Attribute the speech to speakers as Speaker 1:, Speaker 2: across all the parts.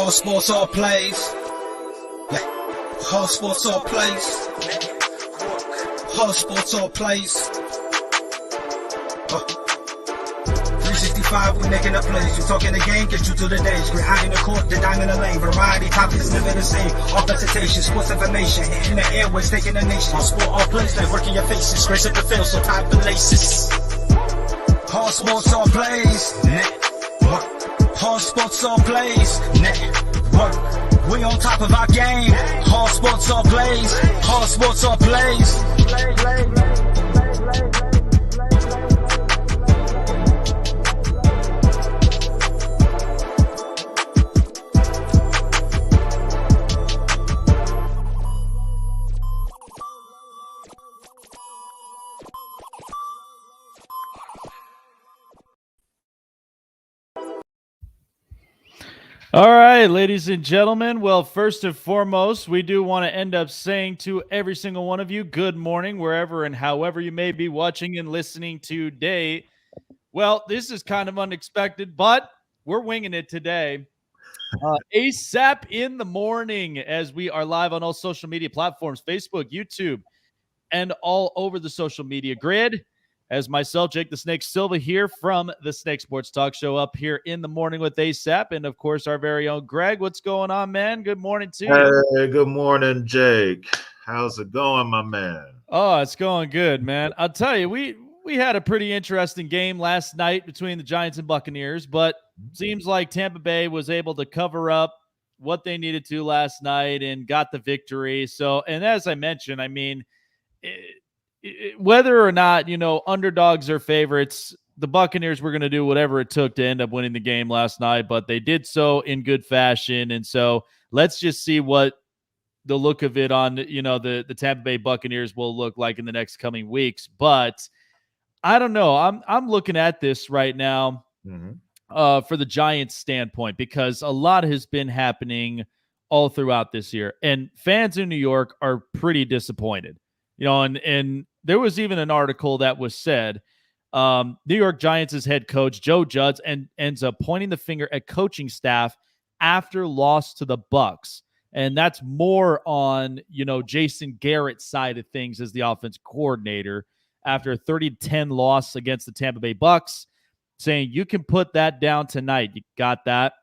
Speaker 1: All sports, all plays. Yeah. All sports, all plays. All sports, all plays. 365, we making up plays. You talking the game, get you to the days. We're high in the court, the dime in the lane. Variety topics never the same. All presentation, sports information, hitting the airways, taking the nation. All sport, all plays, they work in your faces. Grace up the field, so tie the laces. All sports, all plays. Network. All sports, all plays. Network. We on top of our game. All sports, all plays. All sports, all plays.
Speaker 2: All right, ladies and gentlemen. Well, first and foremost, we do want to end up saying to every single one of you, good morning, wherever and however you may be watching and listening today. Well, this is kind of unexpected, but we're winging it today. ASAP in the morning, as we are live on all social media platforms, Facebook, YouTube, and all over the social media grid. As myself, Jake the Snake Silva, here from the Snake Sports Talk Show up here in the morning with ASAP. And, of course, our very own Greg. What's going on, man? Good morning to you.
Speaker 3: Hey, good morning, Jake. How's it going, my man?
Speaker 2: Oh, it's going good, man. I'll tell you, we had a pretty interesting game last night between the Giants and Buccaneers, but seems like Tampa Bay was able to cover up what they needed to last night and got the victory. So, and as I mentioned, I mean, whether or not, underdogs are favorites, the Buccaneers were going to do whatever it took to end up winning the game last night, but they did so in good fashion. And so let's just see what the look of it on, the Tampa Bay Buccaneers will look like in the next coming weeks. But I don't know. I'm looking at this right now for the Giants standpoint, because a lot has been happening all throughout this year, and fans in New York are pretty disappointed. And there was even an article that was said, New York Giants' head coach, Joe Judge, ends up pointing the finger at coaching staff after loss to the Bucs. And that's more on, Jason Garrett's side of things as the offense coordinator after a 30-10 loss against the Tampa Bay Bucs, saying you can put that down tonight. You got that.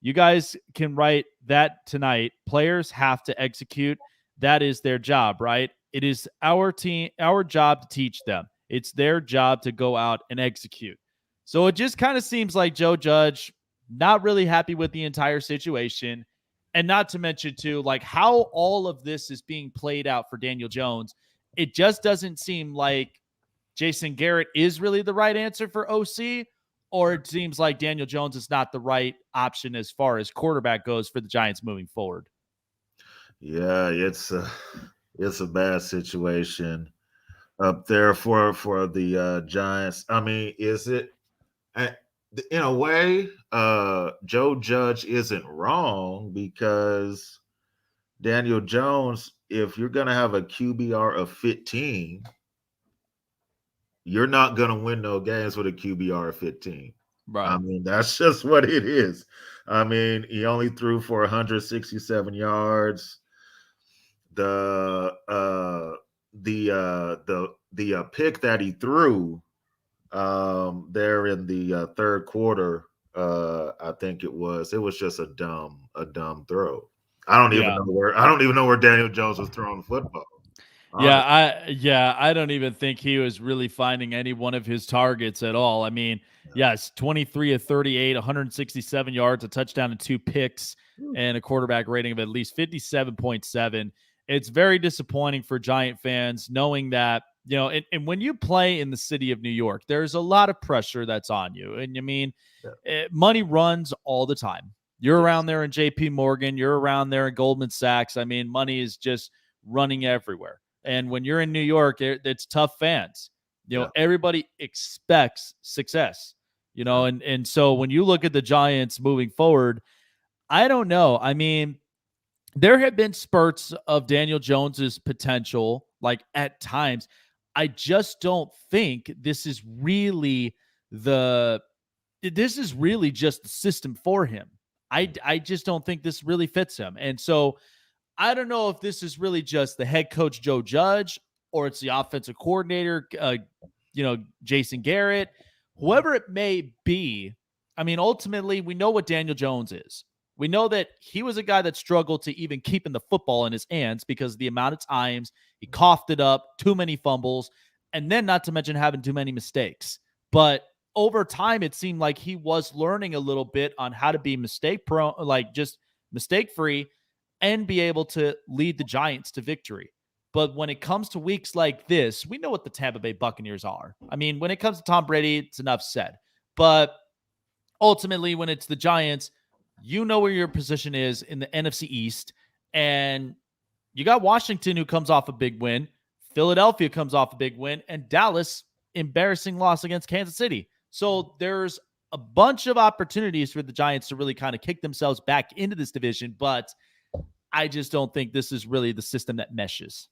Speaker 2: You guys can write that tonight. Players have to execute. That is their job, right? It is our job to teach them. It's their job to go out and execute. So it just kind of seems like Joe Judge not really happy with the entire situation. And not to mention, too, like how all of this is being played out for Daniel Jones. It just doesn't seem like Jason Garrett is really the right answer for OC, or it seems like Daniel Jones is not the right option as far as quarterback goes for the Giants moving forward.
Speaker 3: Yeah, it's a bad situation up there for the Giants. I mean, is it in a way? Joe Judge isn't wrong, because Daniel Jones, if you're going to have a QBR of 15, you're not going to win no games with a QBR of 15.
Speaker 2: Right.
Speaker 3: I mean, that's just what it is. I mean, he only threw for 167 yards. The pick that he threw there in the third quarter, I think it was just a dumb throw. I don't even know where Daniel Jones was throwing the football.
Speaker 2: I don't even think he was really finding any one of his targets at all. I mean, yes, 23 of 38, 167 yards, a touchdown and 2 picks, and a quarterback rating of at least 57.7. It's very disappointing for Giant fans, knowing that, and when you play in the city of New York, there's a lot of pressure that's on you. And I mean, money runs all the time. You're around there in JP Morgan, you're around there in Goldman Sachs. I mean, money is just running everywhere. And when you're in New York, it's tough fans. Everybody expects success, and so when you look at the Giants moving forward, I don't know. I mean, there have been spurts of Daniel Jones's potential, like at times. I just don't think this is really just the system for him. I just don't think this really fits him. And so I don't know if this is really just the head coach, Joe Judge, or it's the offensive coordinator, Jason Garrett, whoever it may be. I mean, ultimately, we know what Daniel Jones is. We know that he was a guy that struggled to even keeping the football in his hands because of the amount of times he coughed it up, too many fumbles, and then not to mention having too many mistakes. But over time, it seemed like he was learning a little bit on how to be mistake prone, like just mistake free, and be able to lead the Giants to victory. But when it comes to weeks like this, we know what the Tampa Bay Buccaneers are. I mean, when it comes to Tom Brady, it's enough said. But ultimately, when it's the Giants, you know where your position is in the NFC East. And you got Washington, who comes off a big win. Philadelphia comes off a big win. And Dallas, embarrassing loss against Kansas City. So there's a bunch of opportunities for the Giants to really kind of kick themselves back into this division. But I just don't think this is really the system that meshes.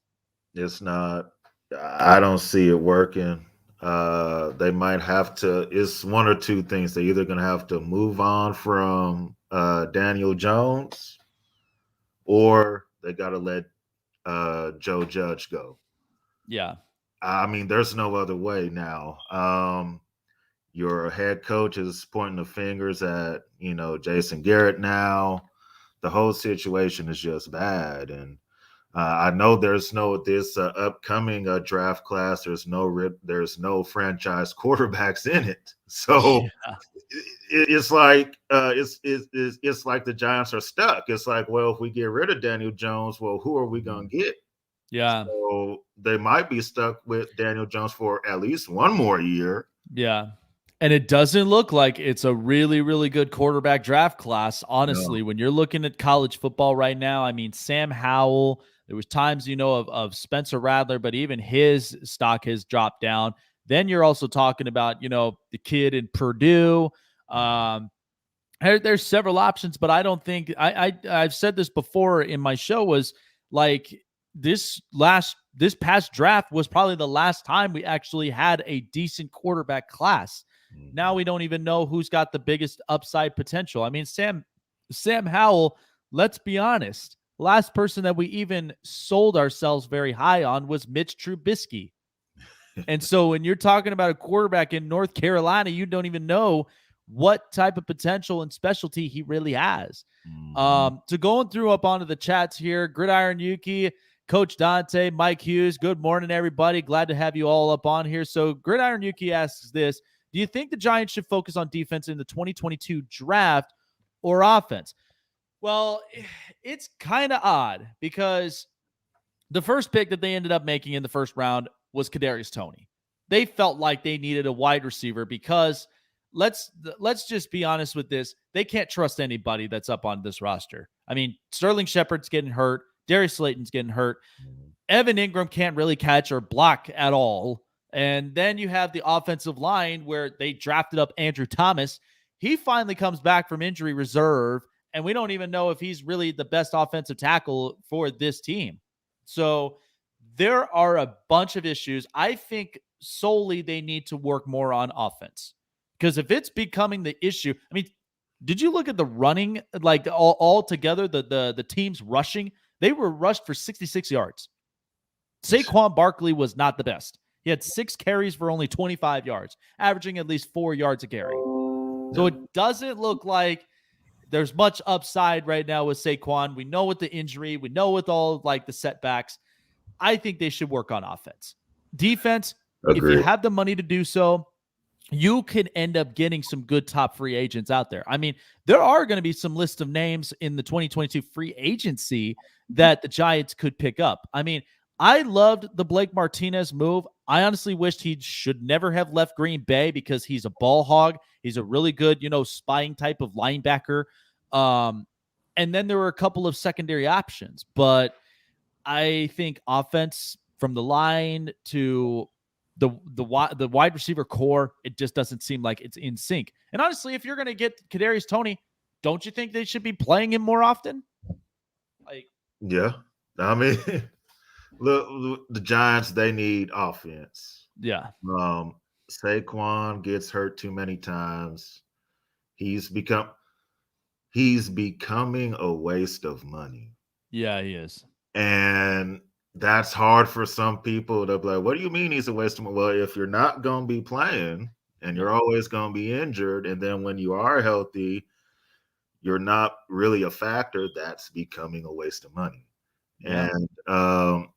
Speaker 3: It's not. I don't see it working. They might have to. It's one or two things. They're either going to have to move on from Daniel Jones, or they got to let Joe Judge go.
Speaker 2: Yeah.
Speaker 3: I mean, there's no other way now. Your head coach is pointing the fingers at, Jason Garrett now. The whole situation is just bad. And I know there's this upcoming draft class. There's no franchise quarterbacks in it. So it's like it's like the Giants are stuck. It's like, well, if we get rid of Daniel Jones, well, who are we going to get?
Speaker 2: Yeah.
Speaker 3: So they might be stuck with Daniel Jones for at least one more year.
Speaker 2: Yeah. And it doesn't look like it's a really, really good quarterback draft class. Honestly, when you're looking at college football right now, I mean, Sam Howell, there was times, of Spencer Rattler, but even his stock has dropped down. Then you're also talking about, the kid in Purdue. There's several options, but I don't think I've said this before in my show, was like this past draft was probably the last time we actually had a decent quarterback class. Now we don't even know who's got the biggest upside potential. I mean, Sam Howell, let's be honest, last person that we even sold ourselves very high on was Mitch Trubisky. And so when you're talking about a quarterback in North Carolina, you don't even know what type of potential and specialty he really has. So going through up onto the chats here, Gridiron Yuki, Coach Dante, Mike Hughes, good morning, everybody. Glad to have you all up on here. So Gridiron Yuki asks this: do you think the Giants should focus on defense in the 2022 draft or offense? Well, it's kind of odd because the first pick that they ended up making in the first round was Kadarius Toney. They felt like they needed a wide receiver because let's just be honest with this. They can't trust anybody that's up on this roster. I mean, Sterling Shepard's getting hurt. Darius Slayton's getting hurt. Evan Ingram can't really catch or block at all. And then you have the offensive line where they drafted up Andrew Thomas. He finally comes back from injury reserve, and we don't even know if he's really the best offensive tackle for this team. So there are a bunch of issues. I think solely they need to work more on offense, because if it's becoming the issue, I mean, did you look at the running, like all together, the teams rushing? They were rushed for 66 yards. Saquon Barkley was not the best. He had 6 carries for only 25 yards, averaging at least 4 yards a carry. So it doesn't look like there's much upside right now with Saquon. We know with the injury, we know with all like the setbacks. I think they should work on offense. Defense, If you have the money to do so, you can end up getting some good top free agents out there. I mean, there are going to be some list of names in the 2022 free agency that the Giants could pick up. I mean, I loved the Blake Martinez move. I honestly wished he should never have left Green Bay because he's a ball hog. He's a really good, spying type of linebacker. And then there were a couple of secondary options, but I think offense from the line to the wide receiver core, it just doesn't seem like it's in sync. And honestly, if you're going to get Kadarius Toney, don't you think they should be playing him more often?
Speaker 3: Yeah. I mean, look, the Giants, they need offense.
Speaker 2: Yeah.
Speaker 3: Saquon gets hurt too many times. He's become he's becoming a waste of money.
Speaker 2: Yeah, he is.
Speaker 3: And that's hard for some people to be like, what do you mean he's a waste of money? Well, if you're not going to be playing and you're always going to be injured, and then when you are healthy, you're not really a factor, that's becoming a waste of money.
Speaker 2: Yeah.
Speaker 3: And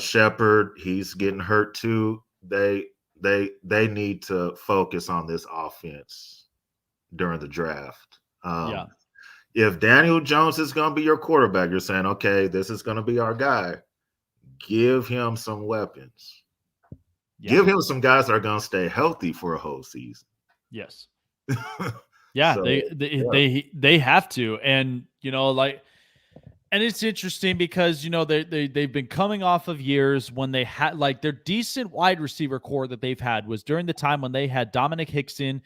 Speaker 3: Shepard, he's getting hurt too. They need to focus on this offense during the draft.
Speaker 2: Yeah.
Speaker 3: If Daniel Jones is going to be your quarterback, you're saying, okay, this is going to be our guy. Give him some weapons.
Speaker 2: Yeah.
Speaker 3: Give him some guys that are going to stay healthy for a whole season.
Speaker 2: Yes. Yeah,
Speaker 3: So,
Speaker 2: they have to. And, you know, like, and it's interesting because, you know, they've been coming off of years when they had like their decent wide receiver core that they've had was during the time when they had Dominic Hickson,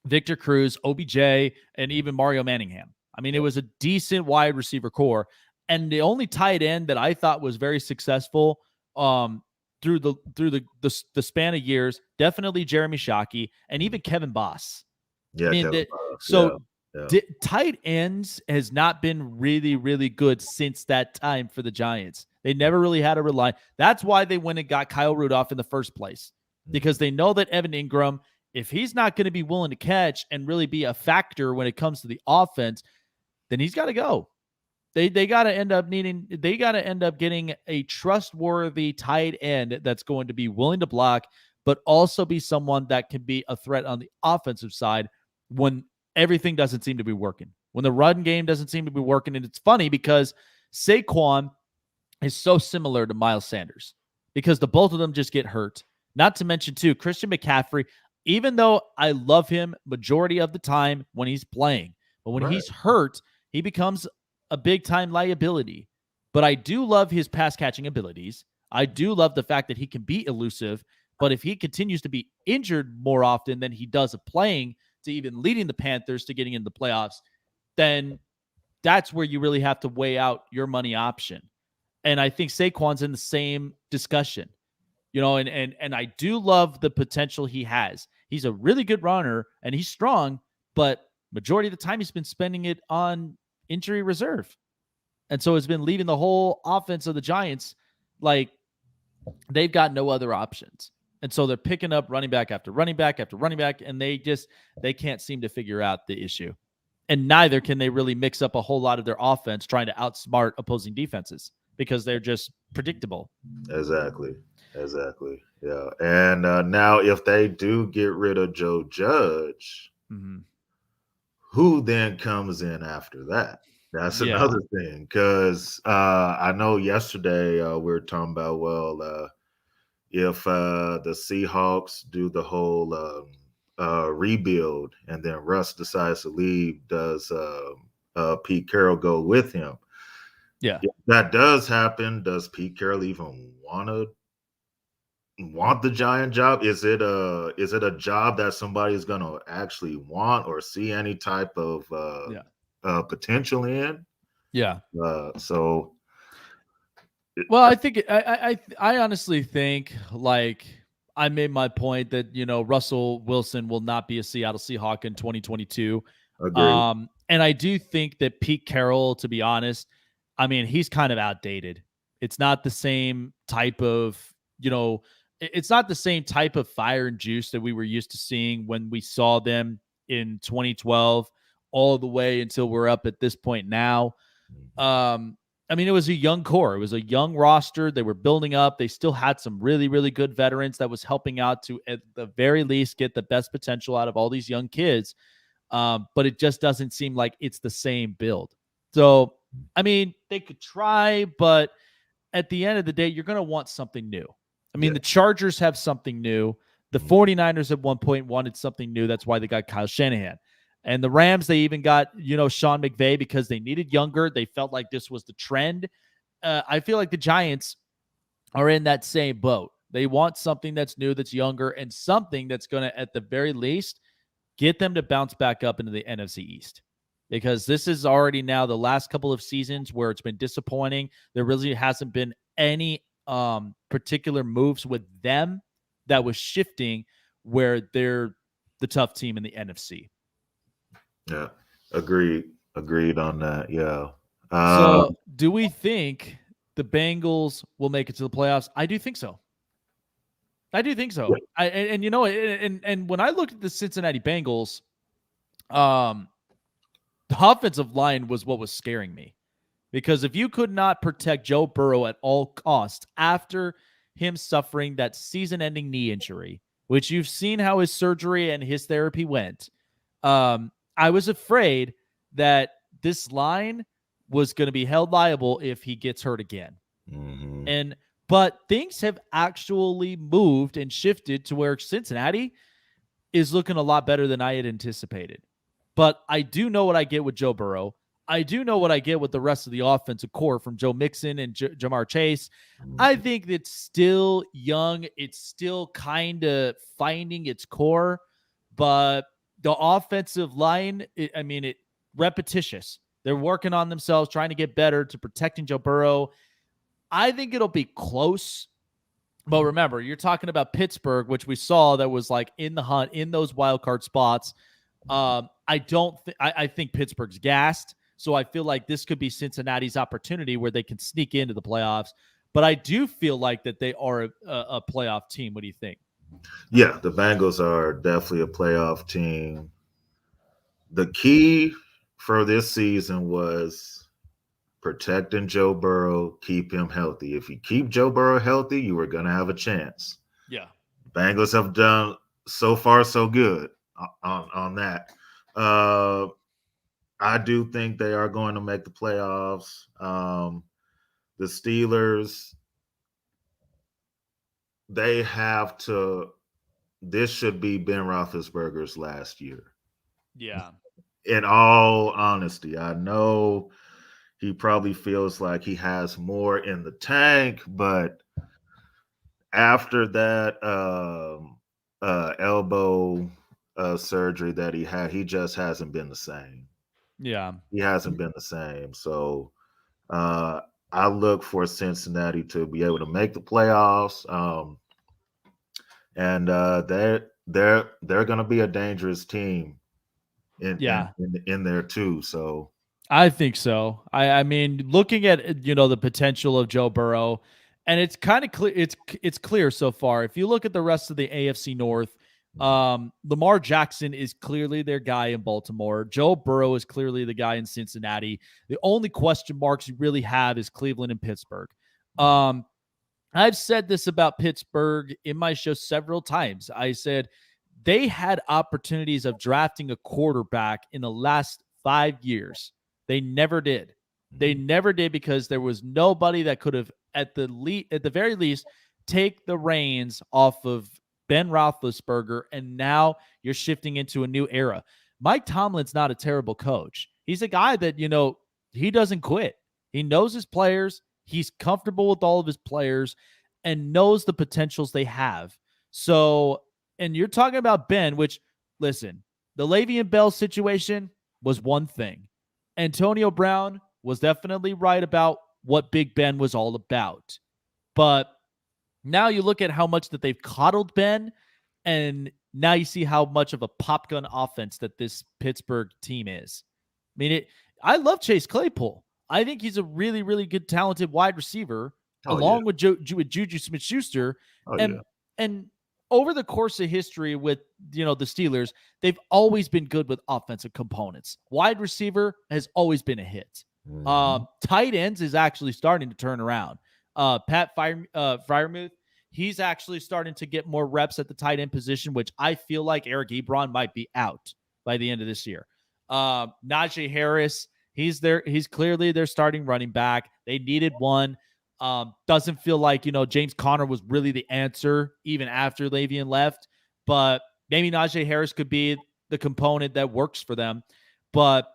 Speaker 2: Victor Cruz, OBJ, and even Mario Manningham. I mean, it was a decent wide receiver core. And the only tight end that I thought was very successful through the span of years, definitely Jeremy Shockey and even Kevin Boss.
Speaker 3: Yeah,
Speaker 2: I mean, tight ends has not been really, really good since that time for the Giants. They never really had a rely. That's why they went and got Kyle Rudolph in the first place, because they know that Evan Ingram, if he's not going to be willing to catch and really be a factor when it comes to the offense, then he's got to go. They got to end up getting a trustworthy tight end that's going to be willing to block, but also be someone that can be a threat on the offensive side when everything doesn't seem to be working, when the run game doesn't seem to be working. And it's funny because Saquon is so similar to Miles Sanders because the both of them just get hurt. Not to mention, too, Christian McCaffrey, even though I love him majority of the time when he's playing, but when he's hurt, he becomes a big-time liability. But I do love his pass-catching abilities. I do love the fact that he can be elusive, but if he continues to be injured more often than he does of playing to even leading the Panthers to getting into the playoffs, then that's where you really have to weigh out your money option. And I think Saquon's in the same discussion. You know, and I do love the potential he has. He's a really good runner and he's strong, but majority of the time he's been spending it on injury reserve. And so it's been leaving the whole offense of the Giants like they've got no other options. And so they're picking up running back after running back after running back, and they can't seem to figure out the issue. And neither can they really mix up a whole lot of their offense trying to outsmart opposing defenses because they're just predictable.
Speaker 3: Exactly. Yeah. And now if they do get rid of Joe Judge, who then comes in after that? That's another thing. Because I know yesterday we were talking about, well, if the Seahawks do the whole rebuild and then Russ decides to leave, does Pete Carroll go with him?
Speaker 2: Yeah.
Speaker 3: If that does happen, does Pete Carroll even want the Giant job? Is it a job that somebody is going to actually want or see any type of potential in?
Speaker 2: Yeah.
Speaker 3: So.
Speaker 2: Well, I think I honestly think, like, I made my point that, you know, Russell Wilson will not be a Seattle Seahawk in 2022.
Speaker 3: Agreed.
Speaker 2: And I do think that Pete Carroll, to be honest, I mean, he's kind of outdated. It's not the same type of, you know, it's not the same type of fire and juice that we were used to seeing when we saw them in 2012 all the way until we're up at this point now. I mean, it was a young core. It was a young roster. They were building up. They still had some really, really good veterans that was helping out to, at the very least, get the best potential out of all these young kids. But it just doesn't seem like it's the same build. So, I mean, they could try, but at the end of the day, you're going to want something new. I mean, the Chargers have something new. The 49ers at one point wanted something new. That's why they got Kyle Shanahan. And the Rams, they even got, you know, Sean McVay because they needed younger. They felt like this was the trend. I feel like the Giants are in that same boat. They want something that's new, that's younger, and something that's going to, at the very least, get them to bounce back up into the NFC East. Because this is already now the last couple of seasons where it's been disappointing. There really hasn't been any particular moves with them that was shifting where they're the tough team in the NFC.
Speaker 3: Yeah. Agreed on that. Yeah.
Speaker 2: So, do we think the Bengals will make it to the playoffs? I do think so. I do think so. And you know, and when I looked at the Cincinnati Bengals, the offensive line was what was scaring me. Because if you could not protect Joe Burrow at all costs after him suffering that season-ending knee injury, which you've seen how his surgery and his therapy went, I was afraid that this line was going to be held liable if he gets hurt again.
Speaker 3: Mm-hmm.
Speaker 2: But things have actually moved and shifted to where Cincinnati is looking a lot better than I had anticipated. But I do know what I get with Joe Burrow. I do know what I get with the rest of the offensive core from Joe Mixon and Jamar Chase. I think it's still young. It's still kind of finding its core, but the offensive line, it's repetitious. They're working on themselves, trying to get better to protecting Joe Burrow. I think it'll be close. But remember, you're talking about Pittsburgh, which we saw that was like in the hunt, in those wild card spots. I think Pittsburgh's gassed. So I feel like this could be Cincinnati's opportunity where they can sneak into the playoffs. But I do feel like that they are a playoff team. What do you think?
Speaker 3: Yeah, the Bengals are definitely a playoff team. The key for this season was protecting Joe Burrow, keep him healthy. If you keep Joe Burrow healthy, you are going to have a chance.
Speaker 2: Yeah.
Speaker 3: Bengals have done so far so good on that. I do think they are going to make the playoffs. The Steelers, they have to. This should be Ben Roethlisberger's last year.
Speaker 2: Yeah.
Speaker 3: In all honesty, I know he probably feels like he has more in the tank, but after that elbow surgery that he had, he just hasn't been the same.
Speaker 2: Yeah.
Speaker 3: He hasn't been the same. So I look for Cincinnati to be able to make the playoffs. And they're going to be a dangerous team in there too. So
Speaker 2: I think so. I mean, looking at the potential of Joe Burrow, and it's kind of clear. It's clear so far. If you look at the rest of the AFC North, Lamar Jackson is clearly their guy in Baltimore. Joe Burrow is clearly the guy in Cincinnati. The only question marks you really have is Cleveland and Pittsburgh. I've said this about Pittsburgh in my show several times. I said they had opportunities of drafting a quarterback in the last 5 years. They never did. They never did because there was nobody that could have, at the very least, take the reins off of Ben Roethlisberger, and now you're shifting into a new era. Mike Tomlin's not a terrible coach. He's a guy that, he doesn't quit. He knows his players. He's comfortable with all of his players and knows the potentials they have. So, and you're talking about Ben, which, listen, the Le'Veon Bell situation was one thing. Antonio Brown was definitely right about what Big Ben was all about. But now you look at how much that they've coddled Ben, and now you see how much of a pop gun offense that this Pittsburgh team is. I mean, I love Chase Claypool. I think he's a really, really good, talented wide receiver, along with Juju Smith-Schuster. And over the course of history with, the Steelers, they've always been good with offensive components. Wide receiver has always been a hit. Tight ends is actually starting to turn around. Pat Freiermuth, he's actually starting to get more reps at the tight end position, which I feel like Eric Ebron might be out by the end of this year. Najee Harris, he's clearly their starting running back. They needed one. Doesn't feel like, James Conner was really the answer even after Le'Veon left, but maybe Najee Harris could be the component that works for them, but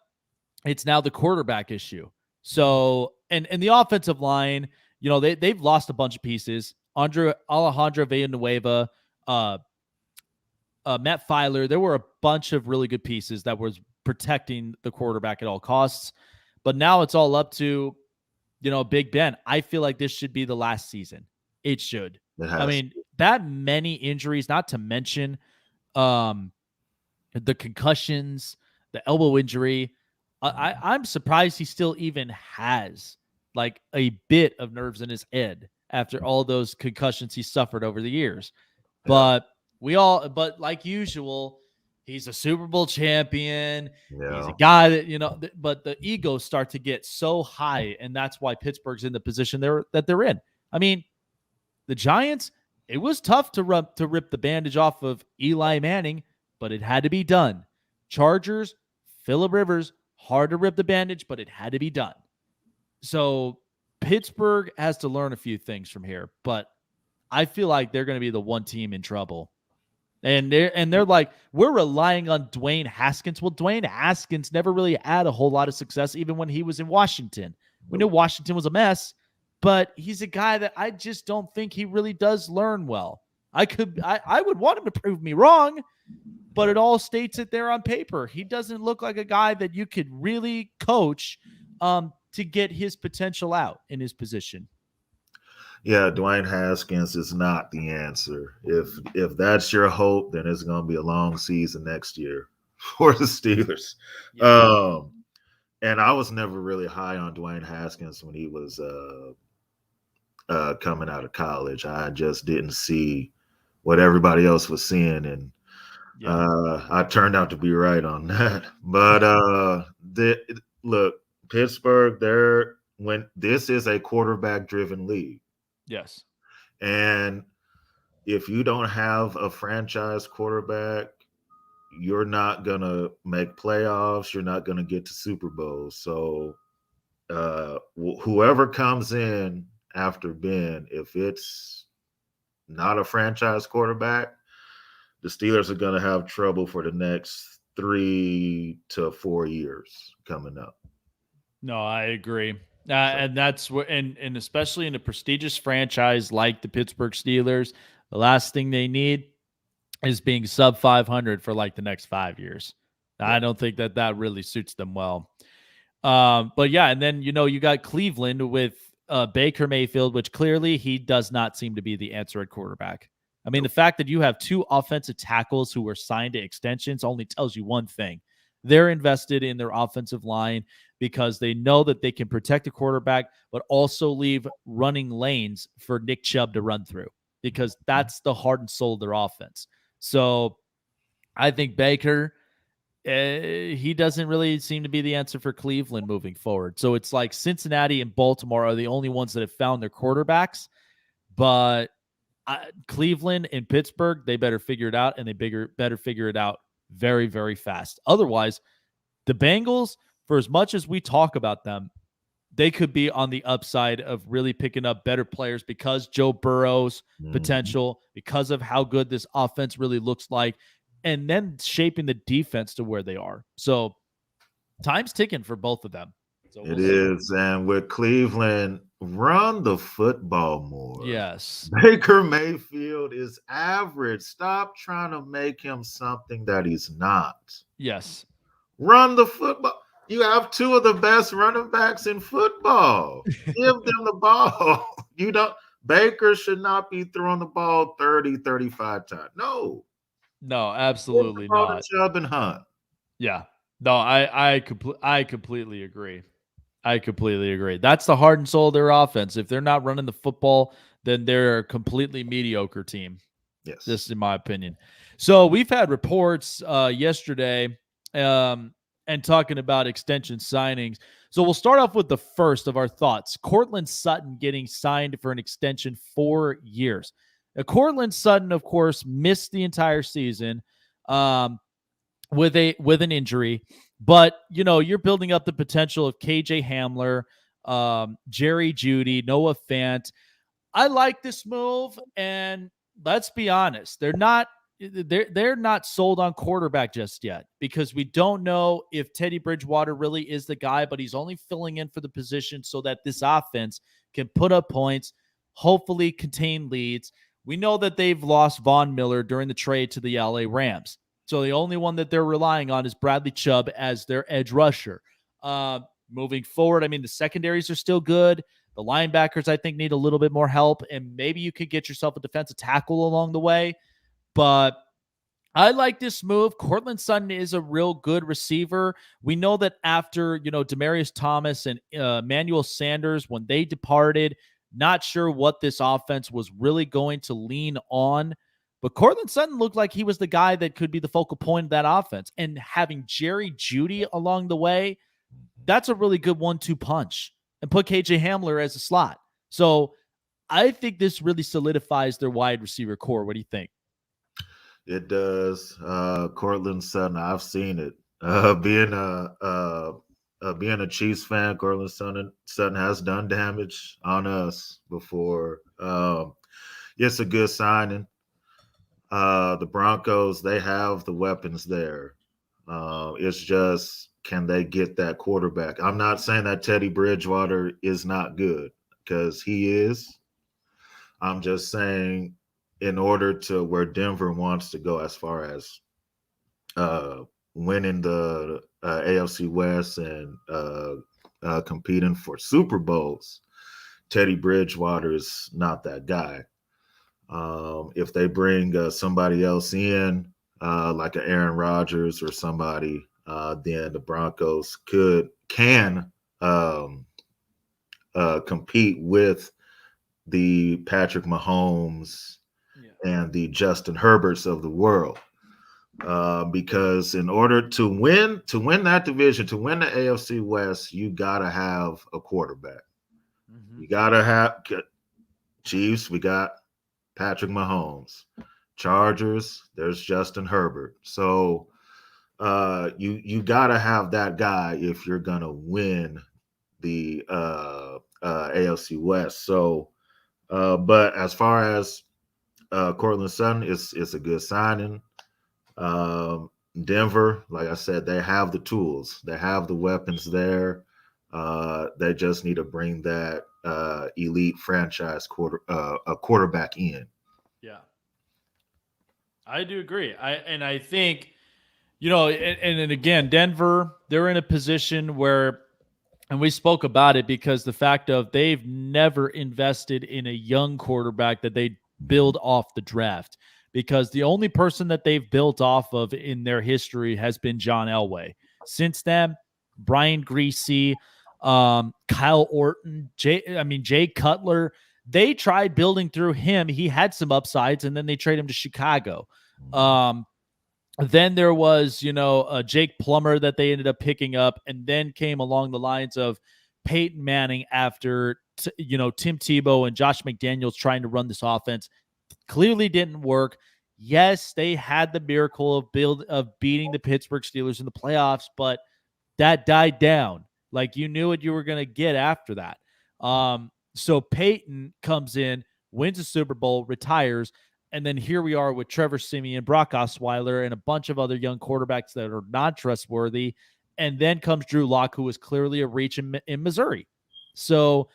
Speaker 2: it's now the quarterback issue. So, and the offensive line, they've lost a bunch of pieces. Alejandro Villanueva, Matt Filer, there were a bunch of really good pieces that was protecting the quarterback at all costs, but now it's all up to, Big Ben. I feel like this should be the last season. It should. I mean, that many injuries, not to mention the concussions, the elbow injury. I'm surprised he still even has like a bit of nerves in his head after all those concussions he suffered over the years.
Speaker 3: Yeah.
Speaker 2: But like usual, he's a Super Bowl champion. He's a
Speaker 3: Yeah.
Speaker 2: guy that, but the egos start to get so high, and that's why Pittsburgh's in the position they're in. I mean, the Giants, it was tough to rip the bandage off of Eli Manning, but it had to be done. Chargers, Phillip Rivers, hard to rip the bandage, but it had to be done. So Pittsburgh has to learn a few things from here, but I feel like they're going to be the one team in trouble. And they're like, we're relying on Dwayne Haskins. Well, Dwayne Haskins never really had a whole lot of success, even when he was in Washington. We knew Washington was a mess, but he's a guy that I just don't think he really does learn well. I would want him to prove me wrong, but it all states it there on paper. He doesn't look like a guy that you could really coach to get his potential out in his position.
Speaker 3: Yeah, Dwayne Haskins is not the answer. If that's your hope, then it's going to be a long season next year for the Steelers.
Speaker 2: Yeah.
Speaker 3: And I was never really high on Dwayne Haskins when he was coming out of college. I just didn't see what everybody else was seeing, and I turned out to be right on that. But look, Pittsburgh, this is a quarterback-driven league.
Speaker 2: Yes.
Speaker 3: And if you don't have a franchise quarterback, you're not going to make playoffs. You're not going to get to Super Bowls. So whoever comes in after Ben, if it's not a franchise quarterback, the Steelers are going to have trouble for the next 3 to 4 years coming up.
Speaker 2: No, I agree. And that's where, and especially in a prestigious franchise like the Pittsburgh Steelers, the last thing they need is being sub 500 for like the next 5 years. I don't think that really suits them well. But yeah, and then, you got Cleveland with Baker Mayfield, which clearly he does not seem to be the answer at quarterback. I mean, the fact that you have 2 offensive tackles who were signed to extensions only tells you one thing. They're invested in their offensive line because they know that they can protect the quarterback, but also leave running lanes for Nick Chubb to run through, because that's the heart and soul of their offense. So I think Baker, he doesn't really seem to be the answer for Cleveland moving forward. So it's like Cincinnati and Baltimore are the only ones that have found their quarterbacks, but Cleveland and Pittsburgh, they better figure it out, and they better figure it out very, very fast. Otherwise, the Bengals, for as much as we talk about them, they could be on the upside of really picking up better players because Joe Burrow's potential, because of how good this offense really looks like, and then shaping the defense to where they are. So time's ticking for both of them. So
Speaker 3: it is. And with Cleveland, run the football more.
Speaker 2: Yes.
Speaker 3: Baker Mayfield is average. Stop trying to make him something that he's not.
Speaker 2: Yes.
Speaker 3: Run the football. You have 2 of the best running backs in football. Give them the ball. Baker should not be throwing the ball 30, 35 times. No,
Speaker 2: absolutely not.
Speaker 3: Chubb and Hunt.
Speaker 2: Yeah. No, I completely agree. I completely agree. That's the heart and soul of their offense. If they're not running the football, then they're a completely mediocre team.
Speaker 3: Yes.
Speaker 2: This is my opinion. So we've had reports yesterday and talking about extension signings. So we'll start off with the first of our thoughts. Courtland Sutton getting signed for an extension 4 years. Now, Courtland Sutton, of course, missed the entire season with an injury. But, you're building up the potential of KJ Hamler, Jerry Jeudy, Noah Fant. I like this move, and let's be honest, they're not sold on quarterback just yet, because we don't know if Teddy Bridgewater really is the guy, but he's only filling in for the position so that this offense can put up points, hopefully contain leads. We know that they've lost Von Miller during the trade to the LA Rams. So the only one that they're relying on is Bradley Chubb as their edge rusher. Moving forward, I mean, the secondaries are still good. The linebackers, I think, need a little bit more help, and maybe you could get yourself a defensive tackle along the way. But I like this move. Cortland Sutton is a real good receiver. We know that after, Demaryius Thomas and Emmanuel Sanders, when they departed, not sure what this offense was really going to lean on. But Cortland Sutton looked like he was the guy that could be the focal point of that offense. And having Jerry Jeudy along the way, that's a really good 1-2 punch. And put KJ Hamler as a slot. So I think this really solidifies their wide receiver core. What do you think?
Speaker 3: It does. Cortland Sutton, I've seen it. Being a Chiefs fan, Cortland Sutton has done damage on us before. It's a good signing. The Broncos, they have the weapons there. It's just, can they get that quarterback? I'm not saying that Teddy Bridgewater is not good, because he is. I'm just saying, in order to where Denver wants to go as far as winning the AFC West and competing for Super Bowls, Teddy Bridgewater is not that guy. If they bring somebody else in, like an Aaron Rodgers or somebody, then the Broncos can compete with the Patrick Mahomes and the Justin Herberts of the world. Because in order to win that division, to win the AFC West, you gotta have a quarterback. You gotta have Chiefs. We got Patrick Mahomes. Chargers, there's Justin Herbert. So you gotta have that guy if you're gonna win the AFC West. So, but as far as Cortland Sutton, it's a good signing. Denver, like I said, they have the tools, they have the weapons there. They just need to bring that elite franchise quarterback in.
Speaker 2: Yeah, I do agree. I think, and again, Denver, they're in a position where, and we spoke about it, because the fact of they've never invested in a young quarterback that they build off the draft, because the only person that they've built off of in their history has been John Elway. Since then, Brian Griese, Kyle Orton, Jay Cutler, they tried building through him. He had some upsides, and then they trade him to Chicago. Then there was, Jake Plummer that they ended up picking up, and then came along the lines of Peyton Manning after, Tim Tebow and Josh McDaniels trying to run this offense. Clearly didn't work. Yes, they had the miracle of beating the Pittsburgh Steelers in the playoffs, but that died down. Like, you knew what you were going to get after that. So Peyton comes in, wins a Super Bowl, retires, and then here we are with Trevor Siemian, Brock Osweiler, and a bunch of other young quarterbacks that are not trustworthy. And then comes Drew Lock, who was clearly a reach in Missouri. So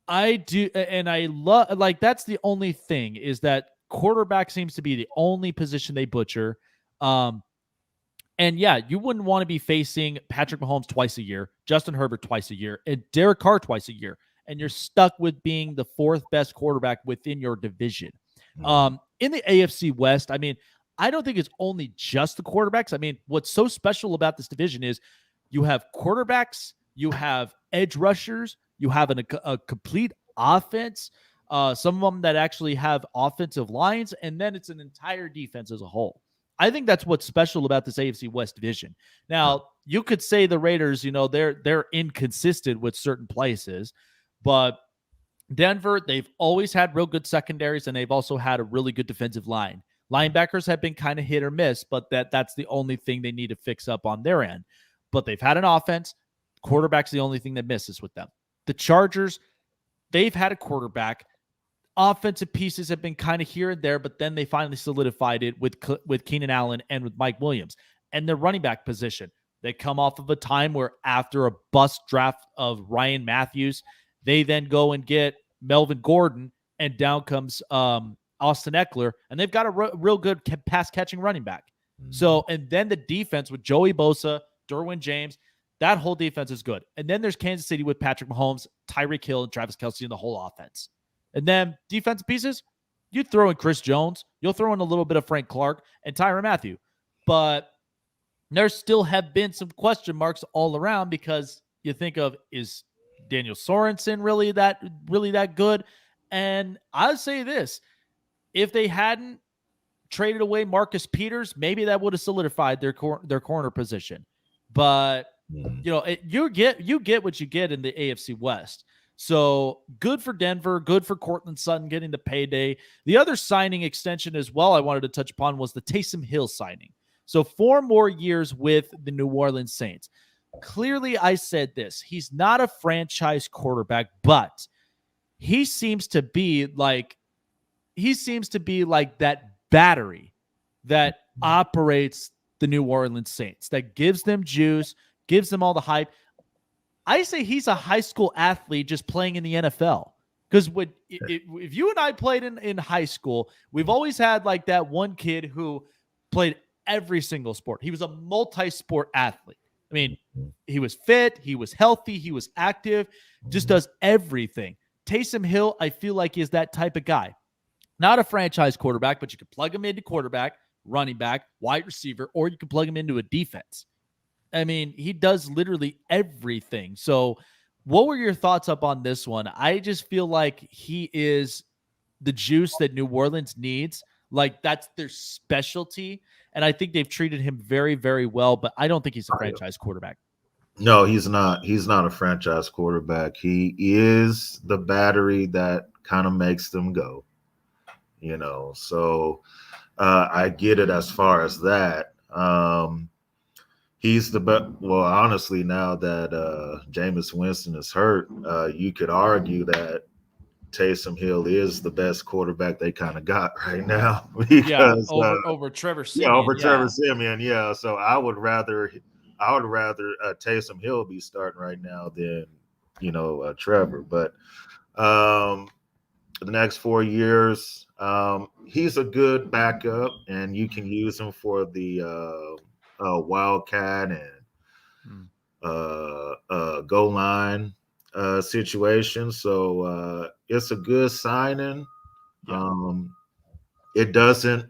Speaker 2: I do, and I love, like, that's the only thing, is that quarterback seems to be the only position they butcher. And yeah, you wouldn't want to be facing Patrick Mahomes twice a year, Justin Herbert twice a year, and Derek Carr twice a year. And you're stuck with being the fourth best quarterback within your division. In the AFC West, I don't think it's only just the quarterbacks. What's so special about this division is you have quarterbacks, you have edge rushers, you have a complete offense, some of them that actually have offensive lines, and then it's an entire defense as a whole. I think that's what's special about this AFC West division. Now, you could say the Raiders, they're inconsistent with certain places, but Denver, they've always had real good secondaries, and they've also had a really good defensive line. Linebackers have been kind of hit or miss, but that's the only thing they need to fix up on their end. But they've had an offense. Quarterback's the only thing that misses with them. The Chargers, they've had a quarterback. Offensive pieces have been kind of here and there, but then they finally solidified it with Keenan Allen and with Mike Williams. And their running back position, they come off of a time where, after a bust draft of Ryan Matthews, they then go and get Melvin Gordon, and down comes Austin Eckler, and they've got a real good pass-catching running back. So, and then the defense with Joey Bosa, Derwin James, that whole defense is good. And then there's Kansas City with Patrick Mahomes, Tyreek Hill, and Travis Kelce in the whole offense. And then defensive pieces, you throw in Chris Jones, you'll throw in a little bit of Frank Clark and Tyrann Mathieu. But there still have been some question marks all around because you think of, is Daniel Sorensen really that good? And I'll say this, if they hadn't traded away Marcus Peters, maybe that would have solidified their corner position. But you get what you get in the AFC West. So good for Denver, good for Courtland Sutton getting the payday. The other signing extension as well I wanted to touch upon was the Taysom Hill signing. So 4 more years with the New Orleans Saints. Clearly, I said this. He's not a franchise quarterback, but he seems to be like that battery that operates the New Orleans Saints, that gives them juice, gives them all the hype. I say he's a high school athlete just playing in the NFL. Because if you and I played in high school, we've always had like that one kid who played every single sport. He was a multi-sport athlete. I mean, he was fit, he was healthy, he was active, just does everything. Taysom Hill, I feel like, is that type of guy. Not a franchise quarterback, but you can plug him into quarterback, running back, wide receiver, or you can plug him into a defense. I mean, he does literally everything. So what were your thoughts up on this one? I just feel like he is the juice that New Orleans needs. Like, that's their specialty. And I think they've treated him very, very well, but I don't think he's a franchise quarterback.
Speaker 3: No, he's not. He's not a franchise quarterback. He is the battery that kind of makes them go, So I get it as far as that. He's the best. Well, honestly, now that Jameis Winston is hurt, you could argue that Taysom Hill is the best quarterback they kind of got right now. Because,
Speaker 2: over Trevor Siemian.
Speaker 3: Over Trevor Siemian, yeah. So I would rather Taysom Hill be starting right now than Trevor. But the next 4 years, he's a good backup, and you can use him for the wildcat and goal line situation. So it's a good signing. Yeah. It doesn't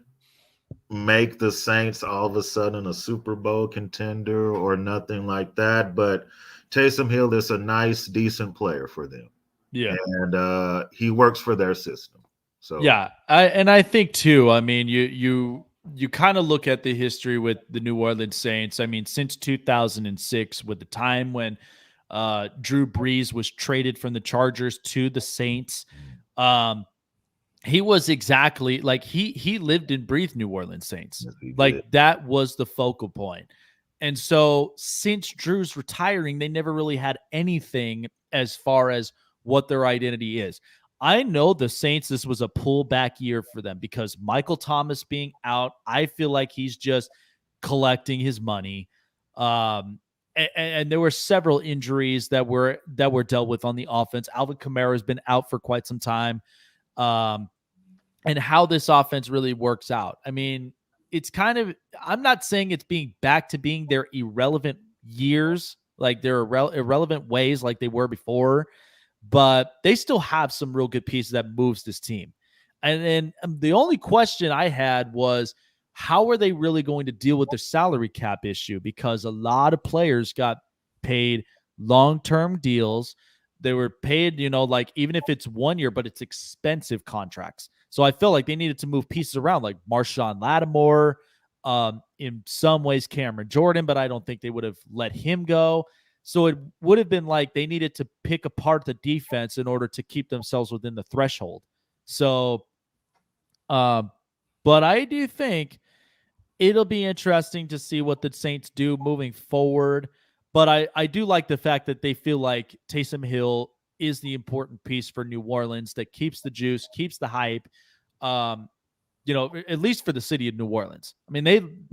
Speaker 3: make the Saints all of a sudden a Super Bowl contender or nothing like that, but Taysom Hill is a nice, decent player for them.
Speaker 2: Yeah.
Speaker 3: And he works for their system. So
Speaker 2: yeah, I think too, I mean, you kind of look at the history with the New Orleans Saints. I mean, since 2006, with the time when Drew Brees was traded from the Chargers to the Saints, he was exactly like he lived and breathed New Orleans Saints. Yes, like that was the focal point. And so since Drew's retiring, they never really had anything as far as what their identity is. I know the Saints, this was a pullback year for them because Michael Thomas being out, I feel like he's just collecting his money. And there were several injuries that were dealt with on the offense. Alvin Kamara has been out for quite some time. And how this offense really works out. I mean, it's kind of, I'm not saying it's being back to being their irrelevant years, like their irrelevant ways like they were before, but they still have some real good pieces that moves this team. And then the only question I had was, how are they really going to deal with their salary cap issue? Because a lot of players got paid long-term deals. They were paid, like even if it's 1 year, but it's expensive contracts. So I felt like they needed to move pieces around, like Marshawn Lattimore, in some ways Cameron Jordan, but I don't think they would have let him go. So it would have been like they needed to pick apart the defense in order to keep themselves within the threshold. So, but I do think it'll be interesting to see what the Saints do moving forward. But I do like the fact that they feel like Taysom Hill is the important piece for New Orleans that keeps the juice, keeps the hype, at least for the city of New Orleans. I mean,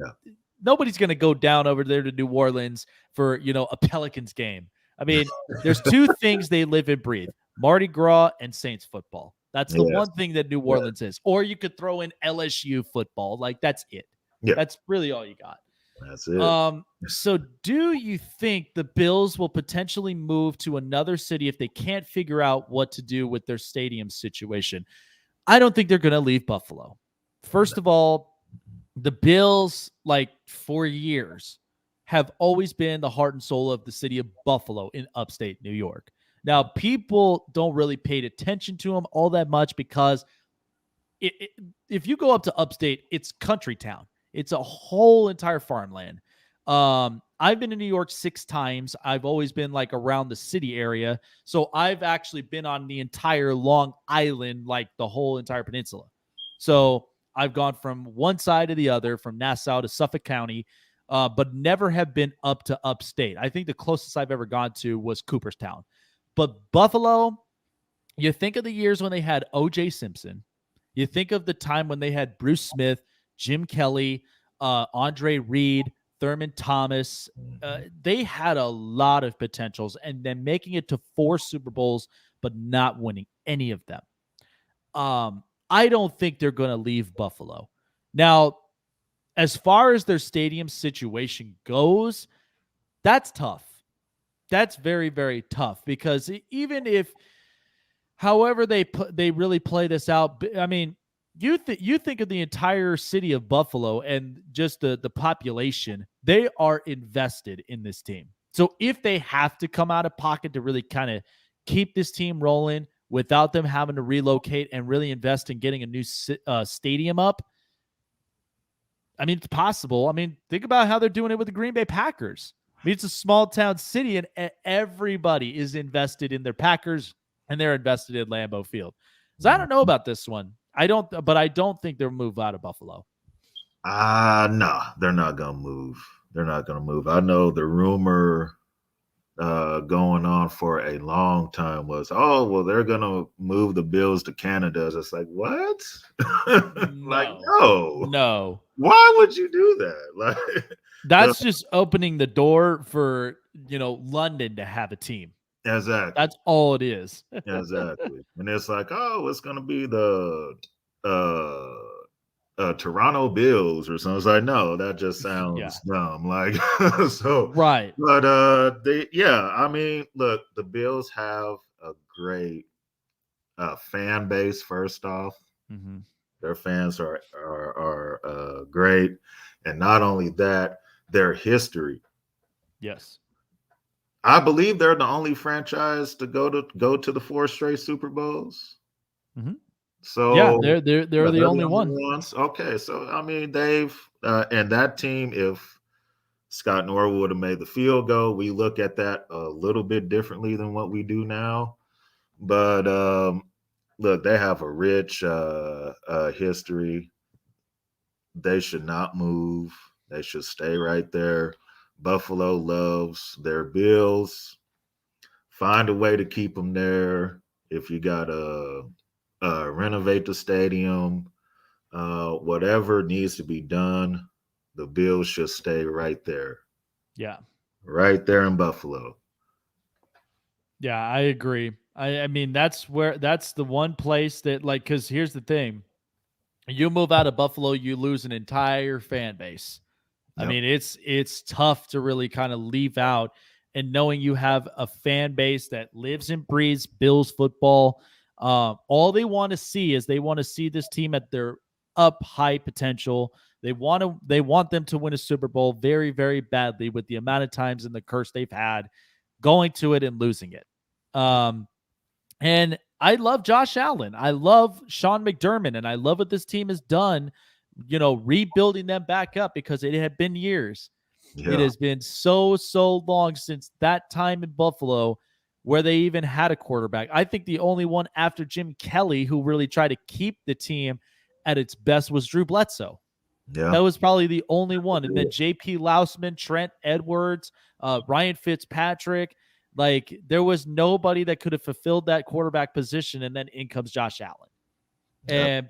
Speaker 2: nobody's going to go down over there to New Orleans for, a Pelicans game. I mean, there's two things they live and breathe: Mardi Gras and Saints football. That's the one thing that New Orleans is. Or you could throw in LSU football. Like, that's it. Yeah. That's really all you got.
Speaker 3: That's it.
Speaker 2: So do you think the Bills will potentially move to another city if they can't figure out what to do with their stadium situation? I don't think they're going to leave Buffalo. First of all, the Bills, like for years, have always been the heart and soul of the city of Buffalo in upstate New York. Now, people don't really pay attention to them all that much because if you go up to upstate, it's country town. It's a whole entire farmland. I've been in New York 6 times. I've always been like around the city area. So I've actually been on the entire Long Island, like the whole entire peninsula. So I've gone from one side to the other, from Nassau to Suffolk County, but never have been up to upstate. I think the closest I've ever gone to was Cooperstown. But Buffalo, you think of the years when they had O.J. Simpson. You think of the time when they had Bruce Smith, Jim Kelly, Andre Reed, Thurman Thomas. They had a lot of potentials, and then making it to 4 Super Bowls, but not winning any of them. I don't think they're going to leave Buffalo. Now, as far as their stadium situation goes, that's tough. That's very, very tough because even if, however they really play this out, I mean, you think of the entire city of Buffalo and just the population, they are invested in this team. So if they have to come out of pocket to really kind of keep this team rolling without them having to relocate and really invest in getting a new stadium up, I mean, it's possible. I mean, think about how they're doing it with the Green Bay Packers. I mean, it's a small town city and everybody is invested in their Packers and they're invested in Lambeau Field. So I don't know about this one. I don't think they'll move out of Buffalo.
Speaker 3: No, they're not gonna move. They're not gonna move. I know the rumor going on for a long time was, oh, well, they're gonna move the Bills to Canada. It's like, what? Like, no. Why would you do that? Like,
Speaker 2: that's just opening the door for London to have a team.
Speaker 3: Exactly.
Speaker 2: That's all it is.
Speaker 3: Exactly. And it's like, oh, it's gonna be the Toronto Bills or something. It's like, no, that just sounds dumb. Like, so
Speaker 2: right.
Speaker 3: But I mean, look, the Bills have a great fan base. First off, their fans are great, and not only that, their history.
Speaker 2: Yes.
Speaker 3: I believe they're the only franchise to go to the 4 straight Super Bowls. So
Speaker 2: yeah, they're the only
Speaker 3: ones. Okay, so I mean, they've and that team, if Scott Norwood would have made the field goal, we look at that a little bit differently than what we do now. But look, they have a rich history. They should not move. They should stay right there. Buffalo loves their Bills. Find a way to keep them there. If you got to renovate the stadium, whatever needs to be done, the Bills should stay right there.
Speaker 2: Yeah.
Speaker 3: Right there in Buffalo.
Speaker 2: Yeah, I agree. I mean, that's the one place that, like, because here's the thing. You move out of Buffalo, you lose an entire fan base. I mean, it's tough to really kind of leave out, and knowing you have a fan base that lives and breathes Bills football. All they want to see is this team at their up high potential. They want them to win a Super Bowl very, very badly with the amount of times and the curse they've had going to it and losing it. And I love Josh Allen. I love Sean McDermott, and I love what this team has done, rebuilding them back up, because it had been years. Yeah. It has been so long since that time in Buffalo where they even had a quarterback. I think the only one after Jim Kelly who really tried to keep the team at its best was Drew Bledsoe. Yeah. That was probably the only one. And then J.P. Lousman, Trent Edwards, Ryan Fitzpatrick. Like, there was nobody that could have fulfilled that quarterback position, and then in comes Josh Allen. Yep. And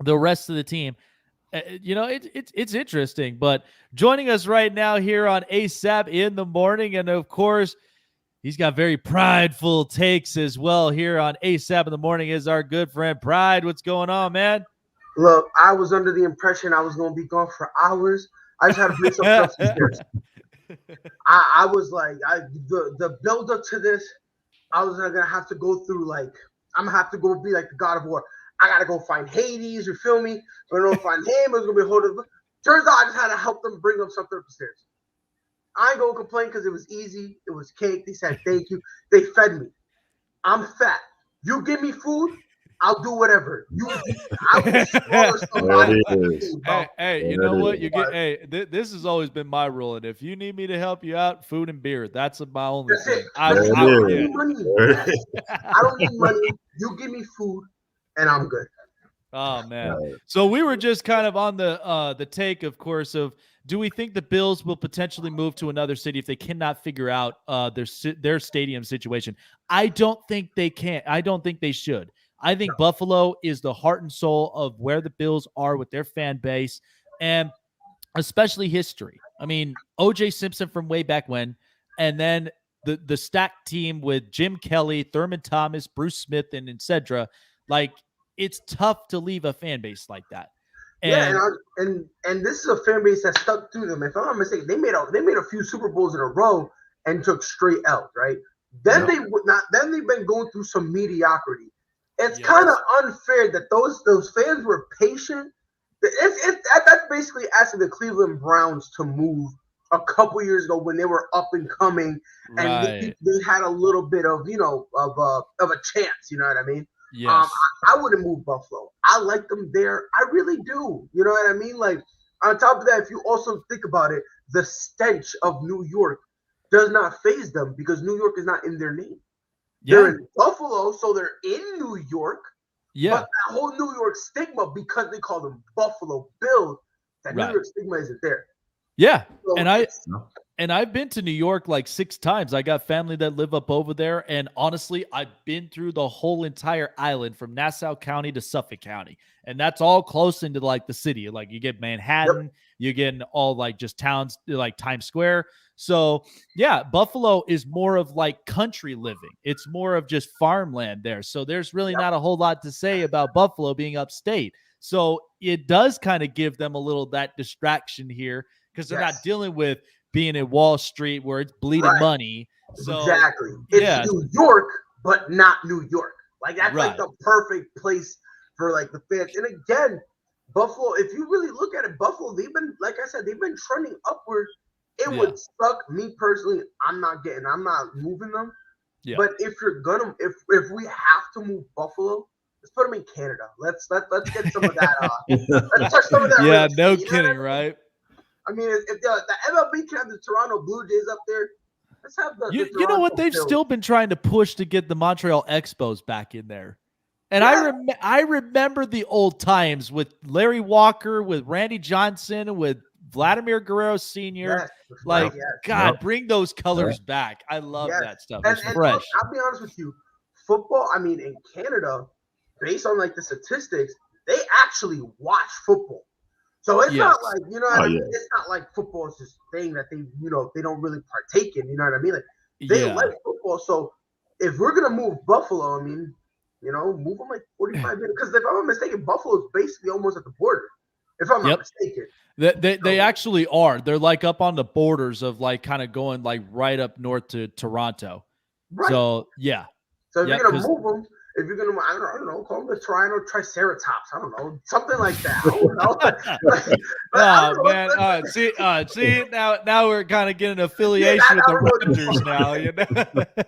Speaker 2: the rest of the team, it's interesting. But joining us right now here on ASAP in the morning, and of course, he's got very prideful takes as well here on ASAP in the morning, is our good friend Pride. What's going on, man?
Speaker 4: Look, I was under the impression I was going to be gone for hours. I just had to bring some stuff to I was like, the build up to this, I was gonna have to go through, like, I'm gonna have to go be like the God of War. I gotta go find Hades. You feel me? We're gonna find him. It was gonna be a whole. Turns out I just had to help them bring up something upstairs. I ain't gonna complain because it was easy. It was cake. They said thank you. They fed me. I'm fat. You give me food, I'll do whatever. I will swallow somebody.
Speaker 2: Hey, you know what? You get. Hey, this has always been my rule, and if you need me to help you out, food and beer. That's my only thing.
Speaker 4: I don't need money. I don't need money. You give me food, and I'm good.
Speaker 2: Oh man! So we were just kind of on the take, of course, of do we think the Bills will potentially move to another city if they cannot figure out their stadium situation? I don't think they can. I don't think they should. I think Buffalo is the heart and soul of where the Bills are with their fan base and especially history. I mean, O.J. Simpson from way back when, and then the stacked team with Jim Kelly, Thurman Thomas, Bruce Smith, and etc. Like, it's tough to leave a fan base like that. And,
Speaker 4: and this is a fan base that stuck through them. If I'm not mistaken, they made a few Super Bowls in a row and took straight L's, right? Then they would not. Then they've been going through some mediocrity. It's kind of unfair that those fans were patient. That's basically asking the Cleveland Browns to move a couple years ago when they were up and coming, and they had a little bit of of a chance. You know what I mean?
Speaker 2: Yes.
Speaker 4: I wouldn't move Buffalo. I like them there. I really do. You know what I mean? Like, on top of that, if you also think about it, the stench of New York does not faze them because New York is not in their name. Yeah. They're in Buffalo, so they're in New York.
Speaker 2: Yeah.
Speaker 4: But that whole New York stigma, because they call them Buffalo Bills, that New York stigma isn't there.
Speaker 2: Yeah. So and I've been to New York like 6 times. I got family that live up over there. And honestly, I've been through the whole entire island from Nassau County to Suffolk County. And that's all close into like the city. Like you get Manhattan, you get all like just towns like Times Square. So yeah, Buffalo is more of like country living. It's more of just farmland there. So there's really not a whole lot to say about Buffalo being upstate. So it does kind of give them a little that distraction here because they're not dealing with being in Wall Street where it's bleeding money. So
Speaker 4: exactly. It's New York, but not New York. Like that's like the perfect place for like the fans. And again, Buffalo, if you really look at it, Buffalo, they've been, like I said, they've been trending upward. It would suck me personally. I'm not moving them. Yeah. But if you're gonna, if we have to move Buffalo, let's put them in Canada. Let's get some of that. Let's touch some of that.
Speaker 2: Yeah, no kidding, right?
Speaker 4: I mean, if the MLB can have the Toronto Blue Jays up there, let's have the.
Speaker 2: You know what? They've still been trying to push to get the Montreal Expos back in there. And I remember the old times with Larry Walker, with Randy Johnson, with Vladimir Guerrero Sr. God, bring those colors back. I love that stuff. It's fresh.
Speaker 4: Look, I'll be honest with you. Football, I mean, in Canada, based on like the statistics, they actually watch football. So it's not like, it's not like football is this thing that they don't really partake in. You know what I mean? Like they like football. So if we're gonna move Buffalo, I mean, move them like 45 minutes. Because if I'm not mistaken, Buffalo is basically almost at the border. If I'm not mistaken.
Speaker 2: They actually are. They're like up on the borders of like kind of going like right up north to Toronto. Right. So yeah.
Speaker 4: So if you're gonna move them, if you're gonna, I don't know, call them the Toronto Triceratops. I don't know, something like that. I don't know.
Speaker 2: See, now we're kind of getting affiliation with the Rangers now.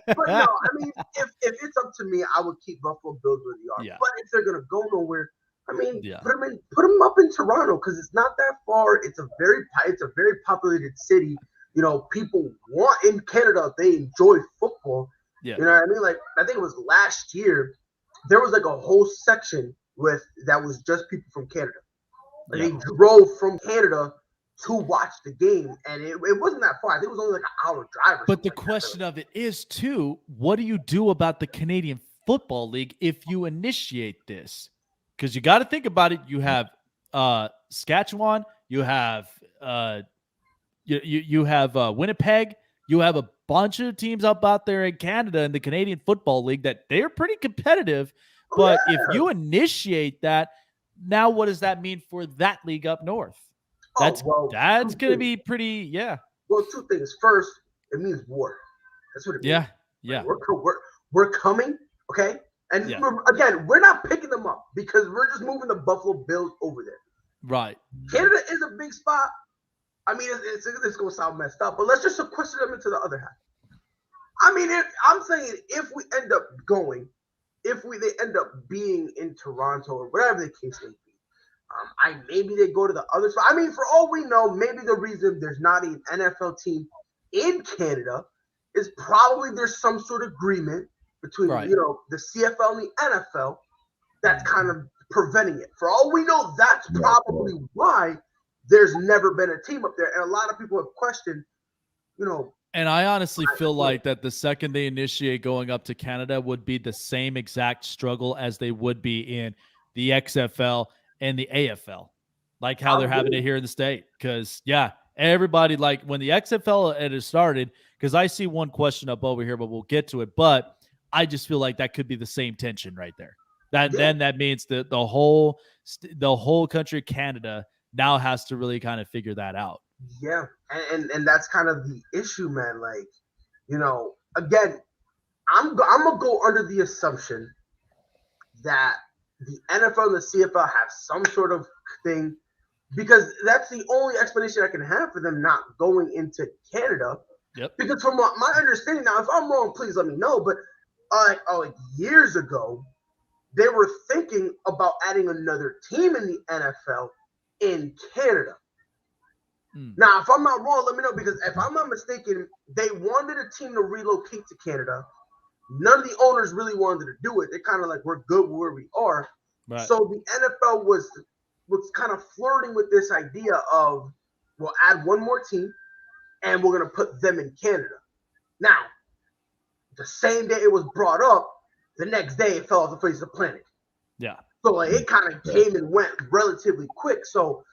Speaker 4: But no, I mean, if it's up to me, I would keep Buffalo Bills where they are. Yeah. But if they're gonna go nowhere, I mean, put them up in Toronto because it's not that far. It's a very populated city. People want in Canada. They enjoy football. Yeah. You know what I mean? Like I think it was last year, there was like a whole section that was just people from Canada. Like they drove from Canada to watch the game, and it wasn't that far. I think it was only like an hour drive.
Speaker 2: But the question of it is too, what do you do about the Canadian Football League if you initiate this? Because you got to think about it. You have Saskatchewan, you have you have Winnipeg, you have a bunch of teams up out there in Canada in the Canadian Football League that they're pretty competitive. But if you initiate that, now what does that mean for that league up north? That's going to be pretty,
Speaker 4: Well, 2 things. First, it means war. That's what it means.
Speaker 2: Yeah.
Speaker 4: We're coming, okay? And again, we're not picking them up because we're just moving the Buffalo Bills over there.
Speaker 2: Right.
Speaker 4: Canada is a big spot. I mean, it's going to sound messed up, but let's just sequester them into the other half. I mean, I'm saying if we end up going, they end up being in Toronto or whatever the case may be, maybe they go to the other side. I mean, for all we know, maybe the reason there's not an NFL team in Canada is probably there's some sort of agreement between the CFL and the NFL that's kind of preventing it. For all we know, that's probably why there's never been a team up there. And a lot of people have questioned,
Speaker 2: And I honestly feel like that the second they initiate going up to Canada would be the same exact struggle as they would be in the XFL and the AFL, like how they're having it here in the state. Because, everybody, like when the XFL had started, because I see one question up over here, but we'll get to it. But I just feel like that could be the same tension right there. Then that means that the whole country of Canada now has to really kind of figure that out.
Speaker 4: Yeah, and that's kind of the issue, man. Like, again, I'm gonna go under the assumption that the NFL and the CFL have some sort of thing, because that's the only explanation I can have for them not going into Canada.
Speaker 2: Yep.
Speaker 4: Because from my understanding, now if I'm wrong, please let me know. But years ago, they were thinking about adding another team in the NFL in Canada. Now, if I'm not wrong, let me know, because if I'm not mistaken, they wanted a team to relocate to Canada. None of the owners really wanted to do it. They're kind of like, we're good where we are. Right. So the NFL was kind of flirting with this idea of, we'll add one more team and we're going to put them in Canada. Now, the same day it was brought up, the next day it fell off the face of the planet.
Speaker 2: Yeah.
Speaker 4: So it kind of came and went relatively quick. So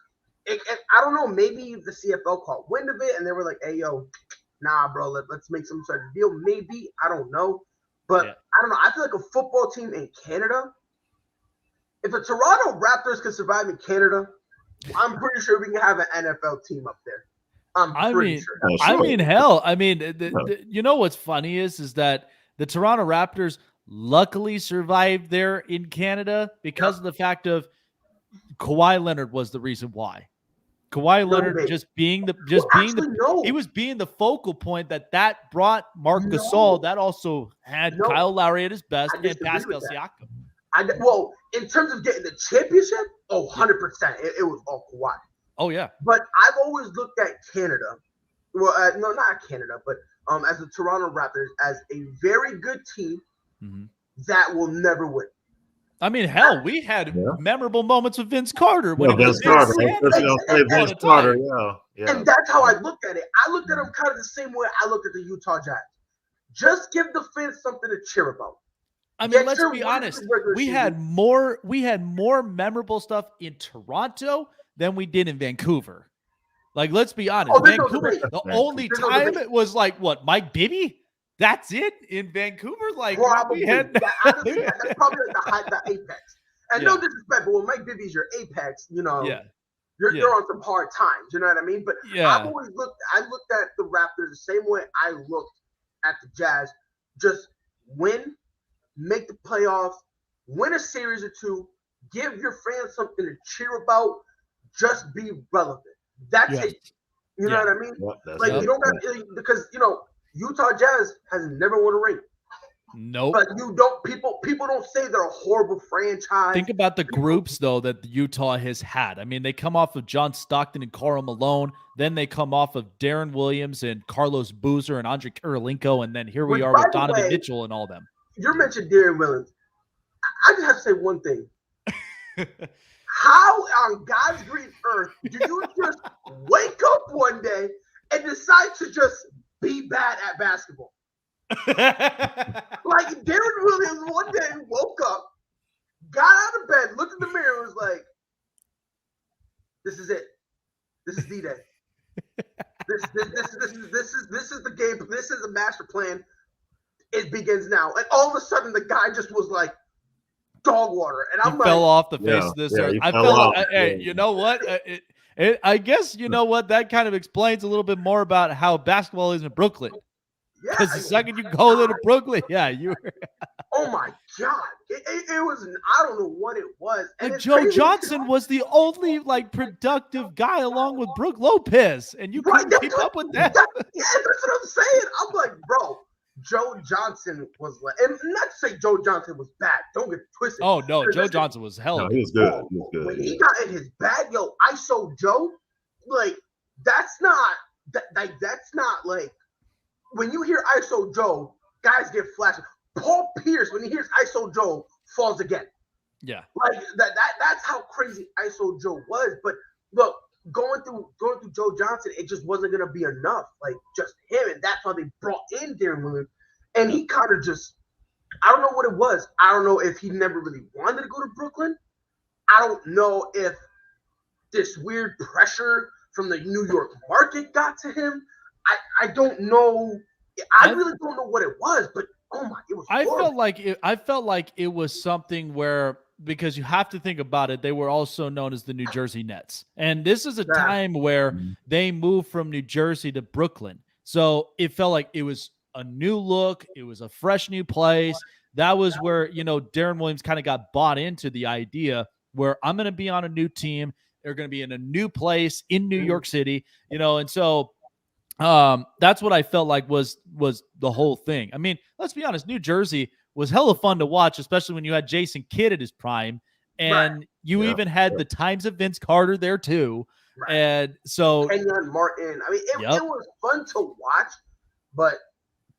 Speaker 4: I don't know, maybe the CFL caught wind of it and they were like, hey, yo, nah, bro, let's make some sort of deal. Maybe, I don't know. But I don't know. I feel like a football team in Canada, if the Toronto Raptors can survive in Canada, I'm pretty sure we can have an NFL team up there. I'm pretty sure.
Speaker 2: I mean, hell, you know what's funny is that the Toronto Raptors luckily survived there in Canada because of the fact of Kawhi Leonard was the reason why. Kawhi Leonard he was being the focal point that brought Marc Gasol. That also had Kyle Lowry at his best and Pascal Siakam.
Speaker 4: Well, in terms of getting the championship, 100%. It was all Kawhi.
Speaker 2: Oh, yeah.
Speaker 4: But I've always looked at Canada. Well, no, not Canada, but as the Toronto Raptors as a very good team that will never win.
Speaker 2: I mean, hell, we had memorable moments with Vince Carter.
Speaker 3: Vince Carter. Yeah.
Speaker 4: And that's how I looked at it. I looked at him kind of the same way I looked at the Utah Jazz. Just give the fans something to cheer about.
Speaker 2: I mean, let's be honest. We had more memorable stuff in Toronto than we did in Vancouver. Like, let's be honest. Vancouver, the only time it was like, what, Mike Bibby? That's it in Vancouver. Like,
Speaker 4: probably. That's probably like the apex. And no disrespect, but when Mike Bibby's your apex, you're on some hard times. You know what I mean? But I looked at the Raptors the same way I looked at the Jazz. Just win, make the playoffs, win a series or two, give your fans something to cheer about, just be relevant. That's it. You know what I mean? You don't have, because Utah Jazz has never won a ring.
Speaker 2: Nope.
Speaker 4: But people don't say they're a horrible franchise.
Speaker 2: Think about the groups though that Utah has had. I mean, they come off of John Stockton and Karl Malone, then they come off of Darren Williams and Carlos Boozer and Andre Kirilenko, and then here we are with Donovan Mitchell and all them.
Speaker 4: You mentioned Darren Williams. I just have to say one thing. How on God's green earth do you just wake up one day and decide to just be bad at basketball? Like, Darren Williams one day woke up, got out of bed, looked in the mirror, and was like, "This is it. This is D-Day. This is the game. This is the master plan. It begins now." And all of a sudden, the guy just was like dog water, and I'm
Speaker 2: fell off the face of this earth. I fell. Hey, you know what? I guess you know what, that kind of explains a little bit more about how basketball is in Brooklyn. Because the second you go to Brooklyn, you were.
Speaker 4: Oh my God. It was, I don't know what it was.
Speaker 2: And Joe Johnson was the only productive guy along with Brook Lopez. And you couldn't keep up with that.
Speaker 4: That's what I'm saying. I'm like, bro, Joe Johnson was and not to say Joe Johnson was bad. Don't get twisted.
Speaker 2: Oh, no. Joe Johnson was hell.
Speaker 3: No, he was good. He was good.
Speaker 4: When he got in his bag, ISO Joe, that's not when you hear ISO Joe, guys get flashy. Paul Pierce, when he hears ISO Joe, falls again.
Speaker 2: Yeah.
Speaker 4: That's how crazy ISO Joe was. But look, going through Joe Johnson, it just wasn't gonna be enough. Just him, and that's why they brought in Deron Williams. And he kind of just, I don't know what it was. I don't know if he never really wanted to go to Brooklyn. I don't know if this weird pressure from the New York market got to him. I don't know. I really don't know what it was, but oh my, it was horrible.
Speaker 2: I felt like it was something where, because you have to think about it, they were also known as the New Jersey Nets. And this is a time where they moved from New Jersey to Brooklyn. So it felt like it was a new look. It was a fresh new place. That was where, Deron Williams kind of got bought into the idea where I'm going to be on a new team. They're going to be in a new place in New York City, and so that's what I felt like was the whole thing. I mean, let's be honest, New Jersey was hella fun to watch, especially when you had Jason Kidd at his prime, and you even had the times of Vince Carter there too. Right. And so
Speaker 4: Kenyon Martin. I mean, it was fun to watch, but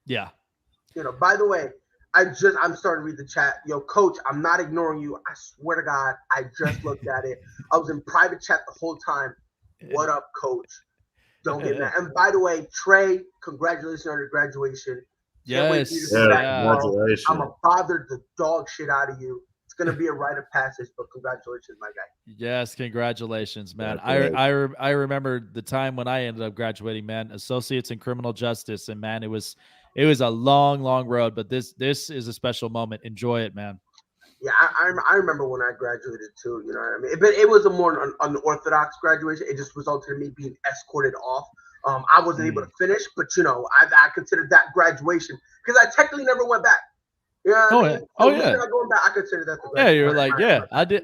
Speaker 4: by the way, I'm starting to read the chat. Yo, Coach, I'm not ignoring you. I swear to God, I just looked at it. I was in private chat the whole time. What up, Coach? Don't get mad. And by the way, Trey, congratulations on your graduation.
Speaker 2: Yes.
Speaker 3: Congratulations.
Speaker 4: I'm going to bother the dog shit out of you. It's going to be a rite of passage, but congratulations, my guy.
Speaker 2: Yes, congratulations, man. I remember the time when I ended up graduating, man. Associates in criminal justice, and man, it was a long, long road, but this is a special moment. Enjoy it, man.
Speaker 4: Yeah, I remember when I graduated too. You know what I mean? But it was a more unorthodox graduation. It just resulted in me being escorted off. I wasn't able to finish, but I considered that graduation because I technically never went back. You know what I mean? Going back, I consider that the graduation.
Speaker 2: Yeah, you're like, I did.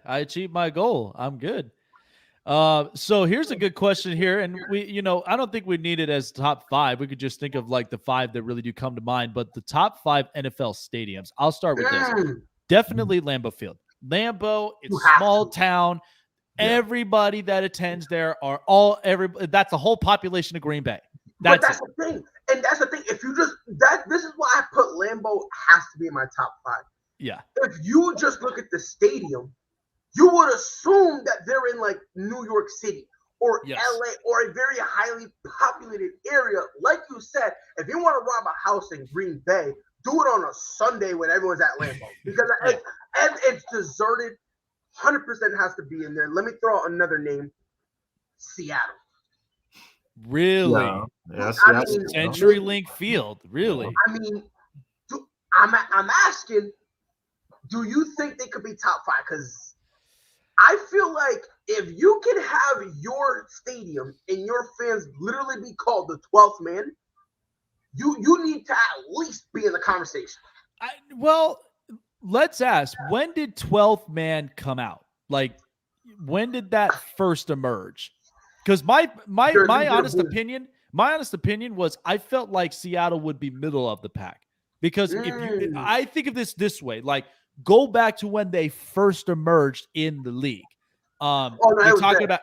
Speaker 2: I achieved my goal. I'm good. So here's a good question here, and we, I don't think we need it as top 5. We could just think of the 5 that really do come to mind. But the top 5 NFL stadiums, I'll start with this. Definitely Lambeau Field. Lambeau, it's small town. Yeah. Everybody that attends there that's the whole population of Green Bay. That's
Speaker 4: the thing, and that's the thing. If you just this is why I put Lambeau has to be in my top 5.
Speaker 2: Yeah.
Speaker 4: If you just look at the stadium, you would assume that they're in New York City or LA or a very highly populated area. Like you said, if you want to rob a house in Green Bay, do it on a Sunday when everyone's at Lambeau because and it's deserted. 100% has to be in there. Let me throw out another name: Seattle.
Speaker 2: Really?
Speaker 3: Yeah.
Speaker 2: CenturyLink Field. Really?
Speaker 4: I mean, I'm asking, do you think they could be top 5? Because I feel like if you can have your stadium and your fans literally be called the 12th man, you need to at least be in the conversation.
Speaker 2: Let's ask, when did 12th man come out? When did that first emerge? Because my honest opinion was I felt like Seattle would be middle of the pack. Because I think of this way, go back to when they first emerged in the league. You're talking about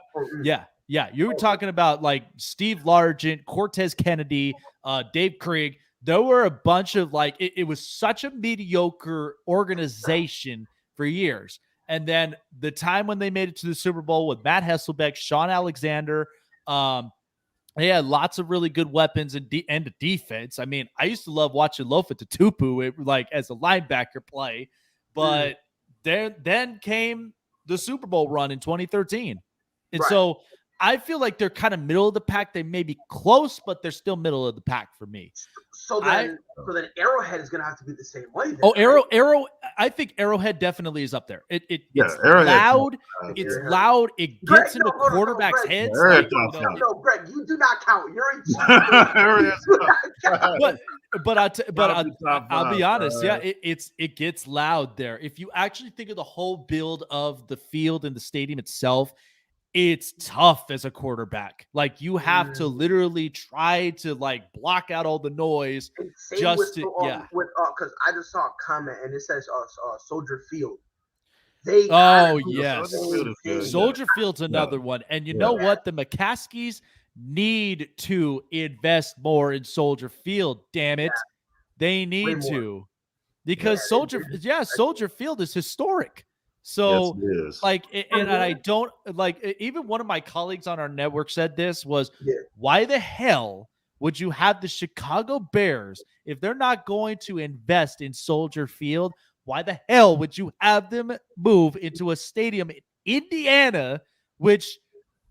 Speaker 2: you were talking about Steve Largent, Cortez Kennedy, Dave Krieg. There were a bunch of it was such a mediocre organization for years. And then the time when they made it to the Super Bowl with Matt Hasselbeck, Sean Alexander, they had lots of really good weapons and the defense. I mean, I used to love watching Lofa Tatupu as a linebacker play, but then came the Super Bowl run in 2013. And so I feel like they're kind of middle of the pack. They may be close, but they're still middle of the pack for me.
Speaker 4: So then Arrowhead is going to have to be the same way. Then,
Speaker 2: Arrow. I think Arrowhead definitely is up there. It's
Speaker 3: loud.
Speaker 2: It's loud. It gets into quarterbacks' heads.
Speaker 4: Greg, you do not count. You're
Speaker 2: I'll be honest. Yeah, it gets loud there. If you actually think of the whole build of the field and the stadium itself, it's tough as a quarterback. Like you have to literally try to like block out all the noise because
Speaker 4: I just saw a comment and it says Soldier Field.
Speaker 2: Soldier Field's another one. And you know what? The McCaskies need to invest more in Soldier Field. Damn it. They need to. Because Soldier Field is historic. So and I don't like, even one of my colleagues on our network said this was, why the hell would you have the Chicago Bears, if they're not going to invest in Soldier Field, why the hell would you have them move into a stadium in Indiana, which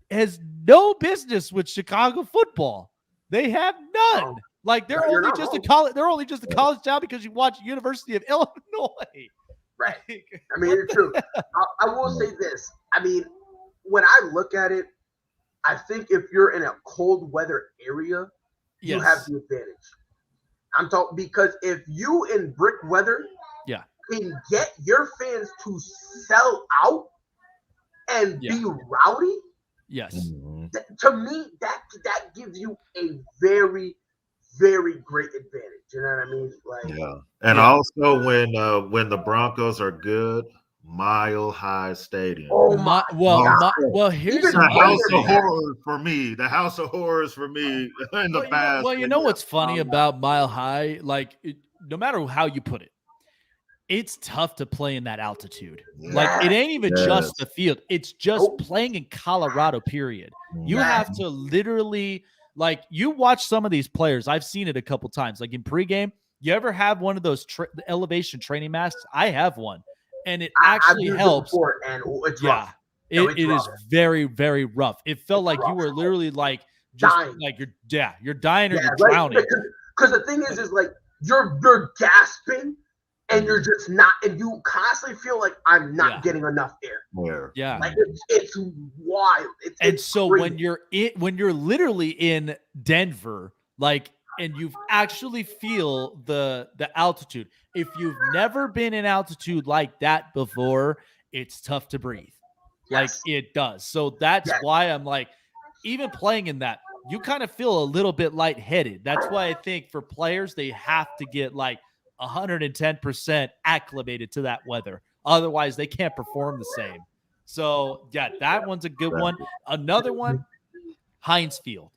Speaker 2: has no business with Chicago football? They have none. Like they're only just a college town because you watch University of Illinois.
Speaker 4: Right. I mean, it's true. I will say this. I mean, when I look at it, I think if you're in a cold weather area, you have the advantage. I'm talking because if you in brick weather can get your fans to sell out and be rowdy, to me, that gives you a very, very great advantage. You know what I mean?
Speaker 3: Like, also when the Broncos are good, Mile High Stadium.
Speaker 2: Oh my! Well, here's
Speaker 3: the house of horrors for me. The house of horrors for me in the past.
Speaker 2: You know what's funny about Mile High? Like, no matter how you put it, it's tough to play in that altitude. Like, it ain't even just the field; it's just playing in Colorado. Period. You have to literally. Like, you watch some of these players, I've seen it a couple times. Like in pregame, you ever have one of those elevation training masks? I have one, and it actually helps. It is very, very rough. It felt like you were literally like just dying. Like you're dying or you're drowning.
Speaker 4: Because the thing is like you're gasping. And you're just not, and you constantly feel like I'm not getting enough air.
Speaker 2: Yeah,
Speaker 4: like it's wild. It's
Speaker 2: crazy. when you're literally in Denver, like, and you actually feel the altitude. If you've never been in altitude like that before, it's tough to breathe. Like it does. So that's why I'm like, even playing in that, you kind of feel a little bit lightheaded. That's why I think for players, they have to get like 110% acclimated to that weather. Otherwise, they can't perform the same. So, that one's a good one. Another one, Heinz Field.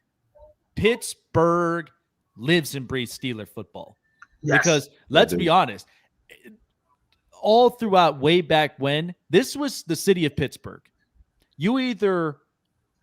Speaker 2: Pittsburgh lives and breathes Steeler football. Because, let's be honest, all throughout way back when, this was the city of Pittsburgh. You either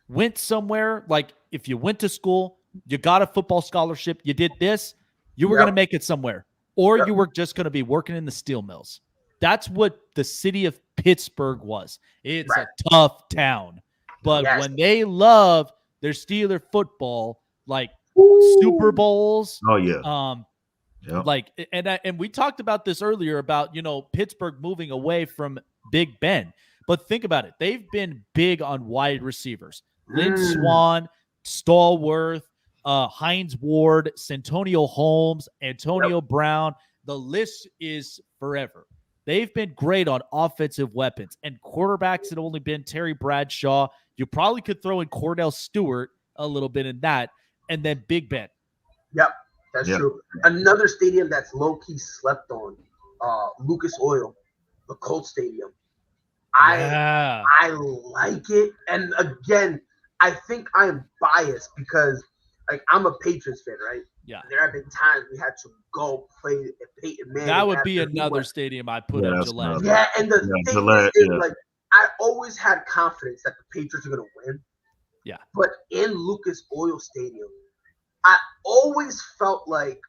Speaker 2: went somewhere, like if you went to school, you got a football scholarship, you did this, you were going to make it somewhere. Or you were just going to be working in the steel mills. That's what the city of Pittsburgh was. It's a tough town. But when they love their Steeler football, like Super Bowls. Like, and we talked about this earlier about, Pittsburgh moving away from Big Ben. But think about it. They've been big on wide receivers. Lynn Swann, Stallworth, Hines Ward, Santonio Holmes, Antonio Brown. The list is forever. They've been great on offensive weapons, and quarterbacks had only been Terry Bradshaw. You probably could throw in Cordell Stewart a little bit in that, and then Big Ben.
Speaker 4: Yep, that's true. Another stadium that's low-key slept on, Lucas Oil, the Colts Stadium. I like it, and again, I think I'm biased because like I'm a Patriots fan, right?
Speaker 2: Yeah.
Speaker 4: There have been times we had to go play at Peyton Manning.
Speaker 2: That would be another stadium I put up Gillette.
Speaker 4: Yeah, and the thing is like I always had confidence that the Patriots are gonna win.
Speaker 2: Yeah.
Speaker 4: But in Lucas Oil Stadium, I always felt like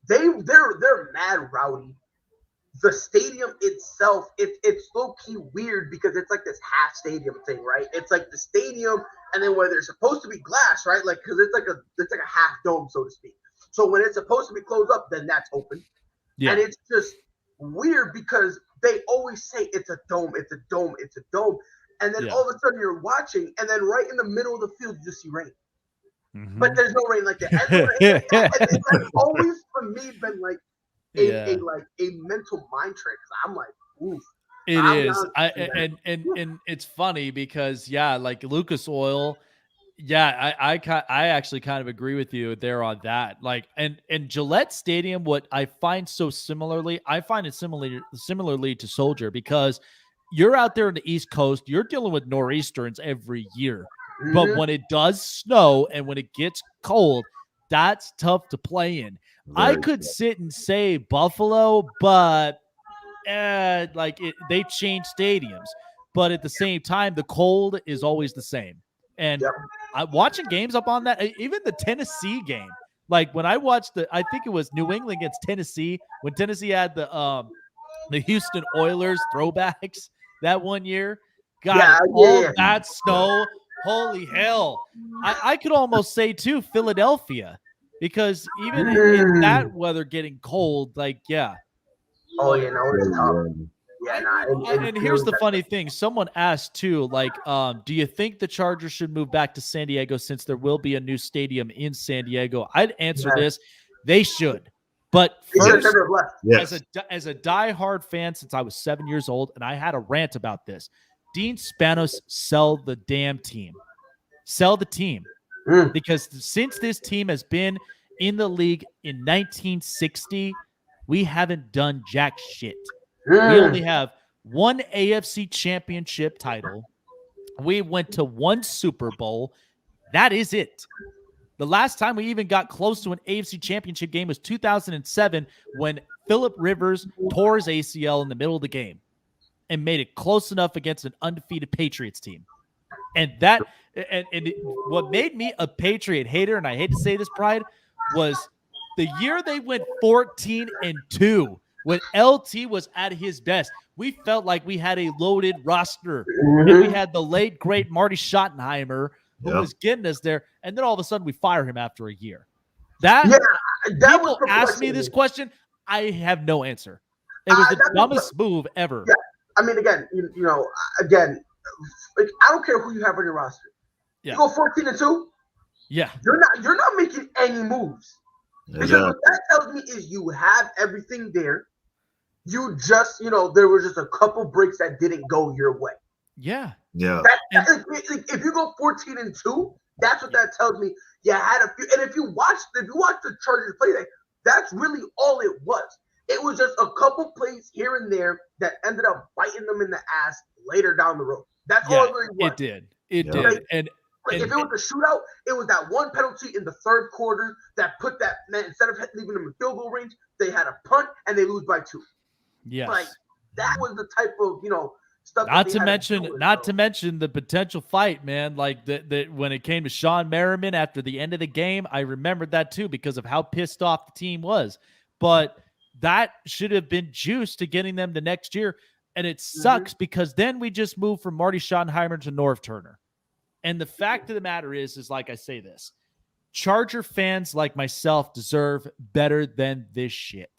Speaker 4: they're mad rowdy, the stadium itself, it's low key weird because it's like this half stadium thing, right? It's like the stadium, and then where there's supposed to be glass, right? Like because it's like a half dome, so to speak. So when it's supposed to be closed up, then that's open. Yeah. And it's just weird because they always say it's a dome, it's a dome, it's a dome. And then all of a sudden you're watching, and then right in the middle of the field, you just see rain. Mm-hmm. But there's no rain like that. And it's always, for me, been like a mental mind trick. I'm like, oof.
Speaker 2: It is. And it's funny because, like Lucas Oil, I actually kind of agree with you there on that. Like, and Gillette Stadium, what I find so similarly, I find it similarly to Soldier because you're out there in the East Coast, you're dealing with nor'easters every year. Mm-hmm. But when it does snow and when it gets cold, that's tough to play in. I could sit and say Buffalo, but they change stadiums. But at the same time, the cold is always the same. And watching games up on that, even the Tennessee game, like when I watched I think it was New England against Tennessee, when Tennessee had the Houston Oilers throwbacks that one year. God, that snow, holy hell. I could almost say, too, Philadelphia, because even in that weather getting cold, like,
Speaker 4: Oh, it's tough.
Speaker 2: And here's the funny thing. Someone asked, too, like, do you think the Chargers should move back to San Diego since there will be a new stadium in San Diego? I'd answer this. They should. But first, as a diehard fan since I was 7 years old, and I had a rant about this, Dean Spanos, sell the damn team. Sell the team. Because since this team has been in the league in 1960, we haven't done jack shit. We only have one AFC championship title. We went to one Super Bowl. That is it. The last time we even got close to an AFC championship game was 2007 when Phillip Rivers tore his ACL in the middle of the game and made it close enough against an undefeated Patriots team. And what made me a Patriot hater, and I hate to say this, Pride, was the year they went 14-2 when LT was at his best. We felt like we had a loaded roster. And we had the late, great Marty Schottenheimer who was getting us there, and then all of a sudden we fire him after a year. People ask me this question, I have no answer. It was the dumbest move ever.
Speaker 4: Yeah. I mean, again, like, I don't care who you have on your roster. Yeah. You go 14-2.
Speaker 2: Yeah.
Speaker 4: You're not making any moves. Because what that tells me is you have everything there. You just, there was just a couple breaks that didn't go your way.
Speaker 2: Yeah.
Speaker 3: Yeah.
Speaker 4: If you go 14-2, that's what that tells me. You had a few, and if you watch the Chargers play, that's really all it was. It was just a couple plays here and there that ended up biting them in the ass later down the road. That's all it really was.
Speaker 2: It did. And
Speaker 4: if it was a shootout, it was that one penalty in the third quarter that put that man, instead of leaving them in field goal range, they had a punt and they lose by 2.
Speaker 2: Yes.
Speaker 4: Like that was the type of, stuff.
Speaker 2: Not to mention the potential fight, man. Like that when it came to Sean Merriman after the end of the game, I remembered that too because of how pissed off the team was. But that should have been juice to getting them the next year. And it sucks because then we just moved from Marty Schottenheimer to Norv Turner. And the fact of the matter is like I say this, Charger fans like myself deserve better than this shit.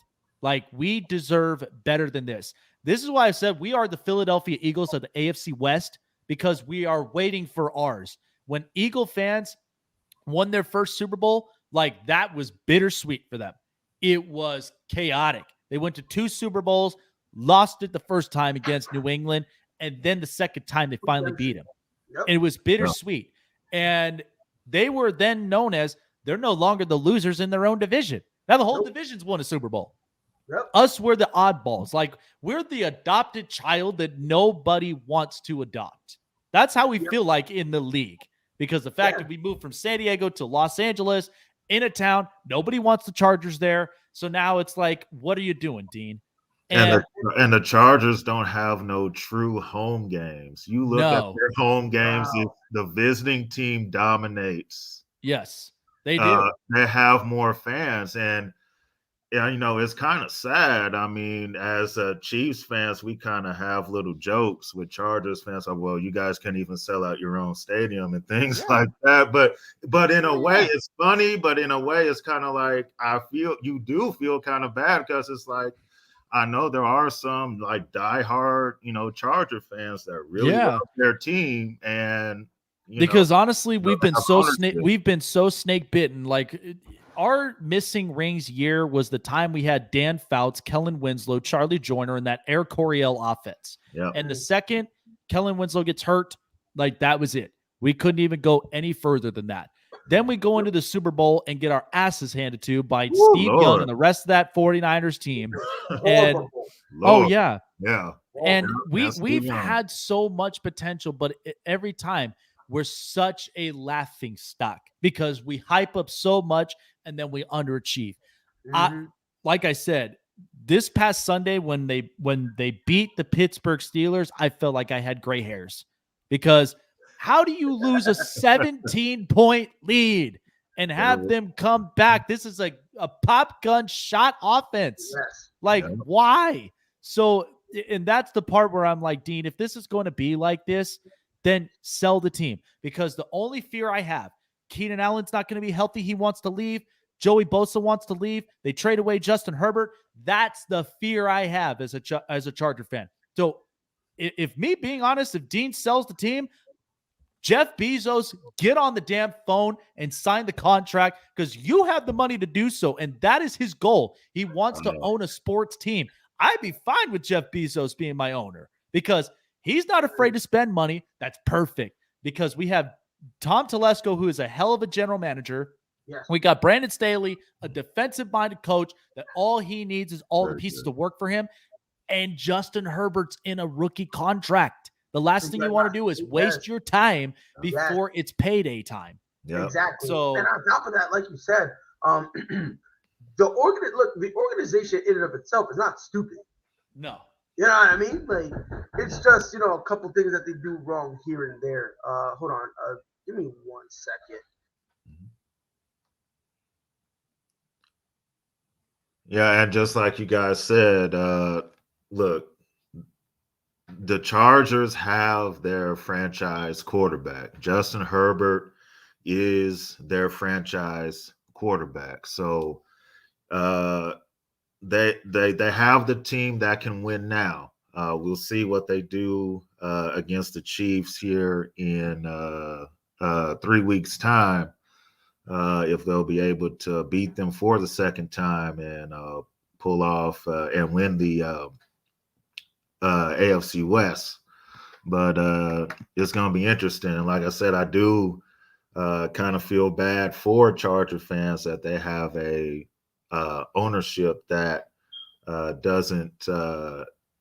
Speaker 2: Like we deserve better than this. This is why I said we are the Philadelphia Eagles of the AFC West because we are waiting for ours. When Eagle fans won their first Super Bowl, like that was bittersweet for them. It was chaotic. They went to 2 Super Bowls, lost it the first time against New England, and then the second time they finally beat them. Yep. And it was bittersweet. And they were then known as they're no longer the losers in their own division. Now the whole division's won a Super Bowl.
Speaker 4: Yep.
Speaker 2: Us were the oddballs. Like we're the adopted child that nobody wants to adopt. That's how we feel like in the league. Because the fact that we moved from San Diego to Los Angeles in a town, nobody wants the Chargers there. So now it's like, what are you doing, Dean?
Speaker 3: And the Chargers don't have no true home games. You look at their home games, the visiting team dominates.
Speaker 2: Yes, they do.
Speaker 3: They have more fans. And yeah, it's kind of sad. I mean, as Chiefs fans, we kind of have little jokes with Chargers fans. Like, well, you guys can't even sell out your own stadium and things like that. But in a way, it's funny. But in a way, it's kind of like you do feel kind of bad because it's like I know there are some like diehard, Charger fans that really love their team and.
Speaker 2: Because honestly, we've been so snake bitten. Like our missing rings year was the time we had Dan Fouts, Kellen Winslow, Charlie Joyner, and that Air Coryell offense.
Speaker 3: Yeah.
Speaker 2: And the second Kellen Winslow gets hurt, like that was it. We couldn't even go any further than that. Then we go into the Super Bowl and get our asses handed to by Steve Young and the rest of that 49ers team. And
Speaker 3: yeah.
Speaker 2: And we've had so much potential, but every time we're such a laughing stock because we hype up so much and then we underachieve. Like I said, this past Sunday when they beat the Pittsburgh Steelers, I felt like I had gray hairs because how do you lose a 17-point lead and have them come back? This is a pop gun shot offense. Like, why? So, and that's the part where I'm like, Dean, if this is going to be like this, then sell the team because the only fear I have, Keenan Allen's not going to be healthy. He wants to leave. Joey Bosa wants to leave. They trade away Justin Herbert. That's the fear I have as a Charger fan. So if me being honest, if Dean sells the team, Jeff Bezos, get on the damn phone and sign the contract because you have the money to do so. And that is his goal. He wants to own a sports team. I'd be fine with Jeff Bezos being my owner because he's not afraid to spend money. That's perfect because we have Tom Telesco, who is a hell of a general manager.
Speaker 4: Yes.
Speaker 2: We got Brandon Staley, a defensive-minded coach that all he needs is all the pieces to work for him. And Justin Herbert's in a rookie contract. The last thing you want to do is waste your time before it's payday time.
Speaker 3: Yeah.
Speaker 4: Exactly.
Speaker 2: So,
Speaker 4: and on top of that, like you said, the organization in and of itself is not stupid.
Speaker 2: No.
Speaker 4: You know what I mean? Like, it's just, a couple things that they do wrong here and there. Hold on. Give me 1 second.
Speaker 3: Yeah, and just like you guys said, look, the Chargers have their franchise quarterback. Justin Herbert is their franchise quarterback. So they have the team that can win now. We'll see what they do against the Chiefs here in 3 weeks' time. If they'll be able to beat them for the second time and pull off and win the AFC West. But it's going to be interesting. And like I said, I do kind of feel bad for Charger fans that they have a ownership that doesn't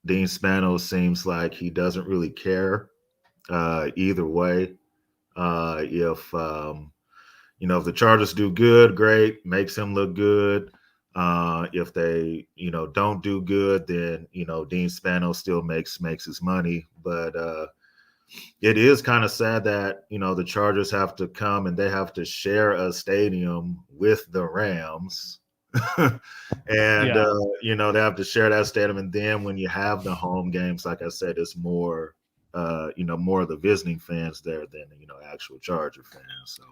Speaker 3: Dean Spanos seems like he doesn't really care either way. If the Chargers do good, great, makes him look good. If they, don't do good, then, Dean Spanos still makes his money. But it is kind of sad that, the Chargers have to come and they have to share a stadium with the Rams. And, they have to share that stadium. And then when you have the home games, like I said, it's more, more of the visiting fans there than, actual Charger fans. So.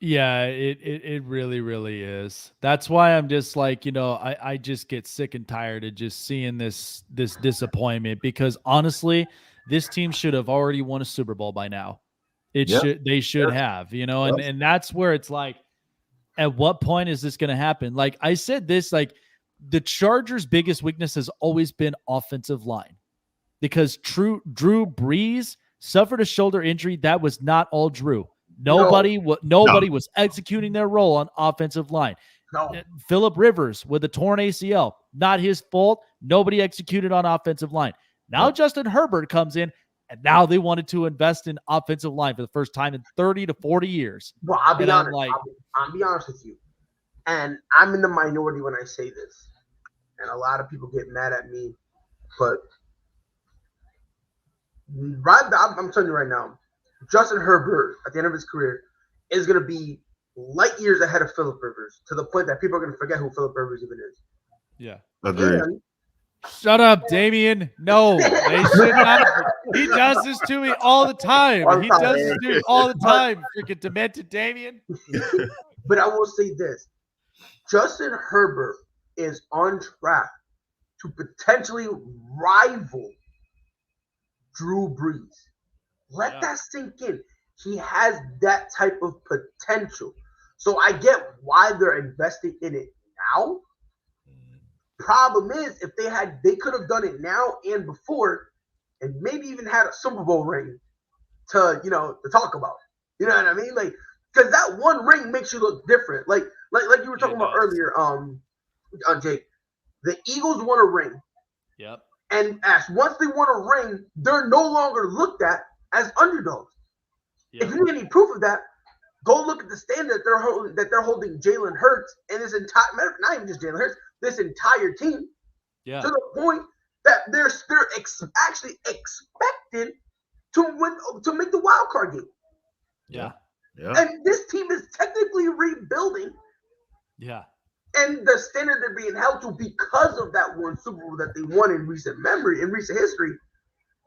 Speaker 2: Yeah, it really, really is. That's why I'm just like, I just get sick and tired of just seeing this disappointment because honestly, this team should have already won a Super Bowl by now. They should have, and that's where it's like, at what point is this going to happen? Like I said this, like the Chargers' biggest weakness has always been offensive line because Drew Brees suffered a shoulder injury. That was not all Drew. Nobody was executing their role on offensive line.
Speaker 4: No.
Speaker 2: Phillip Rivers with a torn ACL, not his fault. Nobody executed on offensive line. Now Justin Herbert comes in, and now they wanted to invest in offensive line for the first time in 30 to 40 years.
Speaker 4: Well, I'll be honest. I'll be honest with you, and I'm in the minority when I say this, and a lot of people get mad at me, but I'm telling you right now. Justin Herbert, at the end of his career, is going to be light years ahead of Phillip Rivers to the point that people are going to forget who Phillip Rivers even is.
Speaker 2: Yeah.
Speaker 3: Agreed.
Speaker 2: Shut up, Damian. No, they should not. He does this to me all the time. He does this to me all the time. Freaking demented Damian.
Speaker 4: But I will say this. Justin Herbert is on track to potentially rival Drew Brees. Let that sink in. He has that type of potential. So I get why they're investing in it now. Problem is, if they could have done it now and before, and maybe even had a Super Bowl ring to talk about. You know what I mean? Like, because that one ring makes you look different. Like you were talking about earlier, Jake. The Eagles won a ring.
Speaker 2: Yep.
Speaker 4: And once they won a ring, they're no longer looked at as underdogs. Yep. If you need any proof of that, go look at the standard that they're holding Jalen Hurts and this entire, not even just Jalen Hurts, this entire team.
Speaker 2: Yeah.
Speaker 4: To the point that they're actually expected to win, to make the wild card game.
Speaker 2: Yeah.
Speaker 3: Yeah.
Speaker 4: And this team is technically rebuilding.
Speaker 2: Yeah.
Speaker 4: And the standard they're being held to because of that one Super Bowl that they won in recent history.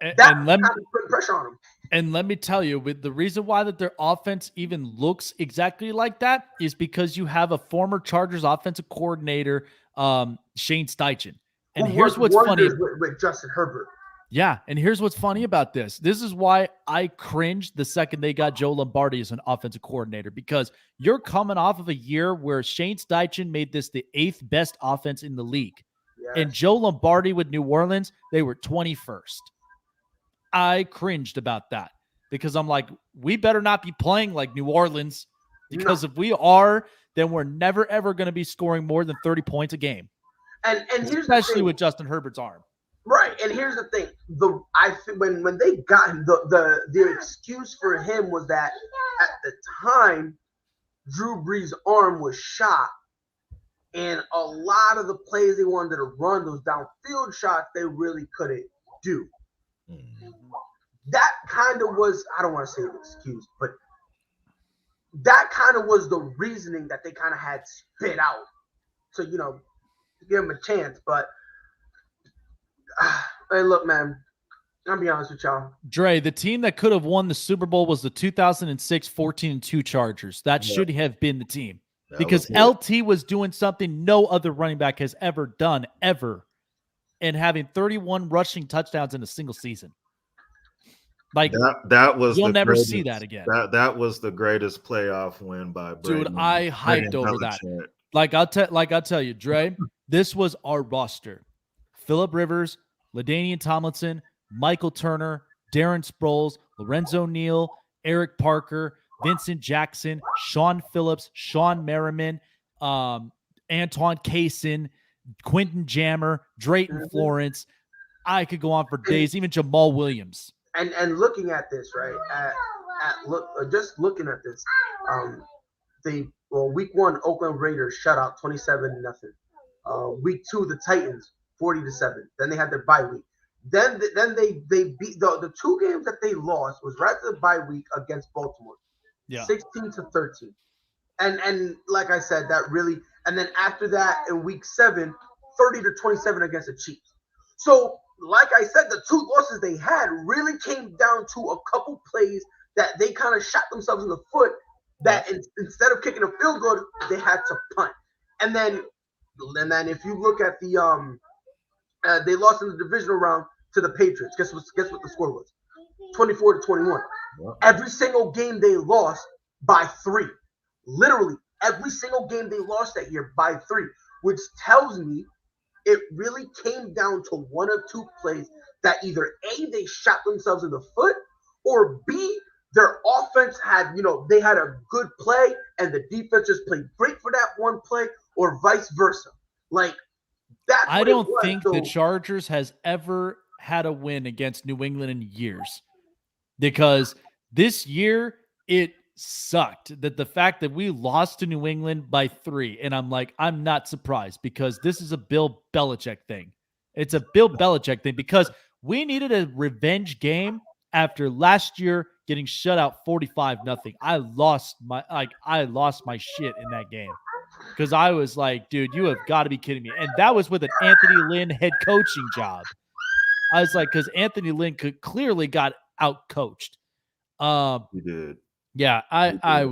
Speaker 4: That kind of put pressure on them.
Speaker 2: And let me tell you, with the reason why that their offense even looks exactly like that is because you have a former Chargers offensive coordinator, Shane Steichen. And here's what's funny
Speaker 4: with Justin Herbert.
Speaker 2: Yeah, and here's what's funny about this. This is why I cringed the second they got Joe Lombardi as an offensive coordinator, because you're coming off of a year where Shane Steichen made this the 8th best offense in the league. Yes. And Joe Lombardi with New Orleans, they were 21st. I cringed about that because I'm like, we better not be playing like New Orleans, because if we are, then we're never, ever going to be scoring more than 30 points a game.
Speaker 4: And here's
Speaker 2: especially with Justin Herbert's arm.
Speaker 4: Right, and here's the thing: when they got him, the excuse for him was that at the time, Drew Brees' arm was shot, and a lot of the plays they wanted to run, those downfield shots, they really couldn't do. That kind of was, I don't want to say an excuse, but that kind of was the reasoning that they kind of had spit out. So, to give him a chance, but. Hey, look, man. I'll be honest with y'all.
Speaker 2: Dre, the team that could have won the Super Bowl was the 2006 14-2 Chargers. That should have been the team, because LT was doing something no other running back has ever done, ever, and having 31 rushing touchdowns in a single season. Like
Speaker 3: that was
Speaker 2: you'll never see that again.
Speaker 3: That was the greatest playoff win by Brady.
Speaker 2: Dude, I hyped over that. Like I'll tell you, Dre, this was our roster. Phillip Rivers, LaDainian Tomlinson, Michael Turner, Darren Sproles, Lorenzo Neal, Eric Parker, Vincent Jackson, Sean Phillips, Sean Merriman, Antoine Kaysen, Quentin Jammer, Drayton Florence. I could go on for days, even Jamal Williams.
Speaker 4: And looking at this, right? Just looking at this, week 1, Oakland Raiders shutout 27-0. Week 2, the Titans 40-7. Then they had their bye week. Then they beat the 2 games that they lost was right after the bye week against Baltimore. 16-13. And like I said, that really, and then after that in week 7, 30-27 against the Chiefs. So like I said, the 2 losses they had really came down to a couple plays that they kind of shot themselves in the foot, that instead of kicking a field goal, they had to punt. And then if you look at the they lost in the divisional round to the Patriots. Guess what the score was? 24-21. Every single game they lost by 3. Literally every single game they lost that year by 3, which tells me it really came down to one of 2 plays that either A, they shot themselves in the foot, or B, their offense had, they had a good play and the defense just played great for that one play, or vice versa. Like,
Speaker 2: I don't think the Chargers has ever had a win against New England in years, because this year it sucked. That the fact that we lost to New England by 3, and I'm not surprised, because this is a Bill Belichick thing. It's a Bill Belichick thing, because we needed a revenge game after last year getting shut out 45-0. I lost my shit in that game. because I was like, dude, you have got to be kidding me. And that was with an Anthony Lynn head coaching job. I was like, because Anthony Lynn clearly got out coached.
Speaker 3: He did.
Speaker 2: Yeah, I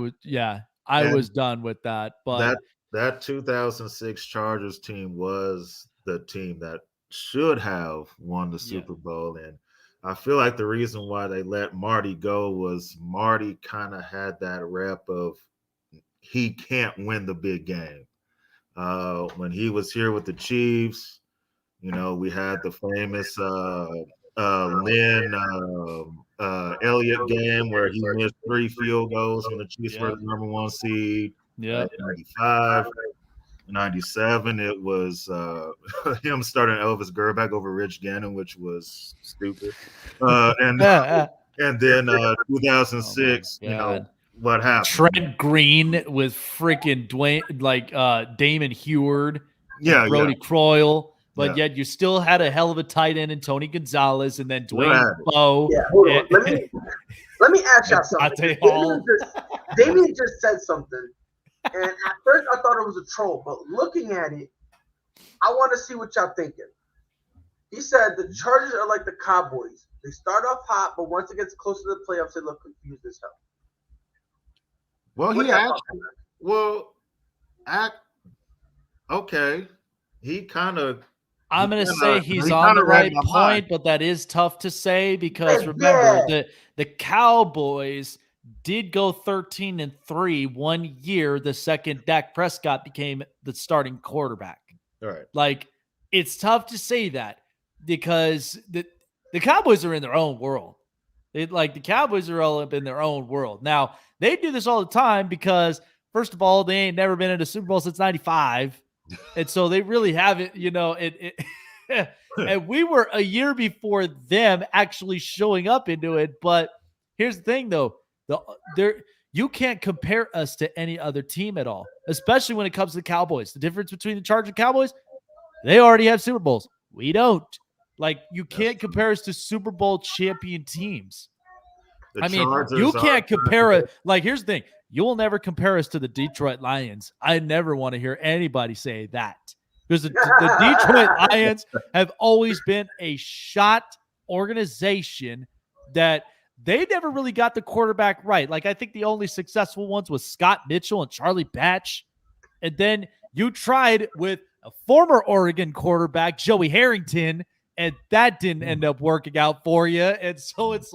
Speaker 2: was done with that. But
Speaker 3: that 2006 Chargers team was the team that should have won the Super Bowl. And I feel like the reason why they let Marty go was Marty kind of had that rep of he can't win the big game. When he was here with the Chiefs, we had the famous Lynn Elliott game where he missed 3 field goals when the Chiefs were the number 1 seed.
Speaker 2: Yeah.
Speaker 3: 95, 97, it was him starting Elvis Grbac over Rich Gannon, which was stupid. And then 2006, what happened?
Speaker 2: Trent Green with freaking Damon Heward, Brody Croyle. But yet you still had a hell of a tight end in Tony Gonzalez, and then Dwayne Bowe.
Speaker 4: Yeah, hold on. Let me ask y'all something. Damien just said something, and at first I thought it was a troll, but looking at it, I want to see what y'all thinking. He said the Chargers are like the Cowboys. They start off hot, but once it gets closer to the playoffs, they look confused as hell.
Speaker 3: Okay. He kind of.
Speaker 2: I'm going to say he's on the right point, but that is tough to say because remember the Cowboys did go 13-3 1 year. The second Dak Prescott became the starting quarterback.
Speaker 3: All right.
Speaker 2: Like it's tough to say that because the Cowboys are in their own world. The Cowboys are all up in their own world. Now they do this all the time because first of all, they ain't never been in a Super Bowl since '95. And so they really haven't, and we were a year before them actually showing up into it. But here's the thing, though, you can't compare us to any other team at all, especially when it comes to the Cowboys. The difference between the Chargers and Cowboys, they already have Super Bowls. We don't. You can't compare us to Super Bowl champion teams. You can't compare it. Here's the thing. You will never compare us to the Detroit Lions. I never want to hear anybody say that because the Detroit Lions have always been a shot organization that they never really got the quarterback right. I think the only successful ones was Scott Mitchell and Charlie Batch. And then you tried with a former Oregon quarterback, Joey Harrington, and that didn't end up working out for you. And so it's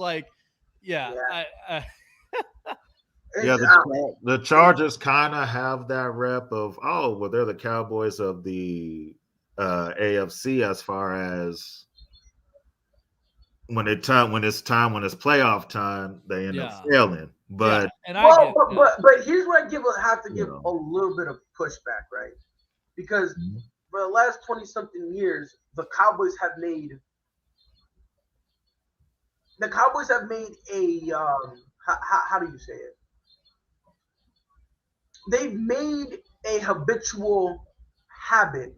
Speaker 3: the Chargers kind of have that rep of, they're the Cowboys of the AFC as far as when it's playoff time, they end up failing. But
Speaker 4: but here's where I have to give a little bit of pushback, right? Because for the last 20-something years, the Cowboys have made a how do you say it? They've made a habitual habit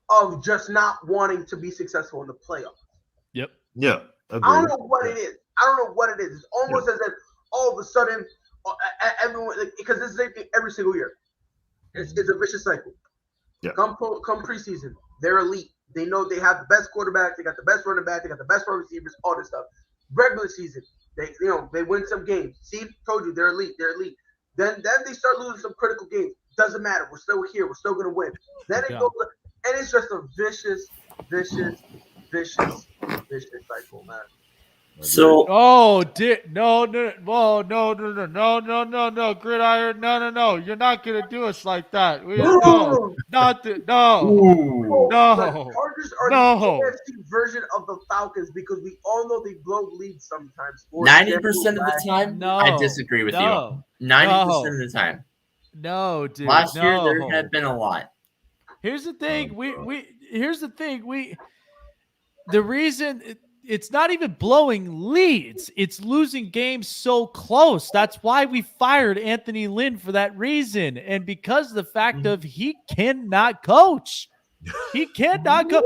Speaker 4: of just not wanting to be successful in the playoffs.
Speaker 2: Yep.
Speaker 3: Yeah.
Speaker 4: Agreed. I don't know what it is. It's almost as if all of a sudden everyone, because this is the same thing every single year. It's a vicious cycle.
Speaker 3: Yeah.
Speaker 4: Come preseason, they're elite. They know they have the best quarterback. They got the best running back. They got the best wide receivers. All this stuff. Regular season, they win some games. See, told you they're elite. Then they start losing some critical games. Doesn't matter. We're still here. We're still gonna win. Then it goes, and it's just a vicious cycle, man.
Speaker 5: So
Speaker 2: no, Gridiron, no, you're not gonna do us like that.
Speaker 4: The Chargers are the AFC version of the Falcons because we all know they blow leads sometimes.
Speaker 5: 90% of the time, I disagree with you. 90% of the time.
Speaker 2: No, dude.
Speaker 5: Last year there had been a lot.
Speaker 2: Here's the thing. The reason it's not even blowing leads. It's losing games so close. That's why we fired Anthony Lynn for that reason. And because of the fact of he cannot coach. He cannot go.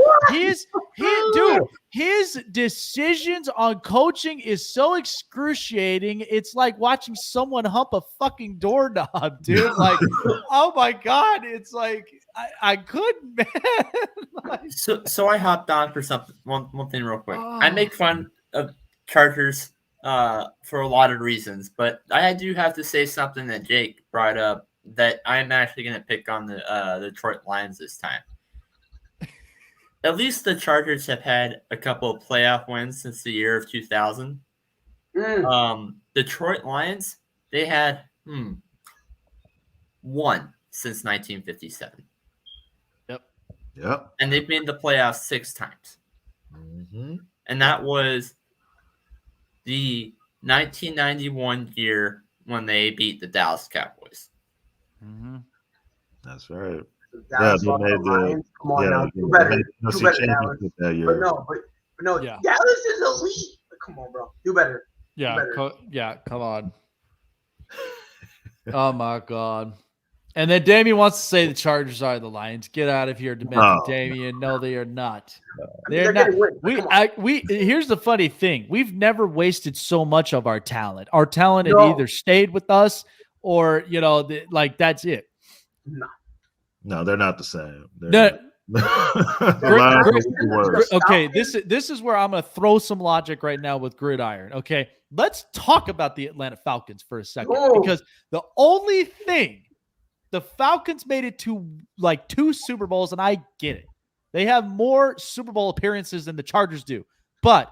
Speaker 2: His decisions on coaching is so excruciating. It's like watching someone hump a fucking doorknob, dude. Like, oh my God. It's like I couldn't, man.
Speaker 5: Like, so I hopped on for something. One thing real quick. I make fun of Chargers for a lot of reasons, but I do have to say something that Jake brought up that I'm actually going to pick on the Detroit Lions this time. At least the Chargers have had a couple of playoff wins since the year of 2000. Detroit Lions, they had one since 1957.
Speaker 3: Yep.
Speaker 5: And they've made the playoffs 6 times.
Speaker 3: Mm-hmm.
Speaker 5: And that was the 1991 year when they beat the Dallas Cowboys.
Speaker 2: Mm-hmm.
Speaker 3: That's right.
Speaker 4: Dallas
Speaker 3: they made
Speaker 4: the come on now. Do better. Do better, Dallas. But no,
Speaker 2: yeah.
Speaker 4: Dallas is elite. Come on, bro. Do better.
Speaker 2: Yeah, come on. Oh my God. And then Damien wants to say the Chargers are the Lions. Get out of here, Damien. No, they are not. They're not. Here's the funny thing. We've never wasted so much of our talent. Our talent had either stayed with us or, that's it.
Speaker 3: No, they're not the same.
Speaker 2: Okay, this is where I'm going to throw some logic right now with Gridiron. Okay, let's talk about the Atlanta Falcons for a second because the only thing the Falcons made it to like 2 Super Bowls, and I get it. They have more Super Bowl appearances than the Chargers do, but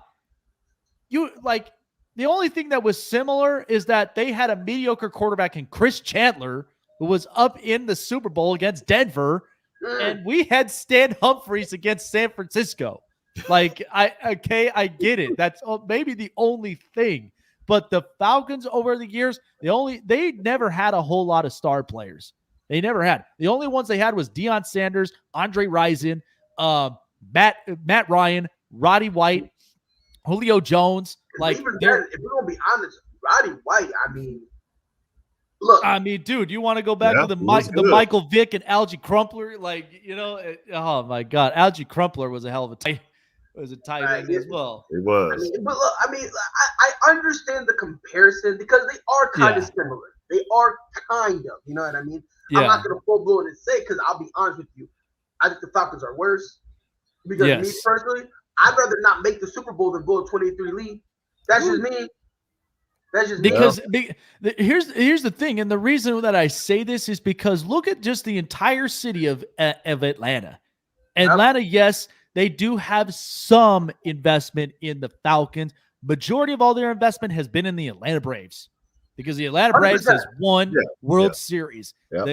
Speaker 2: the only thing that was similar is that they had a mediocre quarterback in Chris Chandler, who was up in the Super Bowl against Denver, and we had Stan Humphries against San Francisco. I get it. That's maybe the only thing. But the Falcons over the years, they never had a whole lot of star players. They never had. The only ones they had was Deion Sanders, Andre Rison, Matt Ryan, Roddy White, Julio Jones.
Speaker 4: If we're gonna be honest, Roddy White, look.
Speaker 2: Dude, you want to go back to the Michael Vick and Algie Crumpler? Oh my God, Algie Crumpler was a hell of a tight end as well.
Speaker 3: It was.
Speaker 4: But look, I understand the comparison because they are kind of similar. They are kind of, you know what I mean? Yeah. I'm not going to full blown and say because I'll be honest with you, I think the Falcons are worse. Because me personally, I'd rather not make the Super Bowl than blow a 23 lead. That's just me.
Speaker 2: Because here's the thing, and the reason that I say this is because look at just the entire city of Atlanta. Atlanta, yes, they do have some investment in the Falcons. Majority of all their investment has been in the Atlanta Braves because the Atlanta Braves 100%. Has won World Series. Yep.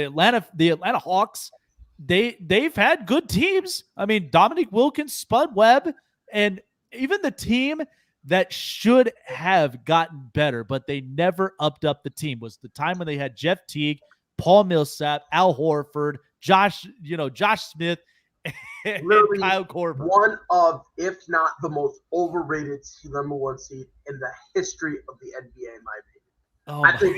Speaker 2: The Atlanta Hawks, they've had good teams. Dominic Wilkins, Spud Webb, and even the team that should have gotten better, but they never upped up the team was the time when they had Jeff Teague, Paul Millsap, Al Horford, Josh Smith, and Kyle Korver.
Speaker 4: One of, if not the most overrated number 1 seed in the history of the NBA, in my opinion. I think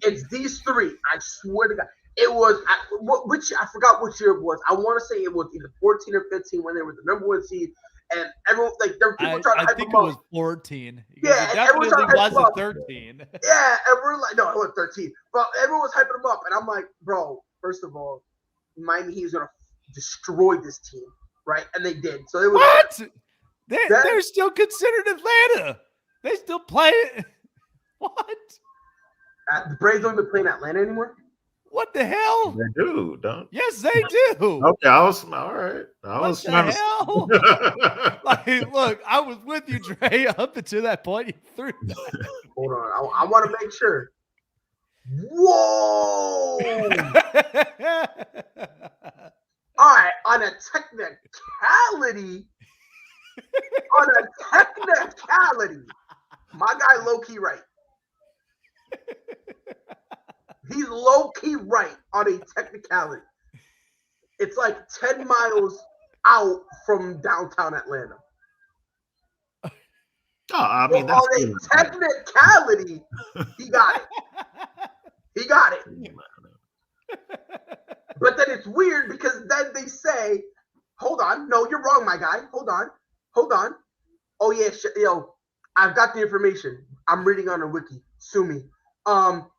Speaker 4: it's these 3. I swear to God. It was, I forgot which year it was. I want to say it was either 14 or 15 when they were the number 1 seed. And everyone, there were people trying to hype them up. I think it was
Speaker 2: 14.
Speaker 4: Yeah,
Speaker 2: it definitely wasn't 13.
Speaker 4: Yeah, and we're like, no, it was 13. But everyone was hyping them up. And I'm like, bro, first of all, Miami Heat is going to destroy this team, right? And they did. So it was
Speaker 2: what? They're still considered Atlanta. They still play it. What?
Speaker 4: The Braves don't even play in Atlanta anymore?
Speaker 2: What the hell?
Speaker 3: They do, don't?
Speaker 2: Yes, they do.
Speaker 3: Okay, I was all right. I was
Speaker 2: trying hell? Look, I was with you, Dre, up until that point. You threw that.
Speaker 4: Hold on, I want to make sure. Whoa! All right, on a technicality, my guy low-key right. He's low-key right on a technicality. It's like 10 miles out from downtown Atlanta.
Speaker 3: Oh, that's
Speaker 4: on a technicality, he got it. He got it. But then it's weird because then they say, hold on. No, you're wrong, my guy. Hold on. Oh, yeah. I've got the information. I'm reading on a wiki. Sue me.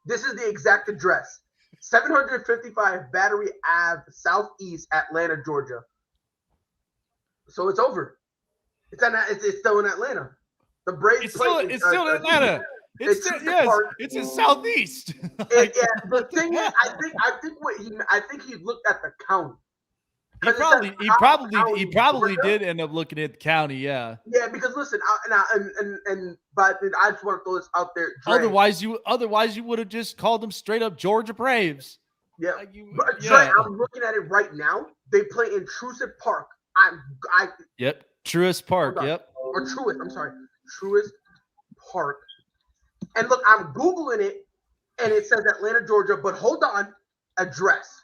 Speaker 4: This is the exact address. 755 Battery Ave, Southeast, Atlanta, Georgia. So it's over. It's still in Atlanta. The Braves
Speaker 2: it's still in Atlanta. It's in Southeast.
Speaker 4: The thing is, I think he looked at the county.
Speaker 2: He probably did end up looking at the county, yeah.
Speaker 4: Yeah, because listen, but I just want to throw this out there. Dre,
Speaker 2: otherwise you would have just called them straight up Georgia Braves.
Speaker 4: Yeah, but Dre, I'm looking at it right now. They play in Truist Park.
Speaker 2: Yep, Truist Park. Yep,
Speaker 4: or Truist. I'm sorry, Truist Park. And look, I'm googling it, and it says Atlanta, Georgia. But hold on, address.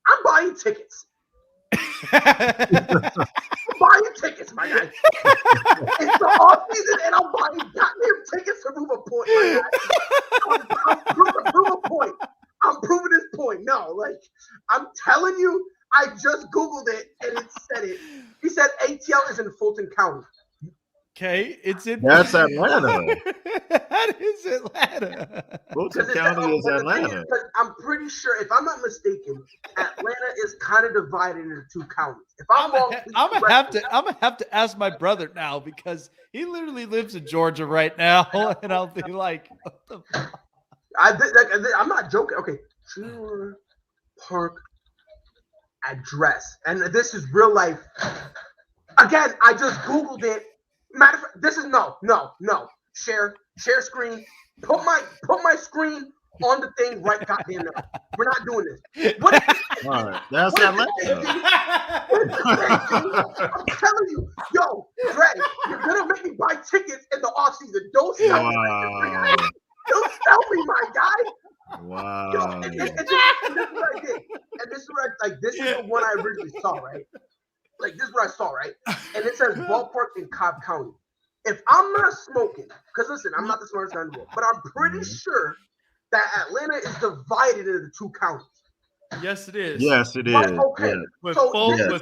Speaker 4: I'm buying tickets. I'm buying tickets, my guy. It's the off season, and I'm buying goddamn tickets to prove a point, my guy. I'm prove a point. I'm proving this point. No, like I'm telling you, I just googled it and it said it. He said ATL is in Fulton County.
Speaker 2: Okay,
Speaker 3: That's Atlanta.
Speaker 2: That is Atlanta.
Speaker 3: Fulton County is Atlanta.
Speaker 4: I'm pretty sure, if I'm not mistaken, Atlanta is kind of divided into two counties. If I'm wrong,
Speaker 2: I'm gonna have to ask my brother now because he literally lives in Georgia right now, and I'll be like, what the fuck?
Speaker 4: I'm not joking. Okay, Truist Park address, and this is real life. Again, I just googled it. Matter of fact, this is no. Share screen. Put my screen on the thing right goddamn now. We're not doing this.
Speaker 3: All right, that's Atlanta.
Speaker 4: I'm telling you, yo, Dre, you're gonna make me buy tickets in the off season. Don't sell me, my guy. Don't sell me, my guy.
Speaker 3: Wow.
Speaker 4: Yo, and this is what I did. And this is what this is the one I originally saw, right? Like this is what I saw, right? And it says ballpark in Cobb County. If I'm not smoking, because listen, I'm not the smartest guy in the world, but I'm pretty sure that Atlanta is divided into two counties.
Speaker 2: Yes, it is.
Speaker 3: Yes, it is.
Speaker 4: Right? Okay.
Speaker 3: Yeah.
Speaker 2: With
Speaker 4: So
Speaker 2: Fulton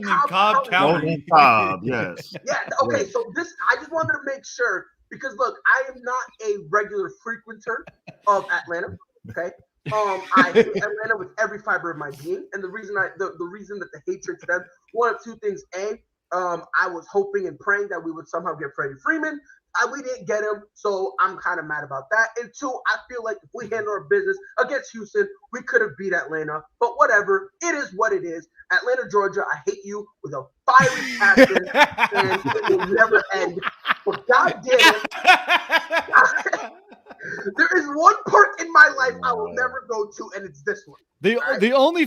Speaker 2: and Cobb County.
Speaker 3: Fulton and Cobb, yes.
Speaker 4: Yeah. Okay. So I just wanted to make sure because look, I am not a regular frequenter of Atlanta. Okay. I hate Atlanta with every fiber of my being, and the reason that the hatred to them, one of two things: I was hoping and praying that we would somehow get Freddie Freeman. We didn't get him, so I'm kind of mad about that. And two, I feel like if we handle our business against Houston, we could have beat Atlanta. But whatever, it is what it is. Atlanta, Georgia, I hate you with a fiery passion, and it will never end. But goddamn it. There is one park in my life I will never go to, and it's this one.
Speaker 2: The only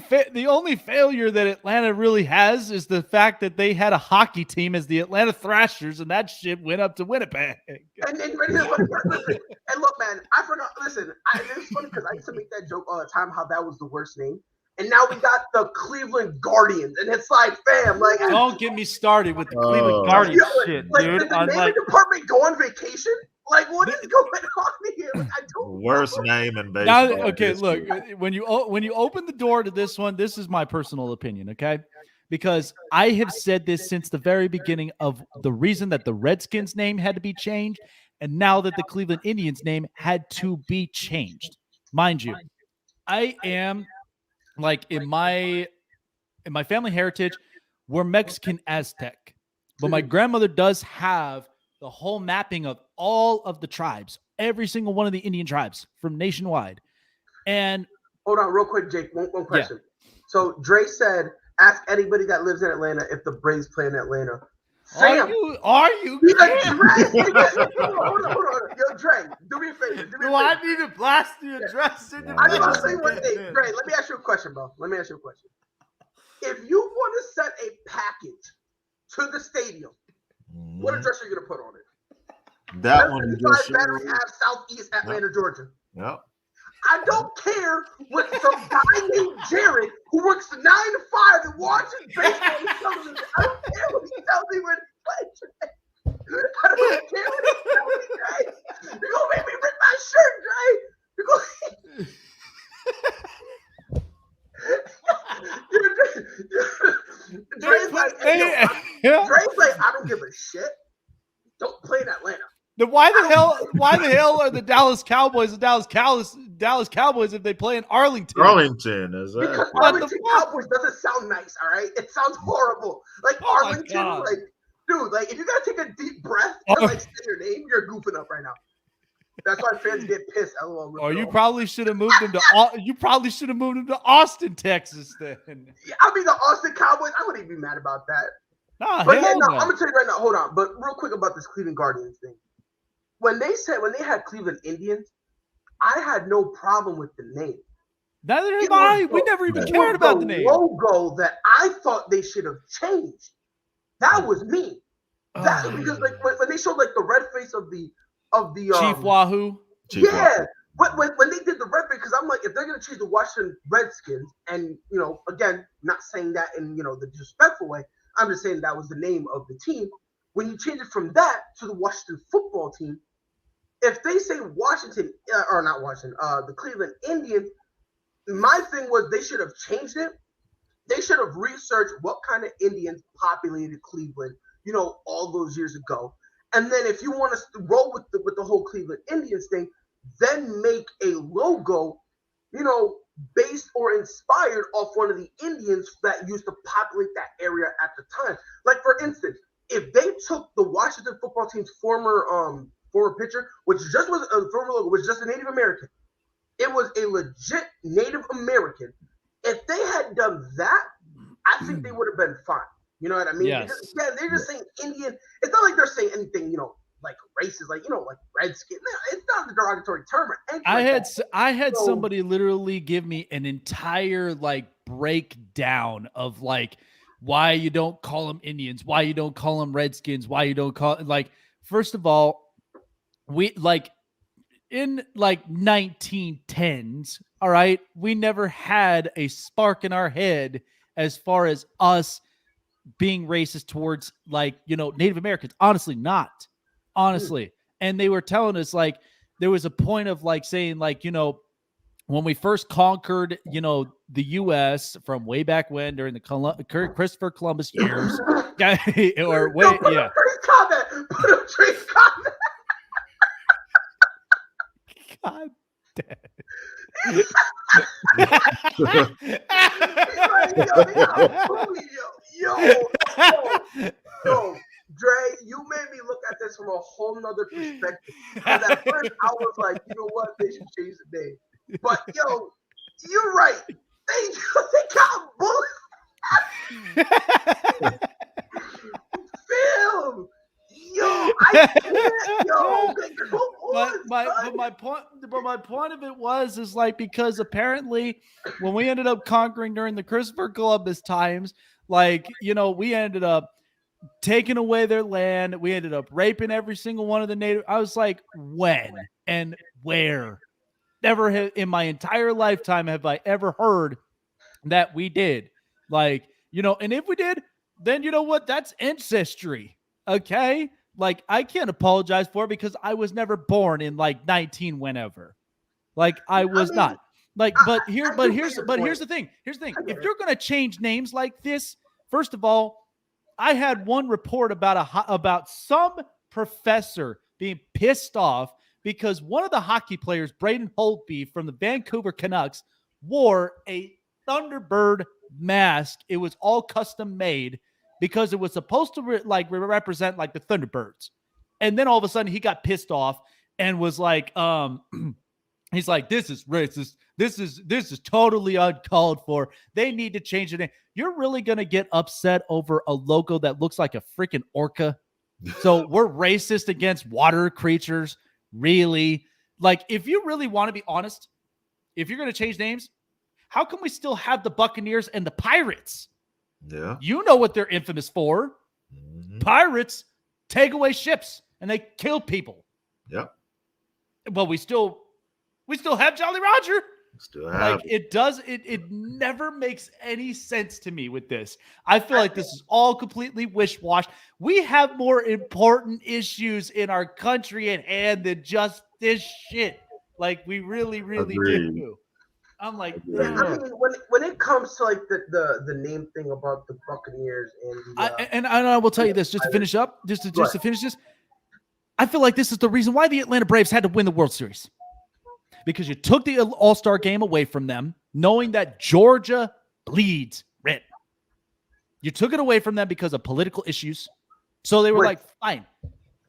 Speaker 2: failure that Atlanta really has is the fact that they had a hockey team as the Atlanta Thrashers, and that shit went up to Winnipeg.
Speaker 4: And look, man, I forgot. Listen, it's funny because I used to make that joke all the time how that was the worst name. And now we got the Cleveland Guardians, and it's like, fam, like
Speaker 2: don't get me started with the Cleveland Guardians shit, dude.
Speaker 4: Did the naming department go on vacation? Like, what is going on here? Like, I don't
Speaker 3: worst name in baseball.
Speaker 2: Now, okay, look, when you open the door to this one, this is my personal opinion, okay? Because I have said this since the very beginning of the reason that the Redskins name had to be changed, and now that the Cleveland Indians name had to be changed. Mind you, I am like in my family heritage, we're Mexican Aztec, but my grandmother does have the whole mapping of all of the tribes, every single one of the Indian tribes from nationwide. And
Speaker 4: hold on real quick, Jake, one question. Yeah. So Dre said, ask anybody that lives in Atlanta if the Braves play in Atlanta.
Speaker 2: Sam, are you?
Speaker 4: Hold on. Yo, Dre, do me a favor.
Speaker 2: I need to blast the address?
Speaker 4: I just want to say one thing. Dre, let me ask you a question, bro. If you want to send a package to the stadium, what address are you going to put on it?
Speaker 3: That one just
Speaker 4: Battery Ave, Southeast Atlanta, Georgia.
Speaker 3: Yep.
Speaker 4: I don't care what some guy named Jared who works 9 to 5 and watches baseball on television. I don't care what he tells me when he plays. I don't care what he tells me, Dre. You're gonna make me rip my shirt, Dre. You're gonna I don't give a shit. Don't play in Atlanta.
Speaker 2: Then why the hell are the Dallas Cowboys Dallas Cowboys if they play in Arlington?
Speaker 3: Arlington, is that?
Speaker 4: Because Arlington Cowboys doesn't sound nice, all right? It sounds horrible. Like Arlington, like, dude, like if you gotta take a deep breath and like say your name, you're goofing up right now. That's why fans get pissed.
Speaker 2: Or you probably should have moved him to Austin, Texas. Then.
Speaker 4: Yeah, I mean the Austin Cowboys. I wouldn't even be mad about that.
Speaker 2: Nah,
Speaker 4: but yeah, no, I'm gonna tell you right now. Hold on, but real quick about this Cleveland Guardians thing. When they had Cleveland Indians, I had no problem with the name.
Speaker 2: Neither did I. We never even cared about the name.
Speaker 4: Logo that I thought they should have changed. That was me. That's because like when they showed like the red face of the
Speaker 2: Chief Wahoo.
Speaker 4: When they did the red face, because I'm like, if they're gonna change the Washington Redskins, and again, not saying that in the disrespectful way, I'm just saying that was the name of the team. When you change it from that to the Washington football team, if they say Washington or not Washington, the Cleveland Indians, my thing was they should have changed it. They should have researched what kind of Indians populated Cleveland, all those years ago. And then if you want to roll with the whole Cleveland Indians thing, then make a logo, based or inspired off one of the Indians that used to populate that area at the time. Like for instance, if they took the Washington football team's former pitcher, which just was a former logo, was just a Native American. It was a legit Native American. If they had done that, I think they would have been fine. You know what I mean?
Speaker 2: Yes.
Speaker 4: Because, yeah, they're just saying Indian. It's not like they're saying anything, like racist, like like redskin. No, it's not a derogatory term or anything.
Speaker 2: I had somebody literally give me an entire breakdown of why you don't call them Indians, why you don't call them Redskins, why you don't call first of all, we in 1910s, all right, we never had a spark in our head as far as us being racist towards Native Americans. Honestly. And they were telling us there was a point of saying when we first conquered, the U.S. from way back when during the Christopher Columbus years, or wait, yeah.
Speaker 4: Put a trace comment.
Speaker 2: God damn.
Speaker 4: Yo, Dre, you made me look at this from a whole nother perspective. Because at first I was like, you know what, they should change the name. But yo, you're right. They got bullied. Film. Yo, I can't. Yo,
Speaker 2: but my point of it is because apparently when we ended up conquering during the Christopher Columbus times, we ended up taking away their land. We ended up raping every single one of the native. I was like, when and where? Never in my entire lifetime have I ever heard that we did. And if we did, then you know what? That's ancestry. Okay? I can't apologize for it because I was never born in 19 whenever. I was not. But here's the thing. Here's the thing. If you're going to change names like this, first of all, I had one report about some professor being pissed off because one of the hockey players, Braden Holtby from the Vancouver Canucks, wore a Thunderbird mask. It was all custom made because it was supposed to represent the Thunderbirds. And then all of a sudden he got pissed off and was he's like, this is racist. This is totally uncalled for. They need to change the name. You're really going to get upset over a logo that looks like a freaking orca. So we're racist against water creatures. Really? If you really want to be honest, if you're going to change names, how come we still have the Buccaneers and the Pirates?
Speaker 3: Yeah.
Speaker 2: You know what they're infamous for. Mm-hmm. Pirates take away ships and they kill people.
Speaker 3: Yep.
Speaker 2: But we still have Jolly Roger.
Speaker 3: Still have
Speaker 2: it never makes any sense to me with this. I feel like this is all completely wish-washed. We have more important issues in our country at hand than just this shit. We really, really do. I'm like,
Speaker 4: I mean, when it comes to like the name thing about the Buccaneers and
Speaker 2: I will tell you this, just to finish up, just to finish this, I feel like this is the reason why the Atlanta Braves had to win the World Series, because you took the All-Star game away from them, knowing that Georgia bleeds red. You took it away from them because of political issues, so they were like, fine.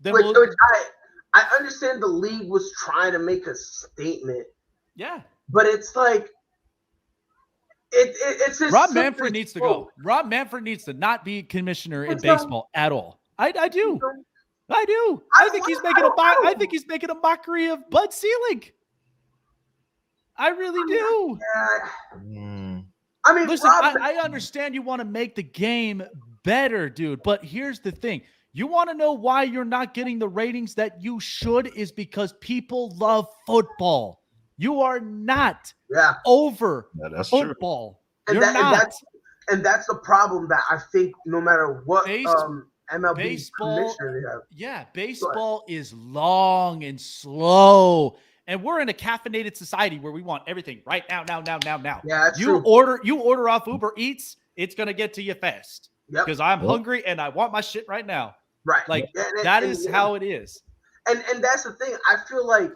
Speaker 2: Then
Speaker 4: I understand the league was trying to make a statement.
Speaker 2: Yeah.
Speaker 4: But it's like it's just
Speaker 2: Rob Manfred needs to go. Rob Manfred needs to not be commissioner in baseball at all. I do. I think he's making a mockery of Bud Selig. I really do.
Speaker 4: Yeah. I mean,
Speaker 2: listen, I understand you want to make the game better, dude, but here's the thing. You want to know why you're not getting the ratings that you should is because people love football. You are not over football. You're not.
Speaker 4: That's the problem that I think no matter what MLB
Speaker 2: baseball,
Speaker 4: commissioner they have.
Speaker 2: Yeah, baseball is long and slow. And we're in a caffeinated society where we want everything right now.
Speaker 4: Yeah, that's
Speaker 2: true. You order off Uber Eats, it's going to get to you fast. Because I'm hungry and I want my shit right now.
Speaker 4: Right.
Speaker 2: Like, that is how it is.
Speaker 4: And that's the thing. I feel like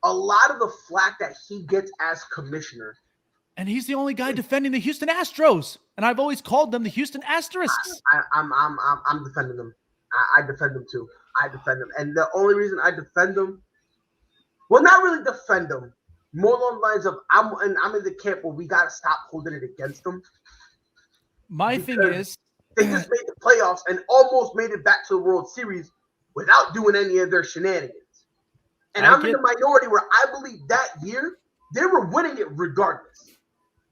Speaker 4: a lot of the flack that he gets as commissioner.
Speaker 2: And he's the only guy defending the Houston Astros. And I've always called them the Houston Asterisks.
Speaker 4: I'm defending them. I defend them too. I defend them. And the only reason I defend them, well, not really defend them, more along the lines of I'm in the camp where we got to stop holding it against them.
Speaker 2: My thing is,
Speaker 4: they just made the playoffs and almost made it back to the World Series without doing any of their shenanigans. And I'm in the minority where I believe that year they were winning it regardless.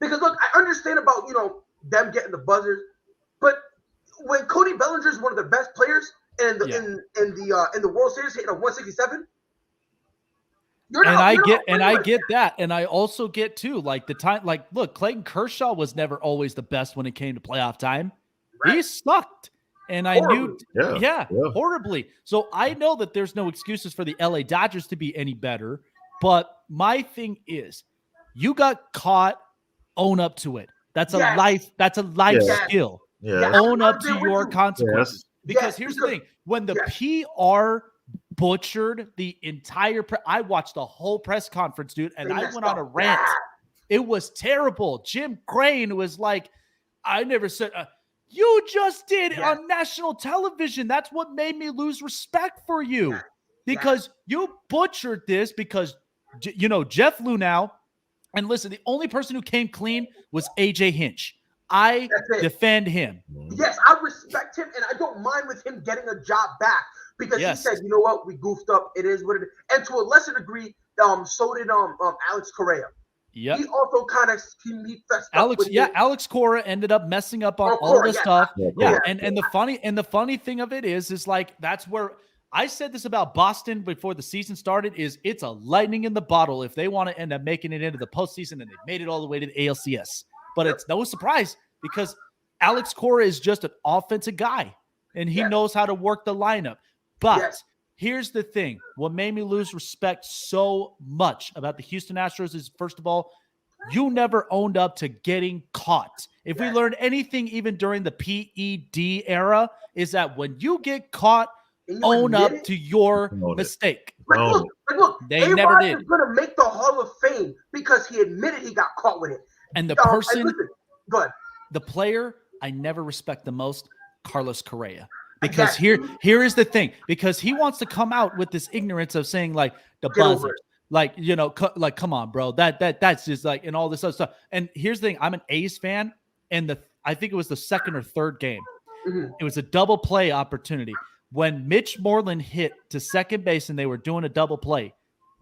Speaker 4: Because look, I understand about them getting the buzzers, but when Cody Bellinger is one of the best players in the World Series hitting a 167,
Speaker 2: I get that, and I also get too like the time. Like, look, Clayton Kershaw was never always the best when it came to playoff time. Right. He sucked, and I knew, horribly. So I know that there's no excuses for the LA Dodgers to be any better. But my thing is, you got caught. Own up to it. That's a life. That's a life skill.
Speaker 3: Yeah.
Speaker 2: Own up to your consequences. Because here's the thing: when the PR butchered the entire I watched the whole press conference, dude, and I went on a rant. It was terrible. Jim Crane was like, I never said you just did on national television. That's what made me lose respect for you. Because you butchered this because Jeff Luhnow, and listen, the only person who came clean was AJ Hinch. I defend him.
Speaker 4: Yes, I respect him, and I don't mind with him getting a job back because he said, you know what, we goofed up. It is what it is. And to a lesser degree, so did Alex Correa.
Speaker 2: Yep.
Speaker 4: He also kind of fessed up with
Speaker 2: Alex Cora ended up messing up on all this stuff. And the funny thing of it is like that's where I said this about Boston before the season started is it's a lightning in the bottle if they want to end up making it into the postseason, and they made it all the way to the ALCS. But it's no surprise because Alex Cora is just an offensive guy, and he knows how to work the lineup. But here's the thing. What made me lose respect so much about the Houston Astros is, first of all, you never owned up to getting caught. If we learned anything even during the PED era, is that when you get caught, own up to your mistake.
Speaker 4: Look,
Speaker 2: they never did.
Speaker 4: Is going to make the Hall of Fame because he admitted he got caught with it.
Speaker 2: And the person, the player I never respect the most, Carlos Correa. Because here is the thing. Because he wants to come out with this ignorance of saying like the buzzer. Like, come on, bro. That's just like, and all this other stuff. And here's the thing. I'm an A's fan. And I think it was the second or third game. Mm-hmm. It was a double play opportunity. When Mitch Moreland hit to second base and they were doing a double play,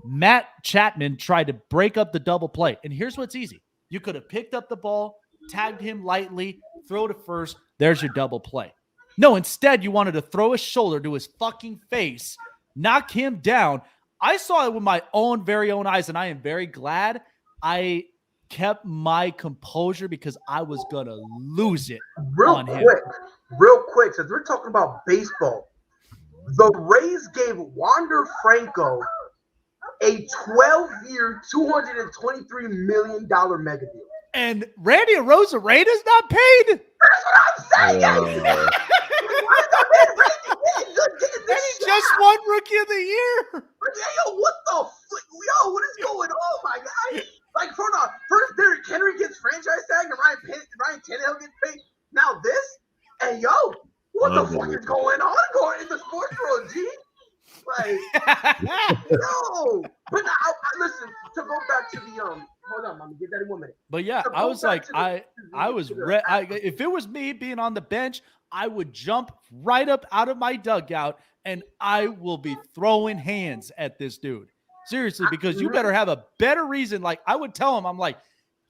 Speaker 2: Matt Chapman tried to break up the double play. And here's what's easy. You could have picked up the ball, tagged him lightly, throw to first. There's your double play. No, instead you wanted to throw his shoulder to his fucking face, knock him down. I saw it with my very own eyes, and I am very glad I kept my composure because I was going to lose it on him.
Speaker 4: Real quick, since we're talking about baseball, the Rays gave Wander Franco a 12-year, $223 million mega deal.
Speaker 2: And Randy Arozarena's not paid?
Speaker 4: That's what I'm saying.
Speaker 2: And he just won Rookie of the Year.
Speaker 4: Yo, what the fuck? Yo, what is going on, my guy? Like, first Derrick Henry gets franchise tag and Ryan Tannehill gets paid. Now this? And yo, what the fuck is going on in the sports world, G? Like, no. But now, listen, to go back to the hold on, I'm gonna get that in 1 minute.
Speaker 2: But yeah, I was like, if it was me being on the bench, I would jump right up out of my dugout and I will be throwing hands at this dude. Seriously, because you better have a better reason. Like, I would tell him, I'm like,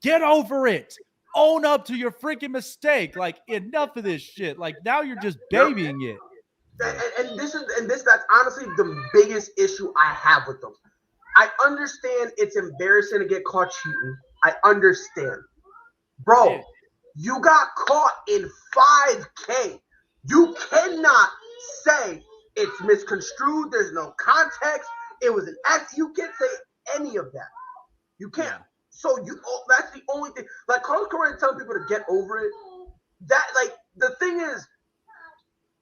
Speaker 2: get over it. Own up to your freaking mistake. Like, enough of this shit. Like, now you're just babying it.
Speaker 4: And that's honestly the biggest issue I have with them. I understand it's embarrassing to get caught cheating. I understand. Bro, you got caught in 5K. You cannot say it's misconstrued. There's no context. It was an act. You can't say any of that. You can't. Yeah. So that's the only thing. Like, Carlos Correa telling people to get over it. That, like, the thing is,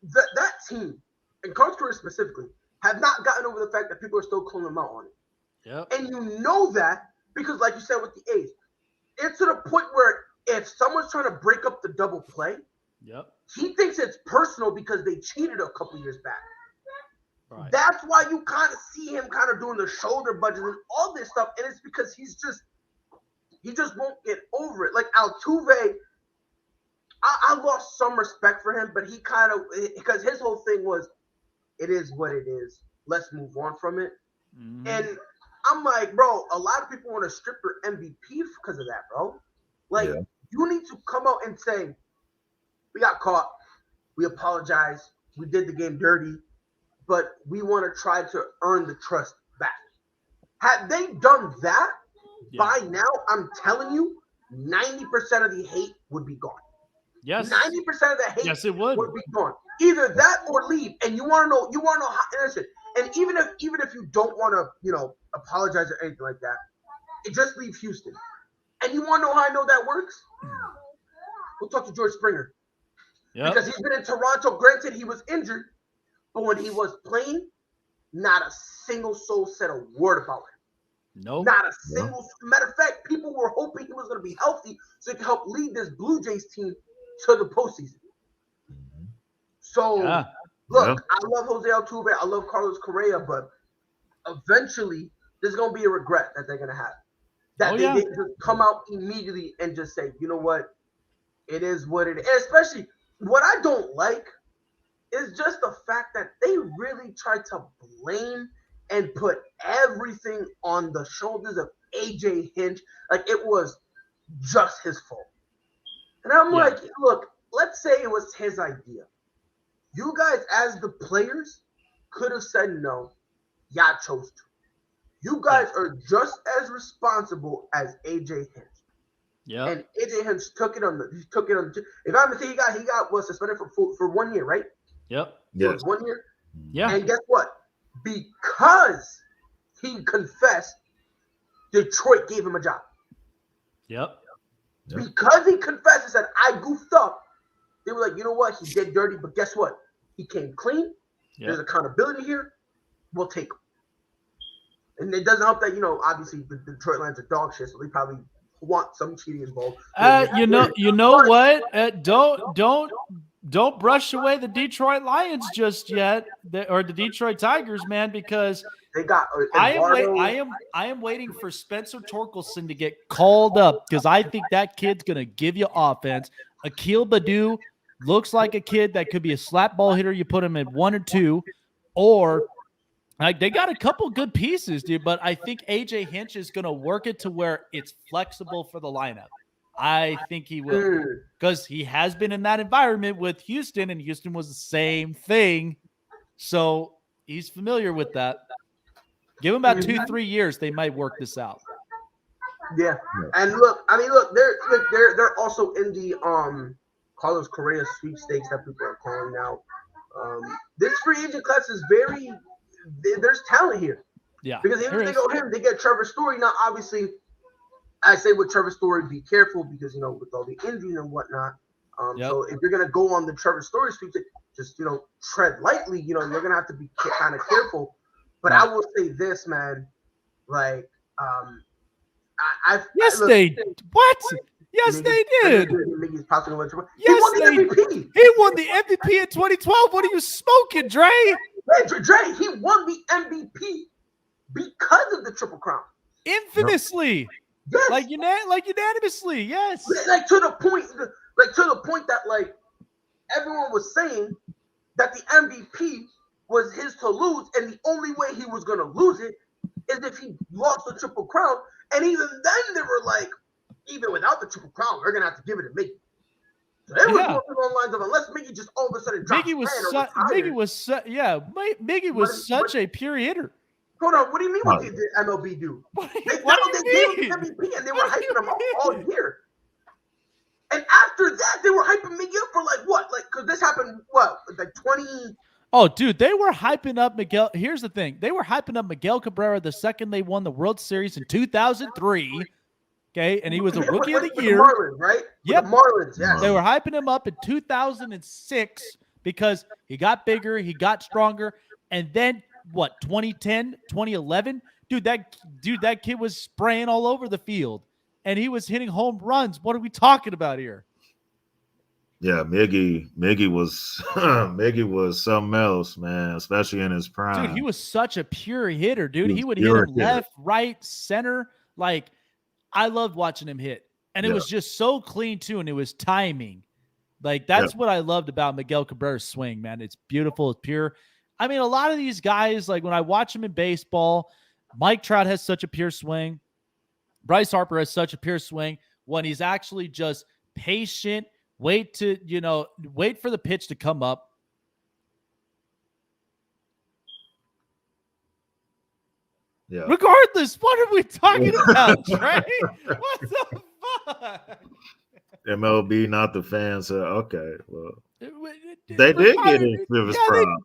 Speaker 4: that team, and Carlos Correa specifically, have not gotten over the fact that people are still calling them out on it.
Speaker 2: Yep.
Speaker 4: And you know that because, like you said with the A's, it's to the point where if someone's trying to break up the double play, he thinks it's personal because they cheated a couple years back. Right. That's why you kind of see him kind of doing the shoulder budget and all this stuff, and it's because he just won't get over it. Like Altuve, I lost some respect for him, but he kind of, because his whole thing was, it is what it is. Let's move on from it. Mm-hmm. And I'm like, bro, a lot of people want to strip your MVP because of that, bro. Like, you need to come out and say, we got caught. We apologize. We did the game dirty, but we want to try to earn the trust back. Had they done that, by now, I'm telling you, 90% of the hate would be gone.
Speaker 2: Yes.
Speaker 4: 90% of the hate
Speaker 2: it would
Speaker 4: be gone. Either that or leave. And you want to know how innocent. And even if you don't want to, apologize or anything like that, just leave Houston. And you want to know how I know that works? We'll talk to George Springer. Yep. Because he's been in Toronto. Granted, he was injured, but when he was playing, not a single soul said a word about him.
Speaker 2: No.
Speaker 4: Not a single. Matter of fact, people were hoping he was going to be healthy so he could help lead this Blue Jays team to the postseason. So, look, I love Jose Altuve. I love Carlos Correa, but eventually there's going to be a regret that they're going to have. That they didn't just come out immediately and just say, you know what? It is what it is. And especially, what I don't like is just the fact that they really tried to blame and put everything on the shoulders of AJ Hinch. Like, it was just his fault. And I'm like, look, let's say it was his idea. You guys, as the players, could have said no. Y'all chose to. You guys are just as responsible as AJ Hinch.
Speaker 2: Yeah.
Speaker 4: And AJ Hinch took it on the. If I'm mistaken, he got suspended for 1 year, right?
Speaker 2: Yep.
Speaker 3: Yes.
Speaker 4: 1 year.
Speaker 2: Yeah.
Speaker 4: And guess what? Because he confessed, Detroit gave him a job.
Speaker 2: Yep.
Speaker 4: Because he confessed and said, I goofed up, they were like, you know what? He did dirty, but guess what? He came clean. Yep. There's accountability here. We'll take him. And it doesn't help that, obviously the Detroit Lions are dog shit, so they probably want some cheating involved.
Speaker 2: You know what? Don't brush away the Detroit Lions just yet, or the Detroit Tigers, man, because
Speaker 4: they got.
Speaker 2: I am waiting for Spencer Torkelson to get called up because I think that kid's gonna give you offense. Akil Baddoo looks like a kid that could be a slap ball hitter. You put him at 1 or 2, or like they got a couple good pieces, dude. But I think AJ Hinch is gonna work it to where it's flexible for the lineup. I think he will, because he has been in that environment with Houston, and Houston was the same thing. So he's familiar with that. Give him about 2-3 years, they might work this out.
Speaker 4: Yeah, and look, they're also in the Carlos Correa sweepstakes that people are calling now. This free agent class is there's talent here.
Speaker 2: Yeah.
Speaker 4: Because even if they go him, they get Trevor Story. Now, obviously, I say with Trevor Story, be careful because, with all the injuries and whatnot. So if you're going to go on the Trevor Story street, just, tread lightly, you're going to have to be kind of careful. But I will say this, man, like,
Speaker 2: Yes, they did. What? Yes, they did.
Speaker 4: He won the MVP.
Speaker 2: He won the MVP in 2012. What are you smoking, Dre?
Speaker 4: Dre, he won the MVP because of the Triple Crown.
Speaker 2: Infamously.
Speaker 4: Yes.
Speaker 2: Like unanimously, yes.
Speaker 4: Like to the point that like everyone was saying that the MVP was his to lose, and the only way he was gonna lose it is if he lost the Triple Crown. And even then, they were like, even without the Triple Crown, we're gonna have to give it to Mickey. So they were going along lines of unless Mickey just all of a sudden drops.
Speaker 2: Miggy was such a pure hitter.
Speaker 4: Hold on, what do you mean? What did the MLB do? They gave him MVP, and they were hyping him up all year. And after that, they were hyping Miggy up for like what? Like, because this happened like 20.
Speaker 2: Oh, dude, they were hyping up Miguel. Here's the thing. They were hyping up Miguel Cabrera the second they won the World Series in 2003. Okay, and he was a rookie of the year.
Speaker 4: The Marlins, right?
Speaker 2: Yep.
Speaker 4: The Marlins, yes.
Speaker 2: They were hyping him up in 2006 because he got bigger, he got stronger. And then, 2010, 2011? Dude, that kid was spraying all over the field. And he was hitting home runs. What are we talking about here?
Speaker 3: Yeah, Miggy was something else, man, especially in his prime.
Speaker 2: Dude, he was such a pure hitter, dude. He would hit him left, right, center. Like, I loved watching him hit. And it was just so clean, too, and it was timing. Like, that's what I loved about Miguel Cabrera's swing, man. It's beautiful. It's pure. I mean, a lot of these guys, like, when I watch them in baseball, Mike Trout has such a pure swing. Bryce Harper has such a pure swing when he's actually just patient, wait for the pitch to come up.
Speaker 3: Yeah.
Speaker 2: Regardless, what are we talking about, Trey? What the fuck?
Speaker 3: MLB, not the fans. Okay, well, they did get into his prime.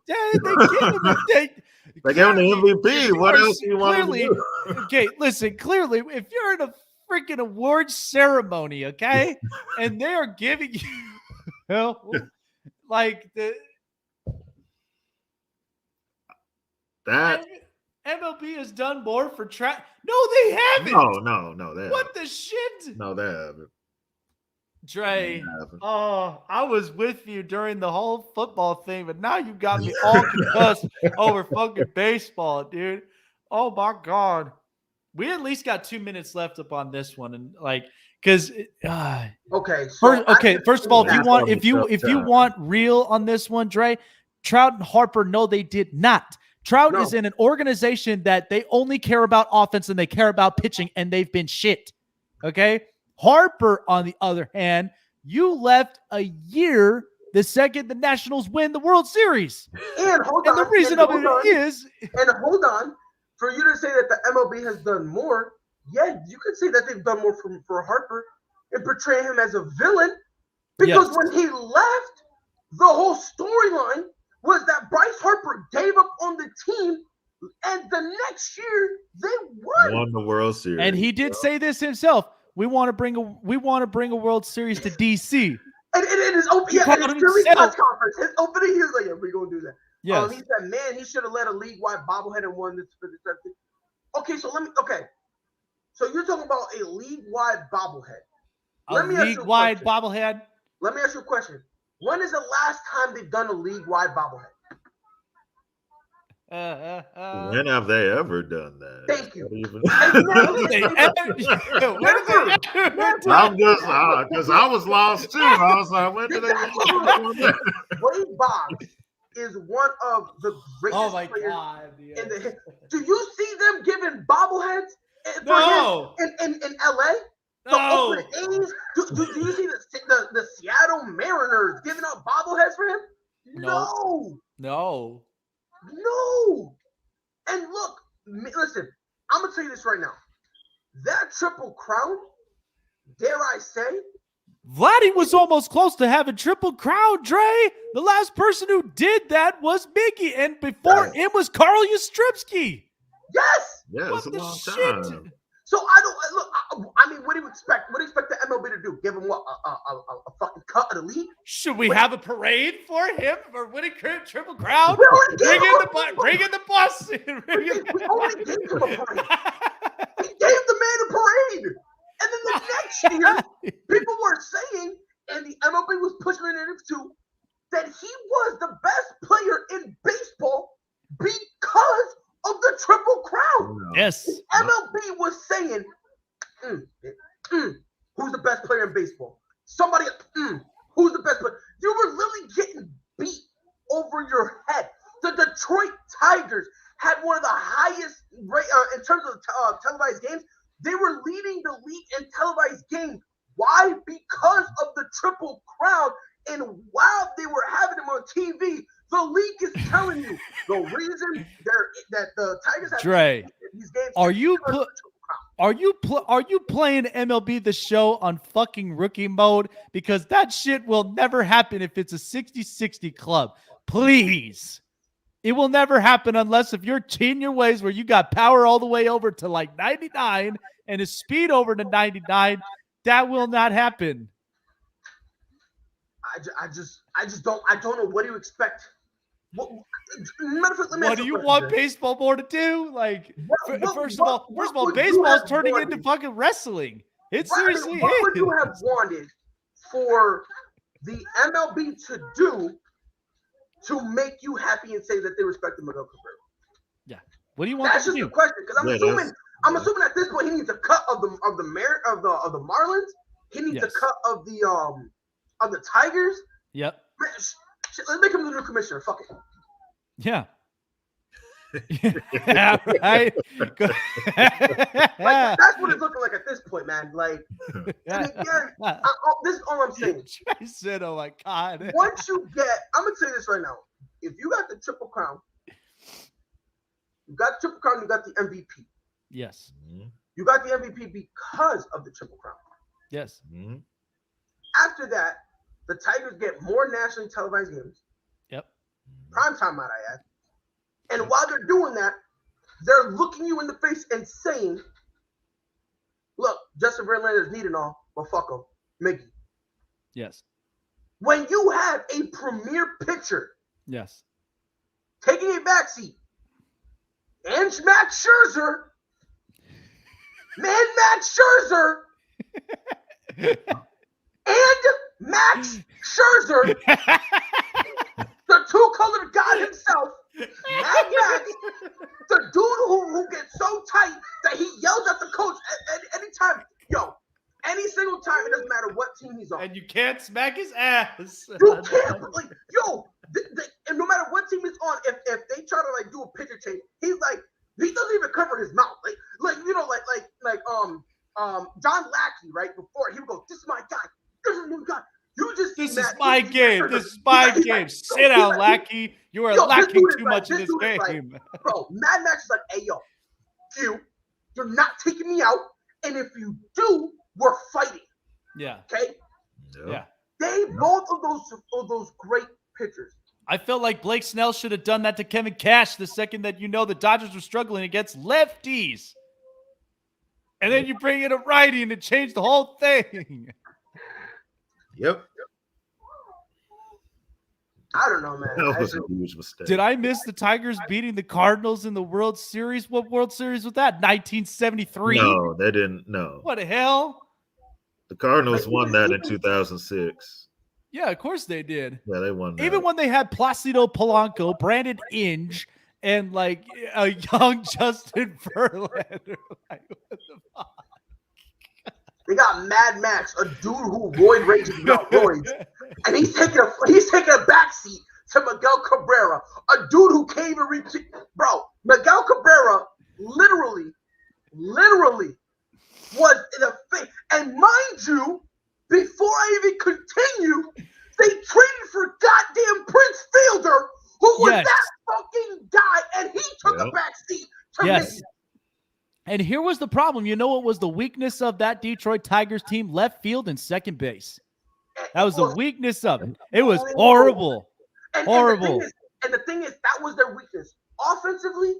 Speaker 3: They gave him the MVP. What else do you want to do?
Speaker 2: Okay, listen, clearly, if you're in a freaking awards ceremony, okay, and they are giving you, like
Speaker 3: that
Speaker 2: MLB has done more for track. No, they haven't.
Speaker 3: No, they haven't.
Speaker 2: What the shit?
Speaker 3: No, they haven't.
Speaker 2: Dre, I was with you during the whole football thing, but now you got me all concussed over fucking baseball, dude. Oh my God. We at least got 2 minutes left up on this one. And because first of all, if you want real on this one, Dre, Trout and Harper, no, they did not. Trout is in an organization that they only care about offense and they care about pitching, and they've been shit. Okay. Harper, on the other hand, you left a year the second the Nationals win the World Series.
Speaker 4: And hold on.
Speaker 2: The reason of it is...
Speaker 4: And hold on. For you to say that the MLB has done more, yeah, you could say that they've done more for Harper and portray him as a villain. Because when he left, the whole storyline was that Bryce Harper gave up on the team, and the next year they won
Speaker 3: the World Series.
Speaker 2: And he did say this himself. We want to bring a World Series to DC.
Speaker 4: And it is open. Yeah, and it's Philly press conference. His opening, he was like, "Yeah, we're gonna do that."
Speaker 2: Yes.
Speaker 4: He said, "Man, he should have led a league-wide bobblehead and won this for this." Okay, so so you're talking about a league-wide bobblehead.
Speaker 2: League-wide bobblehead.
Speaker 4: Let me ask you a question. When is the last time they've done a league-wide bobblehead?
Speaker 3: When have they ever done that?
Speaker 4: Thank you.
Speaker 3: I'm just because I was lost too. I was like, when did they?
Speaker 4: Wade Boggs is one of the greatest players in the. Do you see them giving bobbleheads
Speaker 2: no.
Speaker 4: in LA?
Speaker 2: No.
Speaker 4: A's? Do you see the Seattle Mariners giving out bobbleheads for him?
Speaker 2: No.
Speaker 4: And look, listen, I'm going to tell you this right now. That Triple Crown, dare I say?
Speaker 2: Vladdy was almost close to having Triple Crown, Dre. The last person who did that was Mickey, and before him was Carl Yastrzemski.
Speaker 4: Yes.
Speaker 3: Yeah,
Speaker 2: What
Speaker 3: it's a
Speaker 2: the
Speaker 3: long
Speaker 2: shit?
Speaker 3: time.
Speaker 4: So I don't look. I mean, what do you expect? What do you expect the MLB to do? Give him what a fucking cut of the league?
Speaker 2: Should we have a parade for him for winning Triple Crown?
Speaker 4: We already
Speaker 2: Bring
Speaker 4: gave
Speaker 2: in
Speaker 4: him
Speaker 2: the bus. Bring in the bus.
Speaker 4: We already gave him a parade. We gave the man a parade. And then the next year, people were saying, and the MLB was pushing the narrative too, that he was the best player in baseball because of the Triple Crown.
Speaker 2: Yes.
Speaker 4: The MLB was saying, who's the best player in baseball? Somebody, who's the best player? You were literally getting beat over your head. The Detroit Tigers had one of the highest in terms of televised games. They were leading the league in televised games. Why? Because of the Triple Crown. And while they were having them on TV, the league is telling you the reason that the Tigers have these games.
Speaker 2: Are you playing MLB The Show on fucking rookie mode? Because that shit will never happen if it's a 60-60 club. Please. It will never happen unless if you're cheating your ways where you got power all the way over to like 99 and a speed over to 99. That will not happen.
Speaker 4: I just don't know. What do you expect? What
Speaker 2: do you want baseball more to do? Like, first of all, baseball's turning into fucking wrestling. It seriously is.
Speaker 4: What would you have wanted for the MLB to do to make you happy and say that they respect Miguel Cabrera?
Speaker 2: Yeah. What do you want?
Speaker 4: That's just the question, because I'm assuming at this point he needs a cut of the Marlins. He needs a cut of the Tigers.
Speaker 2: Yep.
Speaker 4: Man, let's make him the new commissioner. Fuck it.
Speaker 2: Yeah. Yeah, right.
Speaker 4: That's what it's looking like at this point, man. Like, this is all I'm saying.
Speaker 2: I said, "Oh my god."
Speaker 4: Once you get, I'm gonna say this right now. If you got the Triple Crown, you got the MVP.
Speaker 2: Yes.
Speaker 4: You got the MVP because of the Triple Crown.
Speaker 2: Yes.
Speaker 4: After that, the Tigers get more nationally televised games.
Speaker 2: Yep.
Speaker 4: Primetime, might I add. And while they're doing that, they're looking you in the face and saying, look, Justin Verlander's neat and all, but fuck him. Mickey.
Speaker 2: Yes.
Speaker 4: When you have a premier pitcher
Speaker 2: yes,
Speaker 4: taking a backseat, and Max Scherzer, and Max Scherzer, the two-colored god himself, Mad Max, the dude who gets so tight that he yells at the coach at any time. Yo, any single time, it doesn't matter what team he's on.
Speaker 2: And you can't smack his ass.
Speaker 4: You can't, like, yo, and no matter what team he's on, if they try to like do a pitcher change, he's like, he doesn't even cover his mouth. Like you know, like John Lackey, right? Before he would go, this is my guy. This is my guy. You just
Speaker 2: this is my game. This is my game. Sit down, Lackey. You are lacking too much in this game.
Speaker 4: Bro, Mad Max is like, hey, yo, you're not taking me out. And if you do, we're fighting.
Speaker 2: Yeah.
Speaker 4: Okay?
Speaker 2: Yeah.
Speaker 4: They both of those great pitchers.
Speaker 2: I felt like Blake Snell should have done that to Kevin Cash the second that the Dodgers were struggling against lefties. And then you bring in a righty and it changed the whole thing.
Speaker 3: Yep.
Speaker 4: I don't know, man.
Speaker 3: That was a huge mistake.
Speaker 2: Did I miss the Tigers beating the Cardinals in the World Series? What World Series was that? 1973?
Speaker 3: No, they didn't. No.
Speaker 2: What the hell?
Speaker 3: The Cardinals won that in 2006.
Speaker 2: Yeah, of course they did.
Speaker 3: Yeah, they won that.
Speaker 2: Even when they had Placido Polanco, Brandon Inge, and like a young Justin Verlander. Like, what the fuck?
Speaker 4: They got Mad Max, a dude who roid rages without roids, and he's taking a backseat to Miguel Cabrera, a dude who can't even reach. Bro, Miguel Cabrera literally was in a face. And mind you, before I even continue, they traded for goddamn Prince Fielder, who was that fucking guy, and he took a backseat to me.
Speaker 2: And here was the problem. You know what was the weakness of that Detroit Tigers team? Left field and second base. That was the weakness of it. It was horrible.
Speaker 4: Horrible. And the thing is, that was their weakness. Offensively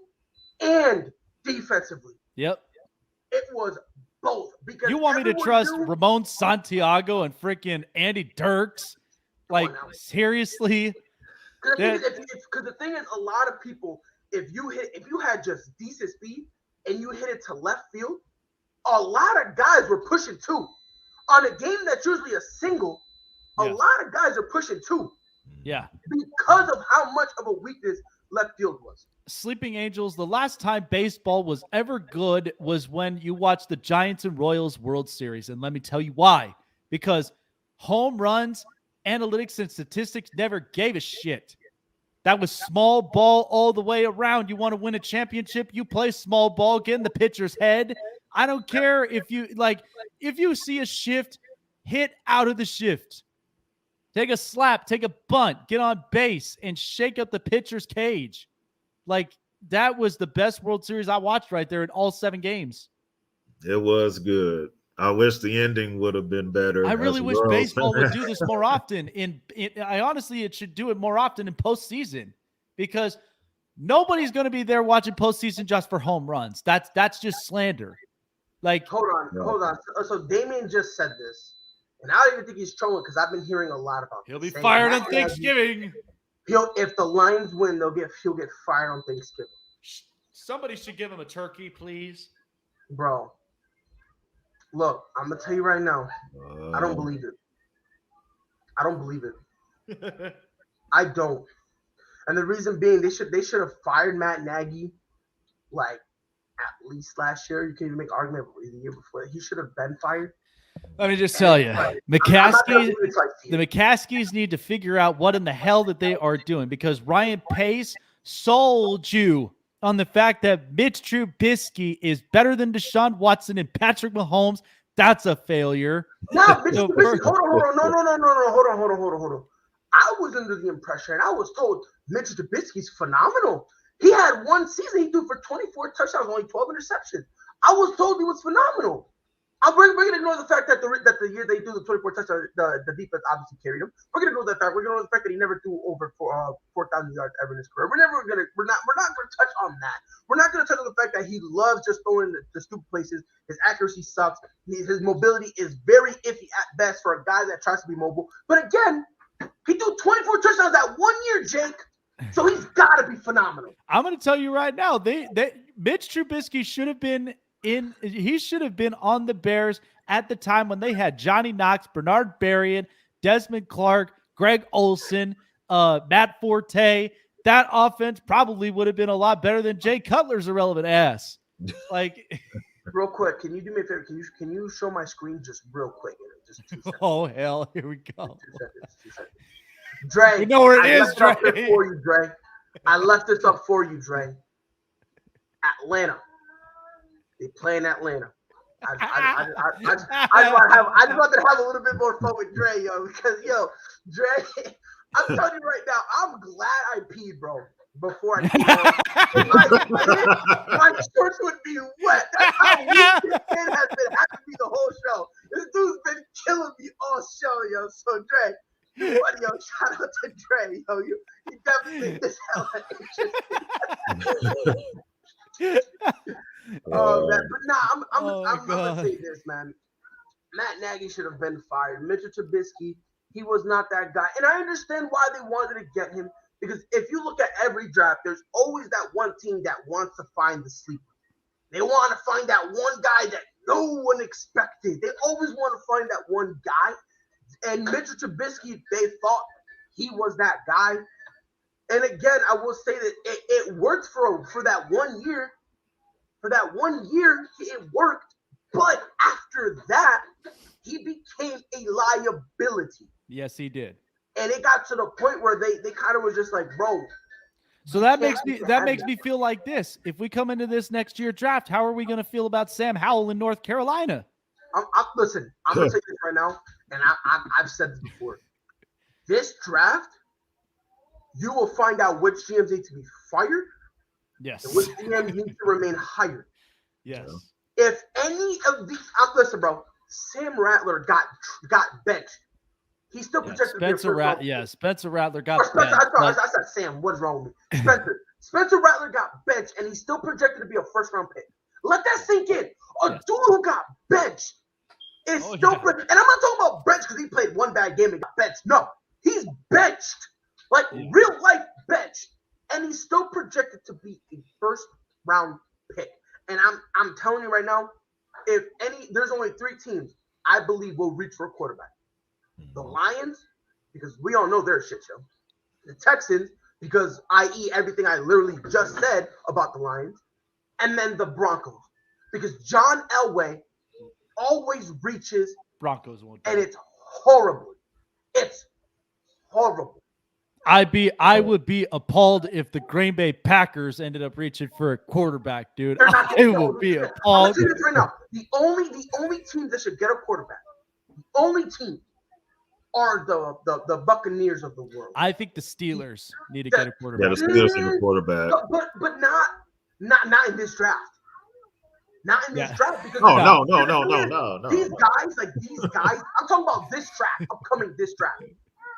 Speaker 4: and defensively.
Speaker 2: Yep.
Speaker 4: It was both. Because
Speaker 2: you want me to trust Ramon Santiago and freaking Andy Dirks? Like, seriously?
Speaker 4: Because the thing is, a lot of people, if you had just decent speed and you hit it to left field, a lot of guys were pushing 2. On a game that's usually a single, a lot of guys are pushing 2.
Speaker 2: Yeah.
Speaker 4: Because of how much of a weakness left field was.
Speaker 2: Sleeping Angels, the last time baseball was ever good was when you watched the Giants and Royals World Series. And let me tell you why. Because home runs, analytics, and statistics never gave a shit. That was small ball all the way around. You want to win a championship, you play small ball, get in the pitcher's head. I don't care if you see a shift, hit out of the shift. Take a slap, take a bunt, get on base, and shake up the pitcher's cage. Like, that was the best World Series I watched right there in all 7 games.
Speaker 3: It was good. I wish the ending would have been better.
Speaker 2: I really wish baseball would do this more often. I honestly, it should do it more often in postseason, because nobody's going to be there watching postseason just for home runs. That's just slander. Like,
Speaker 4: hold on. So Damien just said this, and I don't even think he's trolling, because I've been hearing a lot about.
Speaker 2: He'll be fired on Thanksgiving.
Speaker 4: If the Lions win, he'll get fired on Thanksgiving.
Speaker 2: Somebody should give him a turkey, please.
Speaker 4: Bro, look, I'm gonna tell you right now, I don't believe it. I don't believe it. I don't. And the reason being, they should have fired Matt Nagy, like, at least last year. You can even make an argument the year before. He should have been fired.
Speaker 2: Let me just tell you, the McCaskies need to figure out what in the hell that they are doing, because Ryan Pace sold you on the fact that Mitch Trubisky is better than Deshaun Watson and Patrick Mahomes. That's a failure.
Speaker 4: No, Mitch Trubisky, hold on. I was under the impression, and I was told, Mitch Trubisky's phenomenal. He had one season, he threw for 24 touchdowns, only 12 interceptions. I was told he was phenomenal. We're going to ignore the fact that the year they threw the 24 touchdowns, the defense obviously carried him. We're going to ignore that fact. We're going to ignore the fact that he never threw over 4,000 yards ever in his career. We're not going to touch on that. We're not going to touch on the fact that he loves just throwing the stupid places. His accuracy sucks. His mobility is very iffy at best for a guy that tries to be mobile. But again, he threw 24 touchdowns that 1 year, Jake. So he's got to be phenomenal.
Speaker 2: I'm going to tell you right now, Mitch Trubisky should have been on the Bears at the time when they had Johnny Knox, Bernard Berrien, Desmond Clark, Greg Olsen, Matt Forte. That offense probably would have been a lot better than Jay Cutler's irrelevant ass. Like,
Speaker 4: real quick, can you do me a favor? Can you show my screen just real quick? Just 2 seconds.
Speaker 2: Oh hell, here we go.
Speaker 4: 2 seconds. Dre,
Speaker 2: we know where it is, Dre.
Speaker 4: I left this up for you, Dre. Atlanta. They play in Atlanta. I just wanted to have a little bit more fun with Dre, because Dre, I'm telling you right now, I'm glad I peed, bro, before I came on. My shorts would be wet. That's how weak this kid has been having me the whole show. This dude's been killing me all show, So Dre, buddy, shout out to Dre, You definitely made this hella interesting. Oh man, but I'm gonna say this, man. Matt Nagy should have been fired. Mitchell Trubisky, he was not that guy, and I understand why they wanted to get him, because if you look at every draft, there's always that one team that wants to find the sleeper. They want to find that one guy that no one expected. They always want to find that one guy. And Mitchell Trubisky, they thought he was that guy. And again, I will say that it worked for that 1 year. For that 1 year, it worked. But after that, he became a liability.
Speaker 2: Yes, he did.
Speaker 4: And it got to the point where they kind of was just like, bro.
Speaker 2: So that makes me feel like this. If we come into this next year draft, how are we going to feel about Sam Howell in North Carolina?
Speaker 4: Listen, I'm going to say this right now, and I've said this before. This draft, you will find out which GMs need to be fired.
Speaker 2: Yes.
Speaker 4: And which GMs need to remain hired.
Speaker 2: Yes.
Speaker 4: If any of these, listen, bro, Sam Rattler got benched. He's still projected
Speaker 2: Spencer Rattler got benched.
Speaker 4: I said Sam. What is wrong with me? Spencer. Spencer Rattler got benched, and he's still projected to be a first-round pick. Let that sink in. A dude who got benched is still and I'm not talking about bench because he played one bad game and got benched. No, he's benched, like real life benched, and he's still projected to be a first-round pick. And I'm telling you right now, there's only 3 teams I believe will reach for a quarterback. The Lions, because we all know they're a shit show. The Texans, because i.e. everything I literally just said about the Lions. And then the Broncos, because John Elway always reaches
Speaker 2: Broncos won't,
Speaker 4: and it's horrible. It's horrible.
Speaker 2: I would be appalled if the Green Bay Packers ended up reaching for a quarterback, dude. I would be appalled.
Speaker 4: I'm telling you this right now. The only team that should get a quarterback, the only team are the Buccaneers of the world.
Speaker 2: I think the Steelers need to get a quarterback.
Speaker 3: Yeah, the Steelers need a quarterback.
Speaker 4: But not in this draft. Not in this draft because
Speaker 3: no.
Speaker 4: These guys, I'm talking about this draft, upcoming this draft.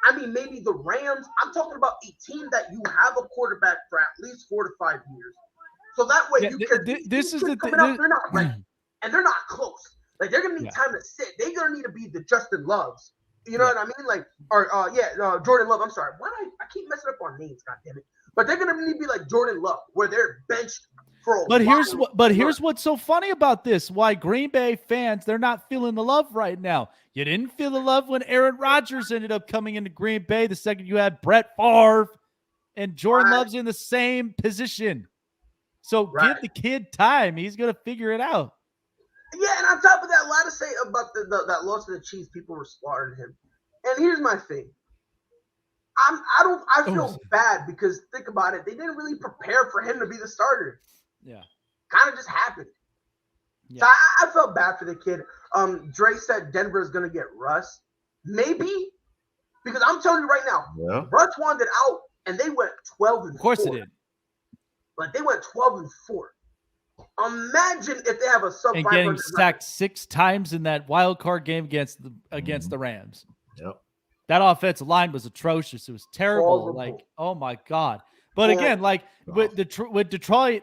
Speaker 4: I mean, maybe the Rams. I'm talking about a team that you have a quarterback for at least 4 to 5 years. So that way you can.
Speaker 2: This is the thing.
Speaker 4: They're not ready, and they're not close. Like they're gonna need time to sit. They're gonna need to be the Justin Loves. You know what I mean? Like, Jordan Love. I'm sorry. Why I keep messing up on names? God damn it! But they're gonna need to be like Jordan Love, where they're benched for.
Speaker 2: Here's what's so funny about this. Why Green Bay fans, they're not feeling the love right now. You didn't feel the love when Aaron Rodgers ended up coming into Green Bay the second you had Brett Favre, and Jordan Love's in the same position. So give the kid time. He's gonna figure it out.
Speaker 4: Yeah, and on top of that, a lot to say about that loss to the Chiefs. People were slaughtering him. And here's my thing. I feel bad because think about it. They didn't really prepare for him to be the starter.
Speaker 2: Yeah.
Speaker 4: Kind of just happened. Yeah. So I felt bad for the kid. Dre said Denver is going to get Russ. Maybe. Because I'm telling you right now, Russ wanted out and they went 12-4. Of
Speaker 2: course they did.
Speaker 4: But they went 12-4. Imagine if they have a sub-500
Speaker 2: and getting sacked 6 times in that wild card game against the Rams.
Speaker 3: Yep.
Speaker 2: That offensive line was atrocious. It was terrible.
Speaker 4: Horrible.
Speaker 2: Like, oh my God. But again, like with Detroit,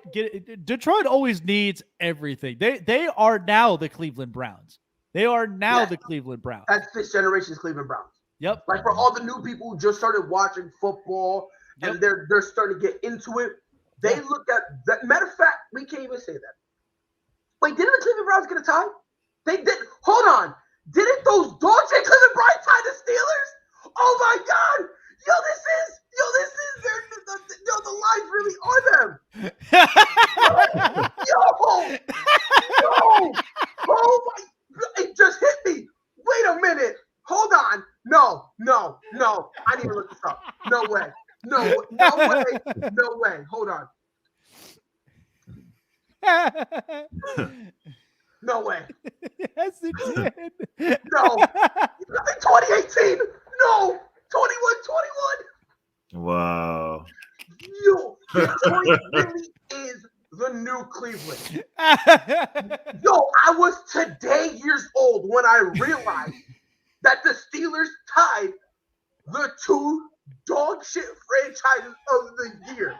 Speaker 2: Detroit always needs everything. They are now the Cleveland Browns. They are now the Cleveland Browns.
Speaker 4: That's this generation's Cleveland Browns.
Speaker 2: Yep.
Speaker 4: Like for all the new people who just started watching football and they're starting to get into it, they look at that. Matter of fact, we can't even say that. Wait, didn't the Cleveland Browns get a tie? They did. Hold on. Didn't those dogs say Cleveland Browns tie the Steelers? Oh my God. The lines really are them. Oh my, it just hit me. Wait a minute. Hold on. No. I need to look this up. No way. No way. Hold on. No way.
Speaker 2: Yes, it did.
Speaker 4: No. 2018. No. 21.
Speaker 3: Wow.
Speaker 4: Yo, Detroit really is the new Cleveland. Yo, I was today years old when I realized that the Steelers tied the 2 dog shit franchises of the year.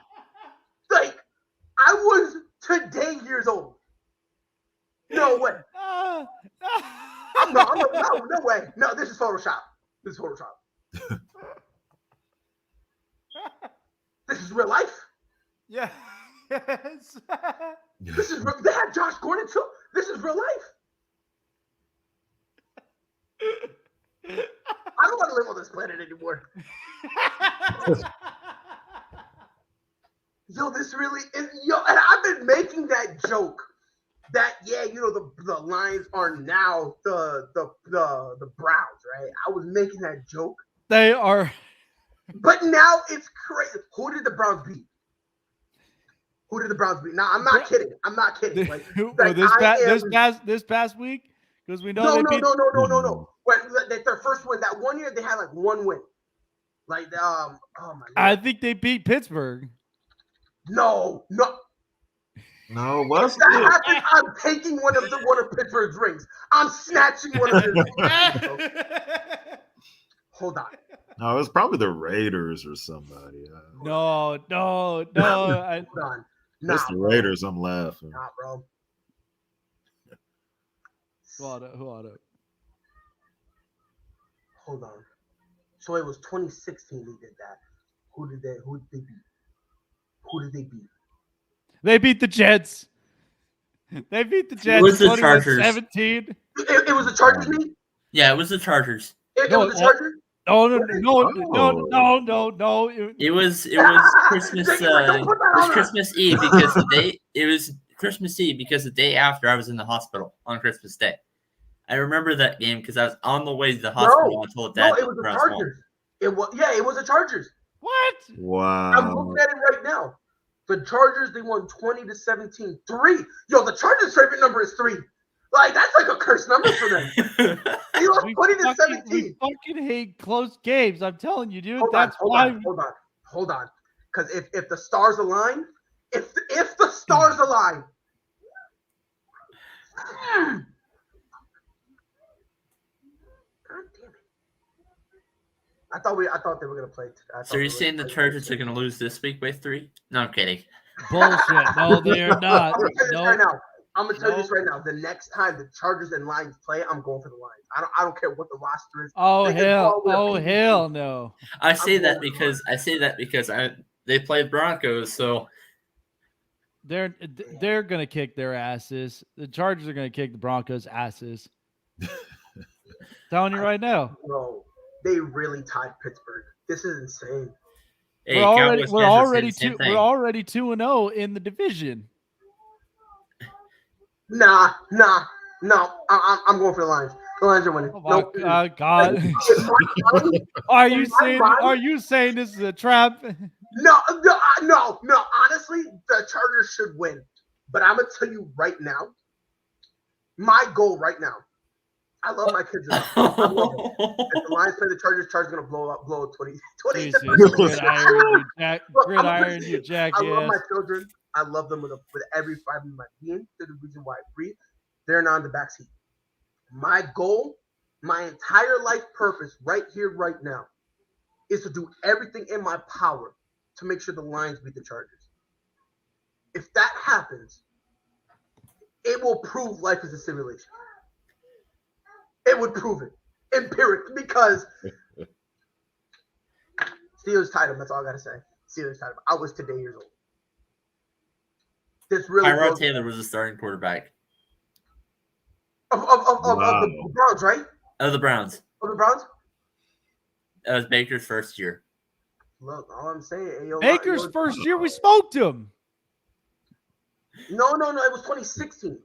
Speaker 4: Like, I was today years old. No way. No way. No, this is Photoshop. This is real life.
Speaker 2: Yeah. Yes.
Speaker 4: They had Josh Gordon too. This is real life. I don't want to live on this planet anymore. Yo, this really is. Yo, and I've been making that joke that the Lions are now the Browns, right? I was making that joke.
Speaker 2: They are.
Speaker 4: But now it's crazy. Who did the Browns beat? Nah, I'm not kidding. Like
Speaker 2: this past week, because we know
Speaker 4: no. When their first win, that one year they had like 1 win. Like oh my God.
Speaker 2: I think they beat Pittsburgh.
Speaker 4: No.
Speaker 3: What's
Speaker 4: if that happens, I'm taking one of Pittsburgh's rings. I'm snatching one of his rings. Hold on.
Speaker 3: No, it was probably the Raiders or somebody.
Speaker 2: No.
Speaker 4: Hold on.
Speaker 3: That's the Raiders. I'm laughing.
Speaker 4: Nah, bro.
Speaker 2: Hold on.
Speaker 4: Hold on. So it was 2016 they did that. Who did they beat?
Speaker 2: They beat the Jets. They beat the Jets.
Speaker 5: It was the Chargers.
Speaker 2: 17.
Speaker 4: It was the Chargers, me?
Speaker 5: Yeah, it was the Chargers.
Speaker 4: It was the Chargers?
Speaker 2: No.
Speaker 5: It was Christmas. It was Christmas Eve because the day after I was in the hospital on Christmas Day. I remember that game because I was on the way to the hospital. I told Dad.
Speaker 4: No, it was the Chargers. It was the Chargers.
Speaker 2: What?
Speaker 3: Wow.
Speaker 4: I'm looking at it right now. The Chargers, they won 20-17. 3. Yo, the Chargers' favorite number is 3. Like, that's like a cursed number for them. They lost 20-17.
Speaker 2: We fucking hate close games. I'm telling you, dude.
Speaker 4: Hold on. Because if the stars align, if the stars align. God damn it. I thought they were gonna play.
Speaker 5: So you're saying the Chargers are gonna lose this week by 3? No, I'm kidding.
Speaker 2: Bullshit. No, they are not.
Speaker 4: I'm gonna tell you this right now. The next time the Chargers and Lions play, I'm going for the Lions. I don't care what the roster is.
Speaker 2: Oh hell no.
Speaker 5: I say that because they played Broncos, so
Speaker 2: they're gonna kick their asses. The Chargers are gonna kick the Broncos' asses. Telling you right now.
Speaker 4: No, they really tied Pittsburgh. This is insane.
Speaker 5: Hey,
Speaker 2: we're already 2-0 in the division.
Speaker 4: No. I'm going for the Lions. The Lions are winning.
Speaker 2: Oh my God. Are you saying this is a trap?
Speaker 4: No. Honestly, the Chargers should win. But I'm gonna tell you right now, my goal right now. I love my kids enough. I love them. If the Lions play the Chargers gonna blow 20.
Speaker 2: Gridiron, you jackass.
Speaker 4: I love my children. I love them with every fiber of my being. They're the reason why I breathe. They're not in the backseat. My goal, my entire life purpose right here, right now, is to do everything in my power to make sure the Lions beat the Chargers. If that happens, it will prove life is a simulation. It would prove it empirically because Steelers tied them. That's all I gotta say. Steelers tied them. I was today years old. This really.
Speaker 5: Tyrod Taylor was the starting quarterback
Speaker 4: of the Browns, right?
Speaker 5: Of the Browns.
Speaker 4: Of the Browns.
Speaker 5: That was Baker's first year.
Speaker 4: Look, all I'm saying,
Speaker 2: Baker's first year, we smoked him.
Speaker 4: No. It was 2016.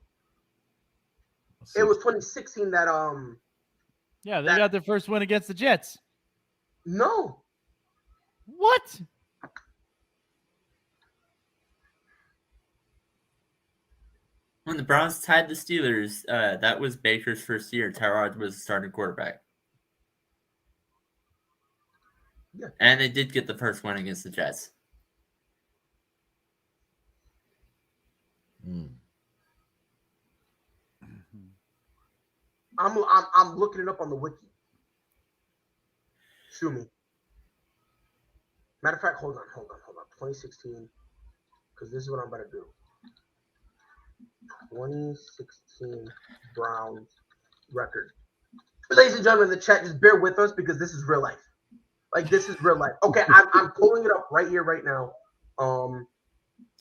Speaker 4: It was 2016 that
Speaker 2: Yeah, they got their first win against the Jets.
Speaker 4: No.
Speaker 2: What?
Speaker 5: When the Browns tied the Steelers, that was Baker's first year. Tyrod was the starting quarterback.
Speaker 4: Yeah.
Speaker 5: And they did get the first win against the Jets.
Speaker 4: I'm looking it up on the wiki. Sue me. Matter of fact, hold on. 2016, because this is what I'm about to do. 2016 Browns record. Ladies and gentlemen in the chat, just bear with us because this is real life. Like, this is real life. Okay, I'm pulling it up right here, right now.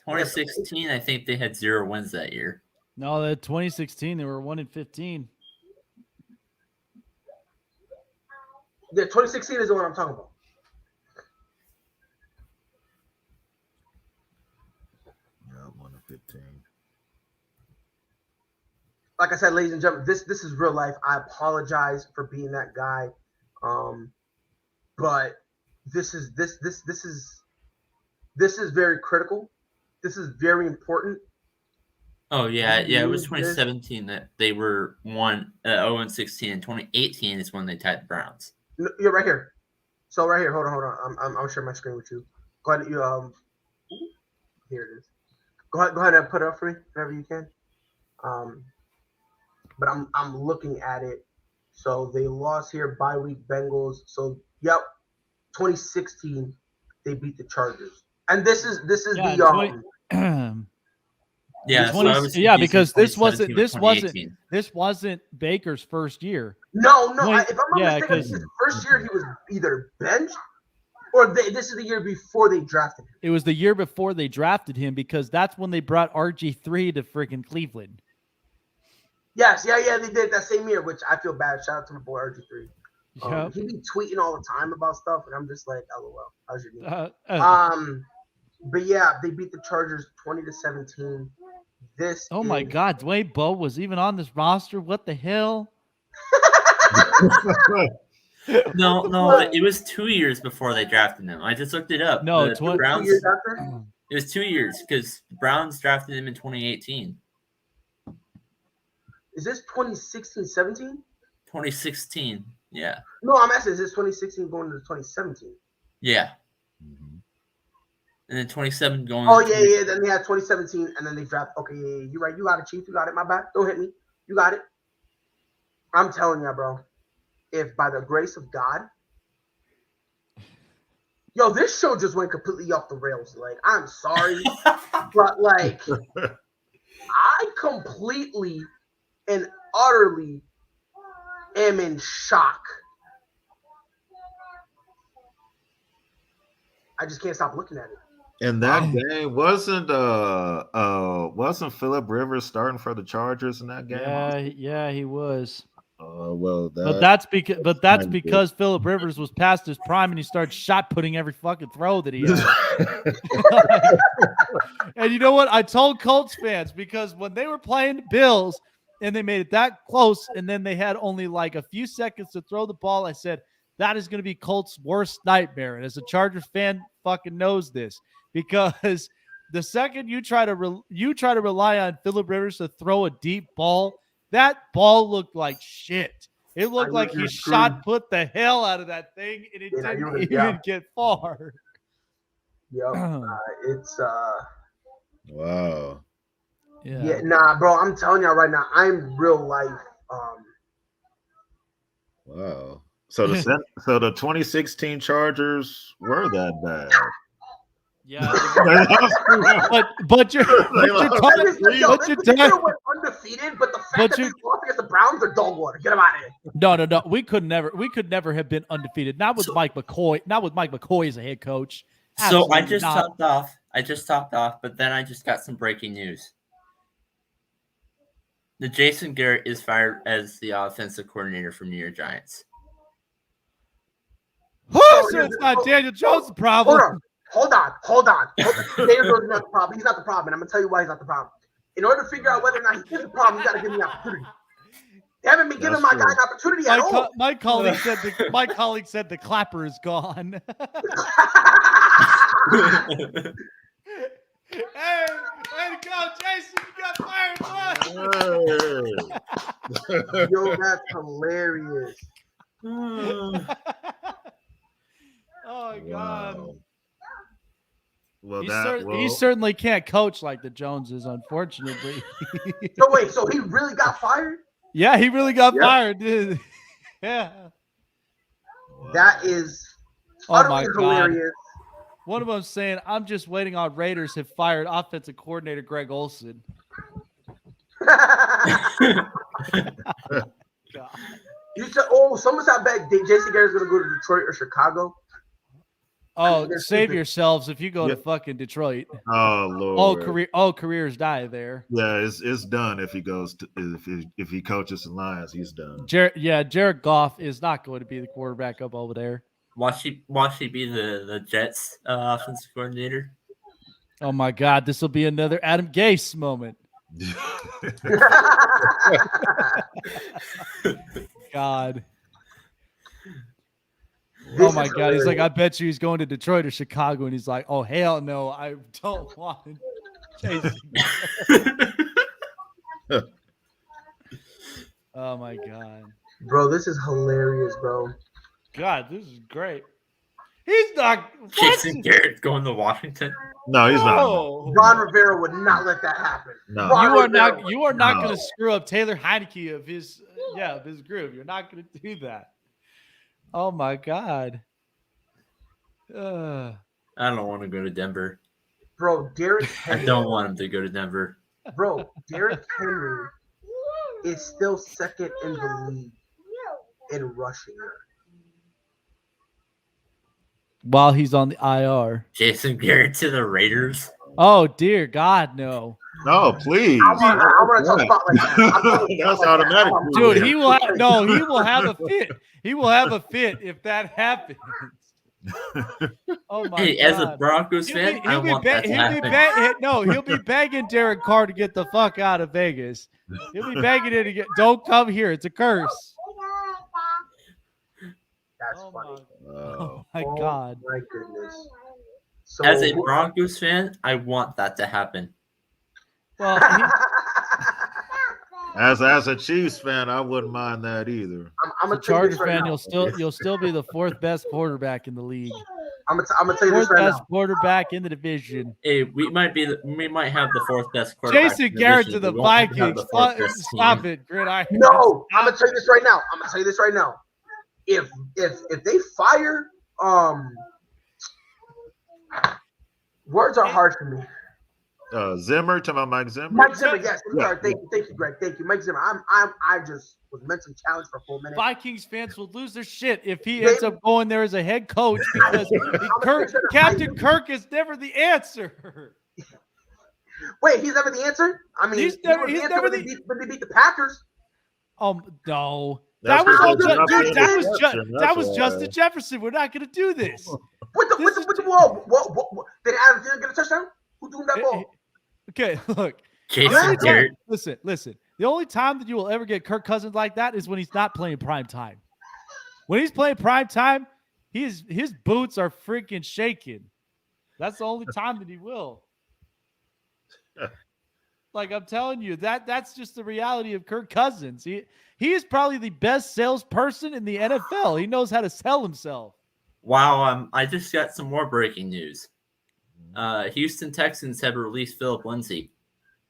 Speaker 5: 2016, I think they had 0 wins that year.
Speaker 2: No, that 2016 they were 1-15.
Speaker 4: Yeah, 2016 is the one I'm talking about.
Speaker 3: Yeah, 1-15.
Speaker 4: Like I said, ladies and gentlemen, this is real life. I apologize for being that guy, but this is very critical. This is very important.
Speaker 5: Oh yeah, it was 2017 that they were 0-16, and 2018 is when they tied the Browns.
Speaker 4: You're right here. So right here, hold on. I'm sharing my screen with you. Go ahead, here it is. Go ahead and put it up for me whenever you can. But I'm looking at it So they lost here, bye week Bengals. So 2016 they beat the Chargers, and this is the
Speaker 2: because this wasn't Baker's first year.
Speaker 4: No, if I'm not mistaken, his first year he was either benched or this is the year before they drafted him.
Speaker 2: It was the year before they drafted him because that's when they brought RG3 to freaking Cleveland.
Speaker 4: Yes, they did that same year, which I feel bad. Shout out to my boy RG3. He be tweeting all the time about stuff, and I'm just like, LOL. How's your game? But yeah, they beat the Chargers 20-17.
Speaker 2: My God, Dwayne Bowe was even on this roster. What the hell?
Speaker 5: No, it was 2 years before they drafted him. I just looked it up.
Speaker 2: No,
Speaker 5: the Browns. It was 2 years because the Browns drafted him in 2018.
Speaker 4: Is this 2016-17?
Speaker 5: 2016, yeah.
Speaker 4: No, I'm asking, is this 2016 going into 2017?
Speaker 5: Yeah. Mm-hmm. And then 27 going.
Speaker 4: Oh, yeah. Then they had 2017, and then they draft. Okay, yeah. You're right. You got it, Chief. You got it. My bad. Don't hit me. You got it. I'm telling you, bro. If by the grace of God, this show just went completely off the rails. Like, I'm sorry, but like, I completely and utterly am in shock. I just can't stop looking at it.
Speaker 3: In that game, wasn't Phillip Rivers starting for the Chargers in that game?
Speaker 2: Yeah, he was.
Speaker 3: But
Speaker 2: that's because Phillip Rivers was past his prime and he started shot putting every fucking throw that he had. And you know what? I told Colts fans because when they were playing the Bills and they made it that close and then they had only like a few seconds to throw the ball, I said, that is going to be Colts' worst nightmare. And as a Chargers fan, fucking knows this because the second you try to rely on Phillip Rivers to throw a deep ball, that ball looked like shit. It looked like he shot put the hell out of that thing, and it didn't even get far.
Speaker 4: Yep. It's
Speaker 3: wow.
Speaker 4: Yeah, nah, bro. I'm telling y'all right now, I'm real life.
Speaker 3: Wow. So the 2016 Chargers were that bad.
Speaker 2: Yeah, but you're
Speaker 4: went undefeated, but the fact that they lost against the Browns are dog water. Get them out of here.
Speaker 2: No. We could never have been undefeated. Not with Mike McCoy. Not with Mike McCoy as a head coach.
Speaker 5: Absolutely I just topped off, but then I just got some breaking news. The Jason Garrett is fired as the offensive coordinator for New York Giants.
Speaker 2: It's not Daniel Jones' the problem.
Speaker 4: Hold on. Daniel Jones is not the problem. He's not the problem. And I'm going to tell you why he's not the problem. In order to figure out whether or not he is the problem, you got to give me an opportunity. They haven't been giving my guy an opportunity at all.
Speaker 2: My colleague said the clapper is gone. Hey, way to go, Jason. You got fired.
Speaker 4: Yo, that's hilarious.
Speaker 2: Oh, God.
Speaker 3: Wow. Well,
Speaker 2: he certainly can't coach like the Joneses, unfortunately.
Speaker 4: So he really got fired?
Speaker 2: Yeah, he really got fired, dude. Yeah.
Speaker 4: That is utterly hilarious.
Speaker 2: One of them saying, I'm just waiting on Raiders have fired offensive coordinator Greg Olsen.
Speaker 4: God. You said, someone said I bet Jason Garrett's going to go to Detroit or Chicago.
Speaker 2: Oh, save yourselves if you go to fucking Detroit.
Speaker 3: Oh Lord!
Speaker 2: Careers die there.
Speaker 3: Yeah, it's done if he goes to if he coaches the Lions, he's done.
Speaker 2: Jared Goff is not going to be the quarterback up over there.
Speaker 5: Watch he be the Jets offensive coordinator?
Speaker 2: Oh my God, this will be another Adam Gase moment. God. Oh my God. He's like, I bet you he's going to Detroit or Chicago. And he's like, oh, hell no. I don't want Jason. Oh my God.
Speaker 4: Bro, this is hilarious, bro.
Speaker 2: God, this is great. He's not.
Speaker 5: Jason Garrett going to Washington?
Speaker 3: No, he's not.
Speaker 4: Ron Rivera would not let that happen.
Speaker 3: No,
Speaker 2: you are not going to screw up Taylor Heineke of his Yeah, Biz Groove. You're not going to do that. Oh my God.
Speaker 5: I don't want to go to Denver.
Speaker 4: Bro, Derrick Henry.
Speaker 5: I don't want him to go to Denver.
Speaker 4: Bro, Derrick Henry is still second in the league in rushing.
Speaker 2: While he's on the IR.
Speaker 5: Jason Garrett to the Raiders.
Speaker 2: Oh dear God, no.
Speaker 3: No, please.
Speaker 4: I want to talk about like that.
Speaker 3: That's automatic.
Speaker 2: Dude, he will have a fit. He will have a fit if that happens. Oh my
Speaker 5: Hey,
Speaker 2: God.
Speaker 5: as a Broncos fan, I want that to happen.
Speaker 2: He'll be begging Derek Carr to get the fuck out of Vegas. He'll be begging him to get. Don't come here. It's a curse.
Speaker 4: That's funny.
Speaker 2: Oh my God.
Speaker 4: My goodness. So,
Speaker 5: As a Broncos fan, I want that to happen.
Speaker 2: Well,
Speaker 3: as a Chiefs fan, I wouldn't mind that either.
Speaker 4: I'm
Speaker 2: a Chargers fan. You'll still be the fourth best quarterback in the league.
Speaker 4: I'm gonna tell you this
Speaker 2: Fourth
Speaker 4: right
Speaker 2: best
Speaker 4: now.
Speaker 2: quarterback in the division.
Speaker 5: Hey, we might have the fourth best quarterback.
Speaker 2: Jason Garrett to the Vikings. Stop it, Gridiron.
Speaker 4: No, I'm gonna tell you this right now. If they fire words are hard for me.
Speaker 3: Zimmer, to my Mike Zimmer.
Speaker 4: Mike Zimmer, yes.
Speaker 3: Yeah.
Speaker 4: Sorry, thank you, Greg. Thank you, Mike Zimmer. I just was mentally challenged for a full minute.
Speaker 2: Vikings fans will lose their shit if he ends up going there as a head coach because Captain Kirk is never the answer.
Speaker 4: Wait, he's never the answer? I mean,
Speaker 2: he's never the
Speaker 4: when they beat the Packers.
Speaker 2: No.
Speaker 3: That's
Speaker 2: That was all
Speaker 3: because
Speaker 2: dude,
Speaker 3: they're not paying attention,
Speaker 2: that
Speaker 3: that's
Speaker 2: was
Speaker 3: why.
Speaker 2: Justin Jefferson. We're not going to do this.
Speaker 4: Whoa. Did Adam Thielen get a touchdown? Who threw him that ball?
Speaker 2: Okay, look.
Speaker 5: Jason Garrett.
Speaker 2: Listen. The only time that you will ever get Kirk Cousins like that is when he's not playing prime time. When he's playing prime time, his boots are freaking shaking. That's the only time that he will. Like I'm telling you, that's just the reality of Kirk Cousins. He is probably the best salesperson in the NFL. He knows how to sell himself.
Speaker 5: Wow, I just got some more breaking news. Houston Texans have released Philip Lindsay.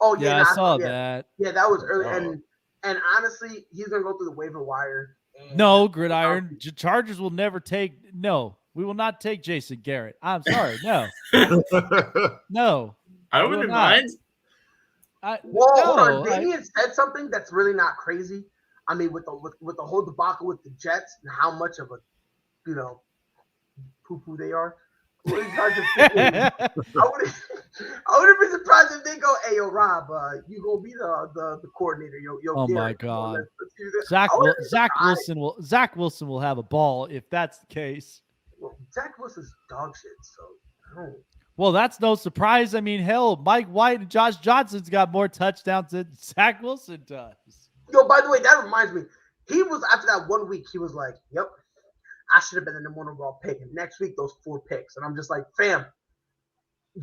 Speaker 4: Oh
Speaker 2: Yeah, I saw that.
Speaker 4: Yeah, that was early, and honestly, he's gonna go through the waiver wire.
Speaker 2: No, Gridiron. Chargers will never take. No, we will not take Jason Garrett. I'm sorry. No, no.
Speaker 5: I wouldn't mind.
Speaker 4: Hold on. Damian said something that's really not crazy. I mean, with the whole debacle with the Jets and how much of a, poo-poo they are. I wouldn't be surprised if they go, "Hey, yo, Rob, you gonna be the coordinator." Yo,
Speaker 2: oh
Speaker 4: Garrett,
Speaker 2: my God,
Speaker 4: let's do this.
Speaker 2: Zach Wilson will have a ball if that's the case.
Speaker 4: Well, Zach Wilson's dog shit, so I don't.
Speaker 2: Well, that's no surprise. I mean, hell, Mike White and Josh Johnson's got more touchdowns than Zach Wilson does.
Speaker 4: Yo, by the way, that reminds me. He was, after that 1 week, he was like, "Yep, I should have been the number 1 overall pick." And next week, those 4 picks. And I'm just like, fam,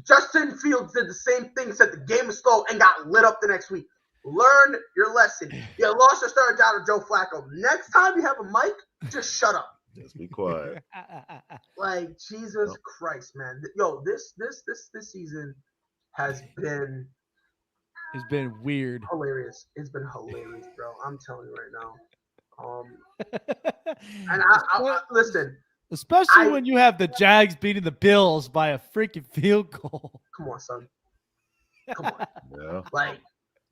Speaker 4: Justin Fields did the same thing, said the game is slow, and got lit up the next week. Learn your lesson. You lost your starter down to Joe Flacco. Next time you have a mic, just shut up.
Speaker 3: Just be quiet.
Speaker 4: Like, Jesus Christ, man. Yo, this season has been
Speaker 2: It's been weird.
Speaker 4: hilarious. It's been hilarious, bro. I'm telling you right now. And I listen.
Speaker 2: Especially when you have the Jags beating the Bills by a freaking field goal.
Speaker 4: Come on, son. Come on.
Speaker 3: Yeah.
Speaker 4: Like,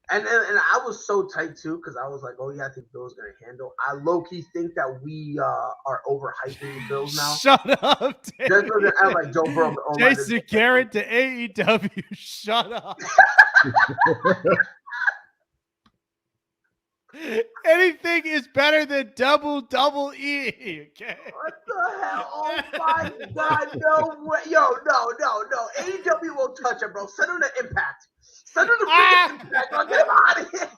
Speaker 4: and I was so tight too because I was like, oh yeah, I think Bill's gonna handle. I low key think that we are overhyping the Bills now.
Speaker 2: Shut up,
Speaker 4: Just doesn't act like Joe Burrow.
Speaker 2: Jason Garrett to AEW. Shut up. Anything is better than double E. Okay.
Speaker 4: What the hell? Oh my God! No way! Yo, no. AEW won't touch him, bro. Send him to Impact. Send him to freaking Impact. Bro. Get him out of here.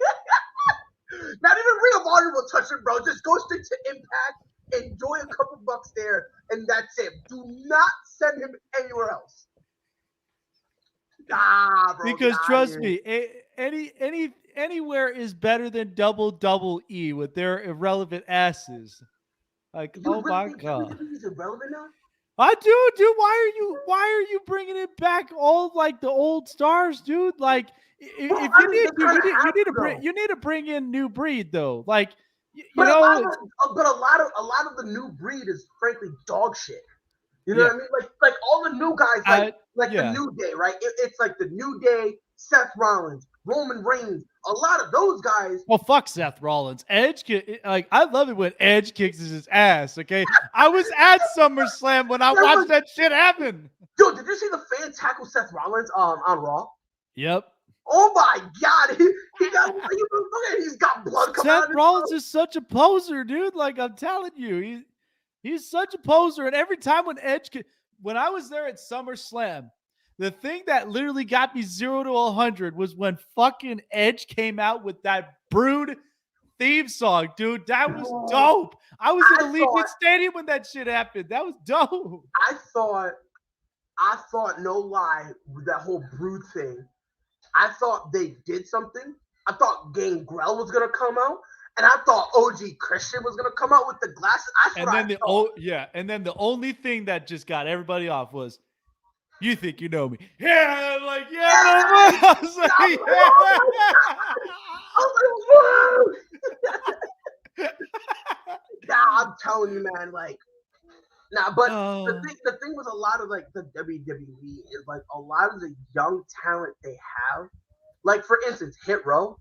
Speaker 4: Not even Ring of Honor will touch him, bro. Just go straight to Impact. Enjoy a couple bucks there, and that's it. Do not send him anywhere else. Nah, bro.
Speaker 2: Because trust me, anywhere is better than double E with their irrelevant asses. Like, oh my God.
Speaker 4: He's irrelevant now?
Speaker 2: I do, dude. Why are you bringing it back all like the old stars, dude? Like, if you need to bring in new breed though. Like,
Speaker 4: But a lot of the new breed is frankly dog shit. You know what I mean? Like all the new guys, the New Day, right? It's like the New Day, Seth Rollins, Roman Reigns. A lot of those guys.
Speaker 2: Well, fuck Seth Rollins. Edge, I love it when Edge kicks his ass. Okay, I was at SummerSlam when I watched that shit happen.
Speaker 4: Dude, did you see the fan tackle Seth Rollins on Raw?
Speaker 2: Yep.
Speaker 4: Oh my God, he's got blood coming out.
Speaker 2: Seth Rollins is such a poser, dude. Like I'm telling you, he's such a poser. And every time when I was there at SummerSlam, the thing that literally got me 0 to 100 was when fucking Edge came out with that Brood theme song, dude. That was dope. I was in Allegiant Stadium when that shit happened. That was dope.
Speaker 4: I thought, no lie, with that whole Brood thing, I thought they did something. I thought Gangrel was gonna come out, and I thought OG Christian was gonna come out with the glasses. And
Speaker 2: then the only thing that just got everybody off was, "You think you know me?" Yeah, like yeah. I was like,
Speaker 4: whoa. Nah, I'm telling you, man. Like, nah, but the thing with a lot of like the WWE is like a lot of the young talent they have. Like for instance, Hit Row.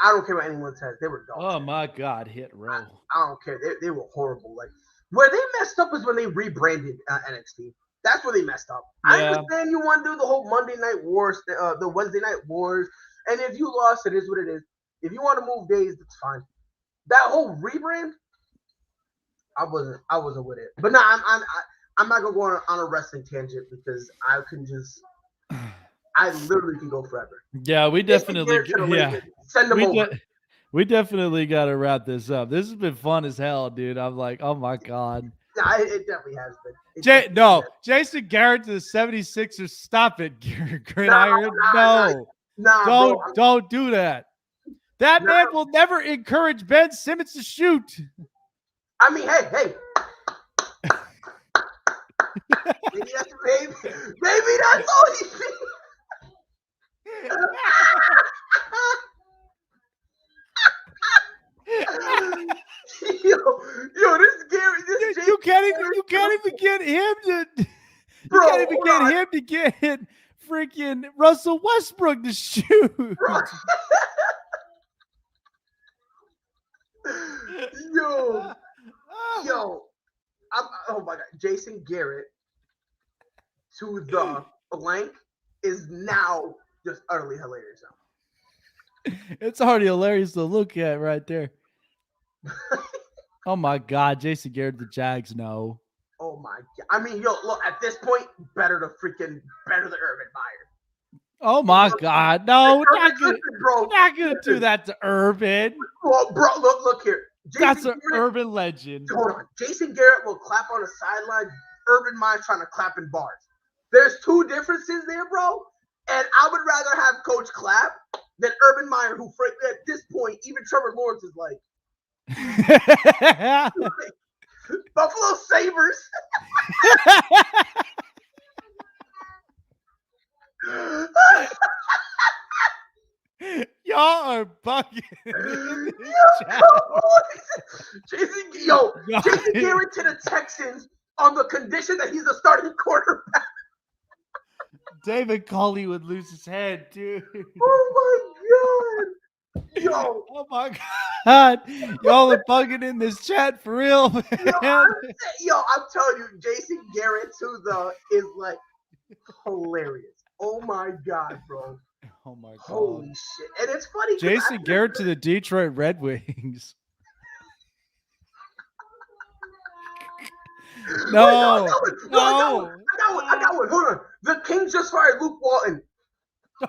Speaker 4: I don't care what anyone says. They were dogs.
Speaker 2: Oh my God, Hit Row.
Speaker 4: I don't care. They were horrible. Like where they messed up was when they rebranded NXT. That's where they messed up. Yeah. I understand you want to do the whole Monday Night Wars, the Wednesday Night Wars, and if you lost, it is what it is. If you want to move days, that's fine. That whole rebrand, I wasn't with it. But no, I'm not gonna go on a wrestling tangent because I literally can go forever.
Speaker 2: Yeah, we definitely send them over. We definitely got to wrap this up. This has been fun as hell, dude. I'm like, oh my God.
Speaker 4: Yeah, it definitely has been.
Speaker 2: Jason Garrett to the 76ers. Stop it, Gridiron. No. Don't do that. That man will never encourage Ben Simmons to shoot.
Speaker 4: I mean, hey. Maybe that's all he thinks. Yo, this Gary,
Speaker 2: you can't even get him to. Bro, you can't even get him to get freaking Russell Westbrook to shoot.
Speaker 4: Yo, oh my God, Jason Garrett to the blank is now just utterly hilarious now.
Speaker 2: It's already hilarious to look at right there. Oh my God, Jason Garrett, the Jags, no.
Speaker 4: Oh my God. I mean, look, at this point, better the Urban Meyer.
Speaker 2: Oh my God, no, we're not gonna do that to Urban.
Speaker 4: Well, bro, look here.
Speaker 2: That's an Urban legend.
Speaker 4: Hold on. Jason Garrett will clap on the sideline. Urban Meyer's trying to clap in bars. There's two differences there, bro. And I would rather have Coach clap than Urban Meyer, who frankly at this point, even Trevor Lawrence is like, Buffalo Sabres.
Speaker 2: Y'all are bugging.
Speaker 4: Jason Garrett to the Texans on the condition that he's a starting quarterback.
Speaker 2: David Culley would lose his head, dude.
Speaker 4: Oh my God. Yo.
Speaker 2: Oh my God. Y'all are bugging in this chat for real, man.
Speaker 4: I'm telling you, Jason Garrett is like hilarious. Oh my God, bro.
Speaker 2: Oh my God.
Speaker 4: Holy shit. And it's funny.
Speaker 2: Jason Garrett to the Detroit Red Wings. No.
Speaker 4: I got one. Hold on. The Kings just fired Luke Walton.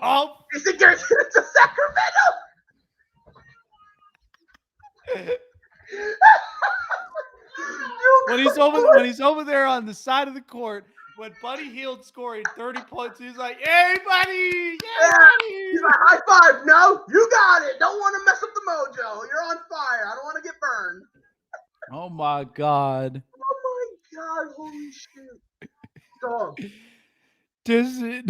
Speaker 2: Oh.
Speaker 4: Jason Garrett to Sacramento.
Speaker 2: when he's over there on the side of the court, when Buddy Hield scoring 30 points, he's like, "Hey, buddy! Yeah, buddy!"
Speaker 4: He's like, "High five! No, you got it. Don't want to mess up the mojo. You're on fire. I don't want to get burned."
Speaker 2: Oh my God!
Speaker 4: Oh my God! Holy shit! Dog.
Speaker 2: This is.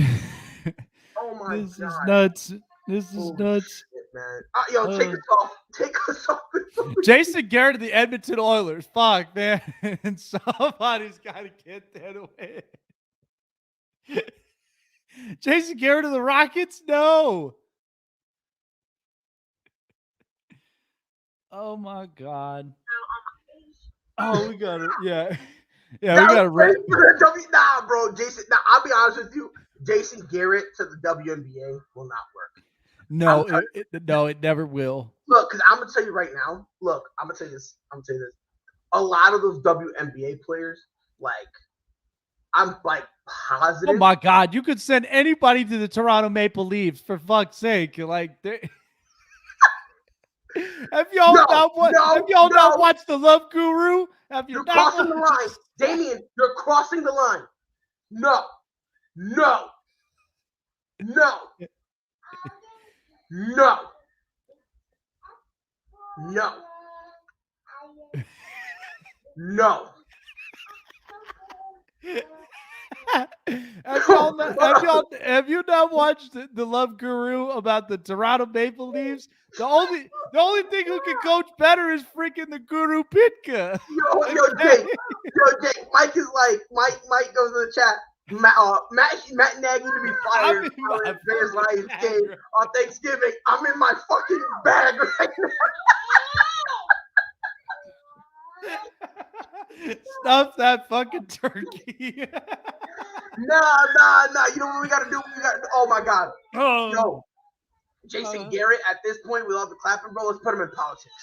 Speaker 4: Oh my God!
Speaker 2: This is nuts. This is nuts.
Speaker 4: Shit, man. Yo, take us off. Take us off.
Speaker 2: Jason Garrett of the Edmonton Oilers. Fuck, man. And somebody's got to get that away. Jason Garrett of the Rockets? No. Oh, my God. Oh, we got it. Yeah. Yeah, we got it.
Speaker 4: Nah, bro. I'll be honest with you. Jason Garrett to the WNBA will not work.
Speaker 2: No, it never will.
Speaker 4: Look, because I'm gonna tell you right now. Look, I'm gonna tell you this. A lot of those WNBA players, I'm positive.
Speaker 2: Oh my God, you could send anybody to the Toronto Maple Leafs for fuck's sake. Have y'all not watched The Love Guru?
Speaker 4: You're crossing the line, Damien. You're crossing the line. No.
Speaker 2: Have you not watched The Love Guru about the Toronto Maple Leafs? The only thing who can coach better is freaking the Guru Pitka.
Speaker 4: Yo, Jake. Mike goes in the chat. Matt Nagy to be fired for his Bears Lions game on Thanksgiving. I'm in my fucking bag right
Speaker 2: now. Stuff that fucking turkey.
Speaker 4: Nah. You know what we gotta do? Oh my God. No. Jason Garrett at this point with all the clapping, bro. Let's put him in politics.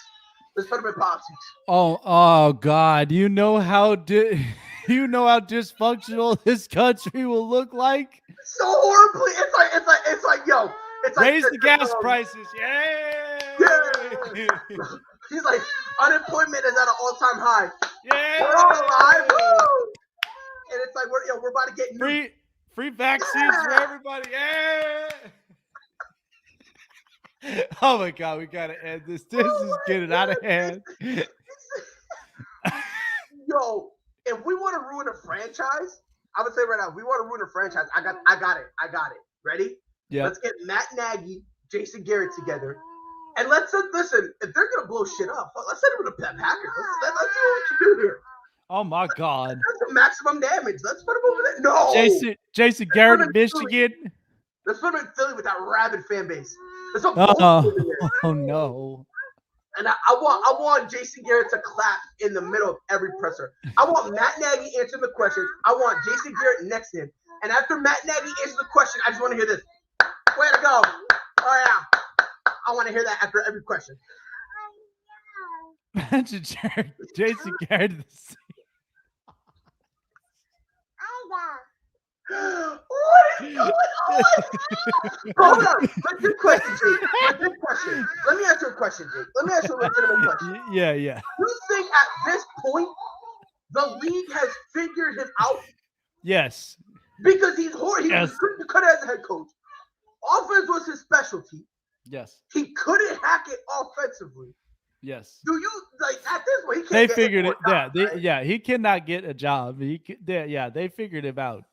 Speaker 2: Oh God. You know how dysfunctional this country will look like?
Speaker 4: So horribly. It's like
Speaker 2: raise the gas prices. Yay!
Speaker 4: He's like, unemployment is at an all-time high.
Speaker 2: Yeah.
Speaker 4: We're all alive. Woo! And it's like we're about to get
Speaker 2: free vaccines for everybody. Yeah. Oh my God, we gotta end this. This is getting out of hand.
Speaker 4: Yo, if we want to ruin a franchise, I would say right now, we want to ruin a franchise. I got it. Ready?
Speaker 2: Yeah.
Speaker 4: Let's get Matt Nagy, Jason Garrett together, and let's listen. If they're gonna blow shit up, let's send them to the Packers. Let's see what you do here.
Speaker 2: Oh my God.
Speaker 4: That's the maximum damage. Let's put him over there. No.
Speaker 2: Jason Garrett in Michigan.
Speaker 4: Let's put him in Philly with that rabid fan base.
Speaker 2: Oh no.
Speaker 4: And I want Jason Garrett to clap in the middle of every presser. I want Matt Nagy answering the questions. I want Jason Garrett next to him. And after Matt Nagy answers the question, I just want to hear this. Way to go. Oh yeah. I want to hear that after every question.
Speaker 2: Imagine Jason Garrett.
Speaker 4: What is going on? Hold on. Let's do a question, Jake. Let me ask you a question, Jake. Let me ask you a legitimate question.
Speaker 2: Yeah.
Speaker 4: You think at this point the league has figured him out?
Speaker 2: Yes.
Speaker 4: Because he was cut as a head coach. Offense was his specialty.
Speaker 2: Yes.
Speaker 4: He couldn't hack it offensively.
Speaker 2: Yes.
Speaker 4: Do you at this point?
Speaker 2: They figured it. Yeah. He cannot get a job. They figured him out.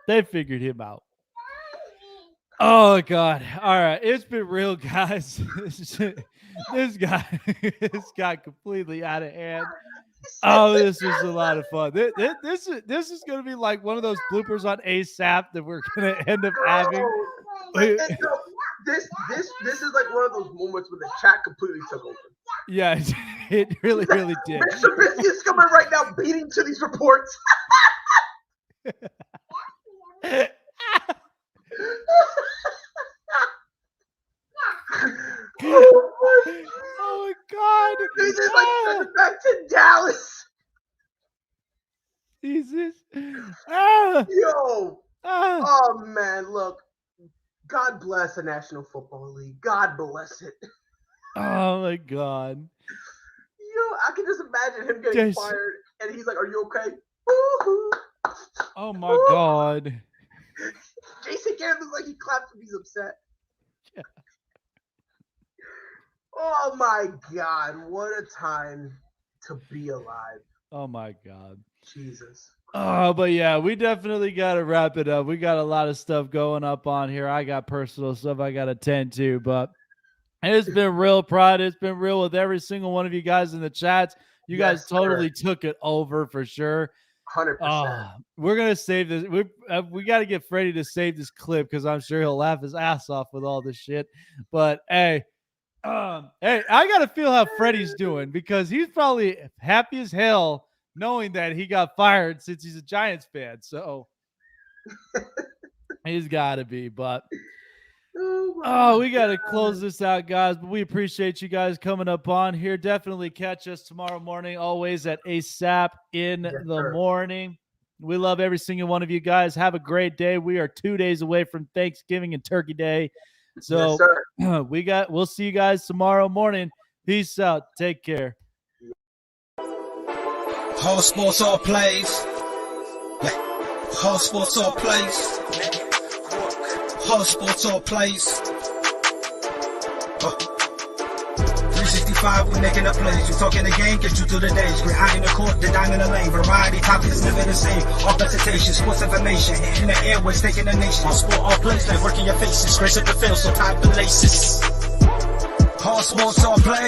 Speaker 2: They figured him out. Oh God! All right, it's been real, guys. This got completely out of hand. Oh, this was a lot of fun. This is going to be like one of those bloopers on ASAP that we're going to end up having.
Speaker 4: This is like one of those moments when the chat completely took over.
Speaker 2: Yeah, it really did.
Speaker 4: Mr. Biscuit is coming right now, beating to these reports.
Speaker 2: Oh my God!
Speaker 4: This is like send it back to Dallas.
Speaker 2: Jesus.
Speaker 4: Yo. Oh man, look. God bless the National Football League. God bless it.
Speaker 2: Oh my God.
Speaker 4: Yo, I can just imagine him getting fired, and he's like, "Are you okay?" Woo-hoo.
Speaker 2: Oh my God.
Speaker 4: Jason Garrett looks like he claps when he's upset. Yeah. Oh my God, what a time to be alive.
Speaker 2: Oh my God.
Speaker 4: Jesus.
Speaker 2: Oh, but yeah, we definitely got to wrap it up. We got a lot of stuff going up on here. I got personal stuff I got to tend to, but it's been real, Pride. It's been real with every single one of you guys in the chats. You guys totally took it over for sure.
Speaker 4: 100%.
Speaker 2: We're going to save this. We got to get Freddie to save this clip because I'm sure he'll laugh his ass off with all this shit. But hey, I got to feel how Freddie's doing because he's probably happy as hell knowing that he got fired since he's a Giants fan. So he's got to be, but we got to close this out, guys. But we appreciate you guys coming up on here. Definitely catch us tomorrow morning, always at ASAP in the morning. We love every single one of you guys. Have a great day. We are 2 days away from Thanksgiving and Turkey Day. So we'll see you guys tomorrow morning. Peace out. Take care.
Speaker 1: All sports, all plays. All sports, all plays. All sports, all plays. 365, we making the plays. We talking the game, get you through the days. We're high in the court, the dime in the lane. Variety, topics, never the same. All presentation, sports information. Hitting the airways, taking the nation. All sport, all plays, like working your faces. Grace at the field, so tie the laces. All sports, all plays.